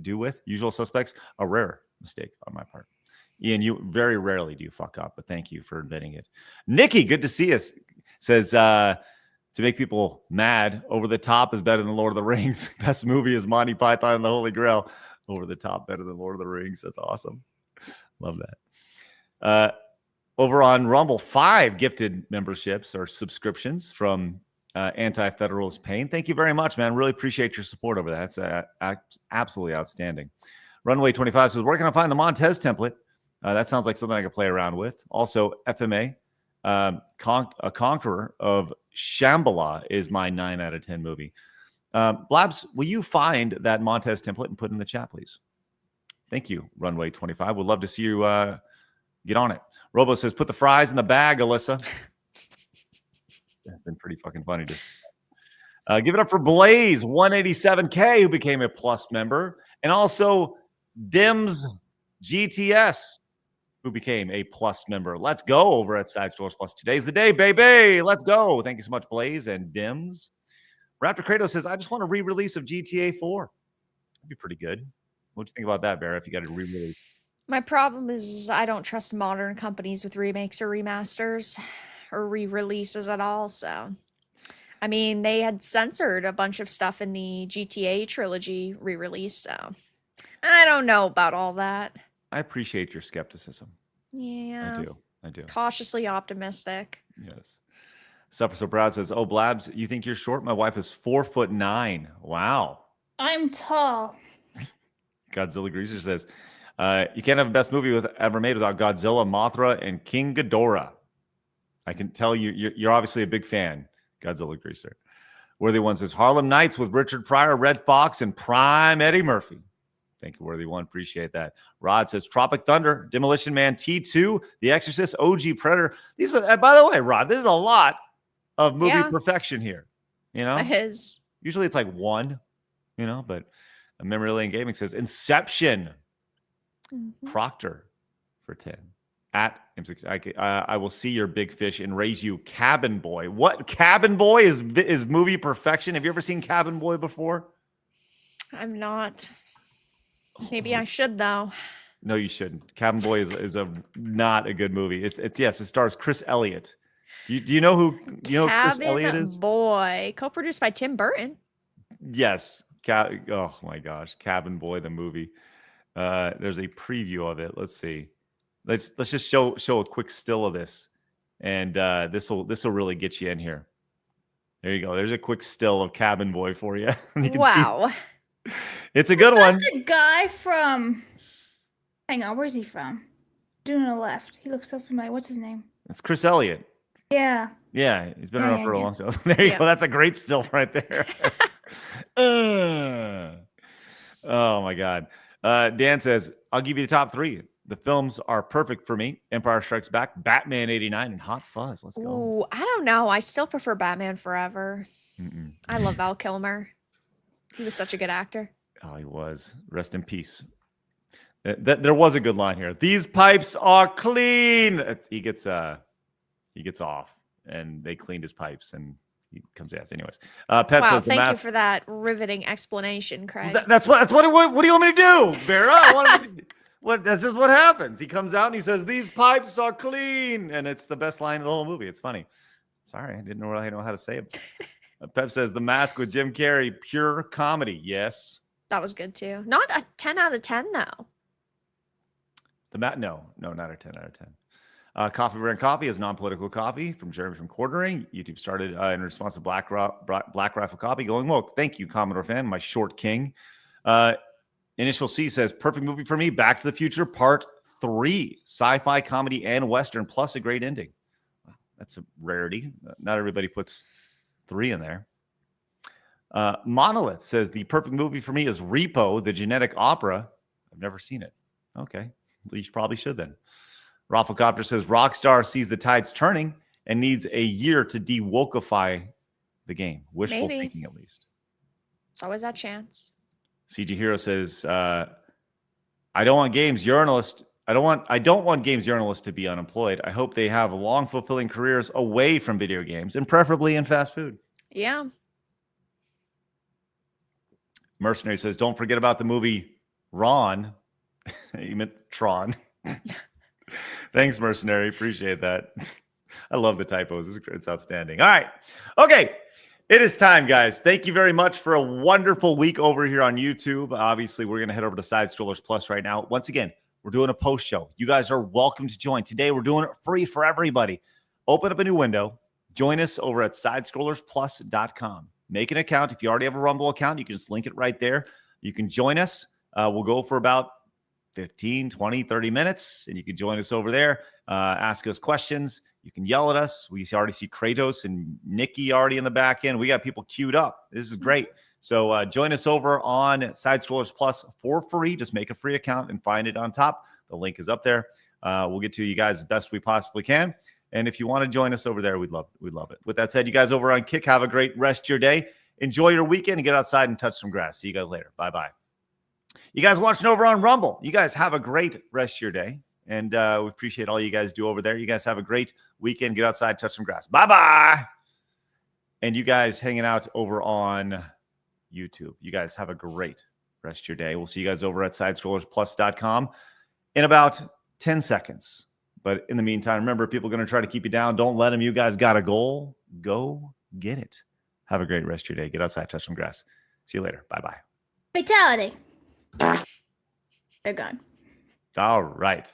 do with Usual Suspects. A rare mistake on my part. Ian, you very rarely do you fuck up, but thank you for admitting it. Nikki, good to see us. Says to make people mad, Over the Top is better than Lord of the Rings. Best movie is Monty Python and the Holy Grail. Over the Top better than Lord of the Rings. That's awesome. Love that. Over on Rumble, 5 gifted memberships or subscriptions from Anti-Federalist Pain. Thank you very much, man. Really appreciate your support over that. That's absolutely outstanding. Runway 25 says, where can I find the Montez template? That sounds like something I could play around with. Also, FMA, A Conqueror of Shambhala is my 9 out of 10 movie. Blabs, will you find that Montez template and put it in the chat, please? Thank you, Runway 25. Would love to see you get on it. Robo says, put the fries in the bag, Alyssa. That's been pretty fucking funny to see. Give it up for Blaze, 187K, who became a Plus member. And also Dims GTS, who became a Plus member. Let's go over at Side Stores Plus. Today's the day, baby. Let's go. Thank you so much, Blaze and Dims. Raptor Kratos says, I just want a re-release of GTA 4. That'd be pretty good. What'd you think about that, Bear, if you got a re-release? My problem is I don't trust modern companies with remakes or remasters or re-releases at all. So, I mean, they had censored a bunch of stuff in the GTA trilogy re-release. So, I don't know about all that. I appreciate your skepticism. Yeah. I do. Cautiously optimistic. Yes. Suffer So Proud says, oh, Blabs, you think you're short? My wife is 4'9". Wow. I'm tall. Godzilla Greaser says, you can't have the best movie ever made without Godzilla, Mothra, and King Ghidorah. I can tell you're obviously a big fan, Godzilla Greaser. Worthy One says, Harlem Nights with Richard Pryor, Red Fox, and Prime Eddie Murphy. Thank you, Worthy One. Appreciate that. Rod says, Tropic Thunder, Demolition Man, T2, The Exorcist, OG Predator. These are, by the way, Rod, this is a lot of movie perfection here. You know? It is. Usually it's like 1, you know, but Memory Lane Gaming says, Inception. Proctor for 10. At M6, I will see your big fish and raise you, Cabin Boy. What? Cabin Boy is movie perfection. Have you ever seen Cabin Boy before? I'm not. Maybe I should, though. No, you shouldn't. Cabin Boy is not a good movie. Yes, it stars Chris Elliott. Do you know who Chris Elliott is? Cabin Boy, co-produced by Tim Burton. Yes. Oh my gosh, Cabin Boy the movie. There's a preview of it. Let's see. Let's just show a quick still of this, and this will really get you in here. There you go. There's a quick still of Cabin Boy for you. You can see. It's a good one. The guy from. Hang on, where's he from? Doing a left. He looks so familiar. What's his name? It's Chris Elliott. Yeah. Yeah, he's been around for a long time. There you go. That's a great still right there. Oh my God. Dan says, I'll give you the top 3. The films are perfect for me. Empire Strikes Back, Batman 89, and Hot Fuzz. Let's go. Ooh, I don't know. I still prefer Batman Forever. I love Val Kilmer. He was such a good actor. Oh, he was. Rest in peace. There was a good line here. These pipes are clean. He gets off, and they cleaned his pipes, and he comes out. Anyways, Pep says, thank you for that riveting explanation, Craig. What do you want me to do, Vera? That's just what happens. He comes out and he says, these pipes are clean, and it's the best line of the whole movie. It's funny. Sorry, I didn't really know how to say it. Pep says, The Mask with Jim Carrey, pure comedy. Yes. That was good too. Not a 10 out of 10 though. No, not a 10 out of 10. Coffee Brand Coffee is non-political coffee from Jeremy from Quartering. YouTube started in response to Black Rifle Coffee going woke. Thank you, Commodore fan, my short king. Initial C says, perfect movie for me, Back to the Future Part 3. Sci-fi, comedy, and Western, plus a great ending. That's a rarity. Not everybody puts 3 in there. Monolith says, the perfect movie for me is Repo, the genetic opera. I've never seen it. Okay. Well, you probably should then. Rafflecopter says, Rockstar sees the tides turning and needs a year to de-wokeify the game. Wishful thinking, at least. It's always that chance. CG Hero says, I don't want games journalists to be unemployed. I hope they have long, fulfilling careers away from video games and preferably in fast food. Yeah. Mercenary says, don't forget about the movie Ron. You meant Tron. Thanks, Mercenary. Appreciate that. I love the typos. It's outstanding. All right. Okay. It is time, guys. Thank you very much for a wonderful week over here on YouTube. Obviously, we're going to head over to Side Strollers Plus right now. Once again, we're doing a post show. You guys are welcome to join. Today, we're doing it free for everybody. Open up a new window. Join us over at sidescrollersplus.com. Make an account. If you already have a Rumble account, you can just link it right there. You can join us. We'll go for about 15, 20, 30 minutes, and you can join us over there. Ask us questions. You can yell at us. We already see Kratos and Nikki already in the back end. We got people queued up. This is great. So join us over on Side Strollers Plus for free. Just make a free account and find it on top. The link is up there. We'll get to you guys as best we possibly can. And if you want to join us over there, we'd love it. With that said, you guys over on Kick, have a great rest of your day. Enjoy your weekend and get outside and touch some grass. See you guys later. Bye-bye. You guys watching over on Rumble, you guys have a great rest of your day. And we appreciate all you guys do over there. You guys have a great weekend. Get outside, touch some grass. Bye-bye. And you guys hanging out over on YouTube, you guys have a great rest of your day. We'll see you guys over at sidescrollersplus.com in about 10 seconds. But in the meantime, remember, people are going to try to keep you down. Don't let them. You guys got a goal. Go get it. Have a great rest of your day. Get outside, touch some grass. See you later. Bye-bye. Fatality. They're gone. All right.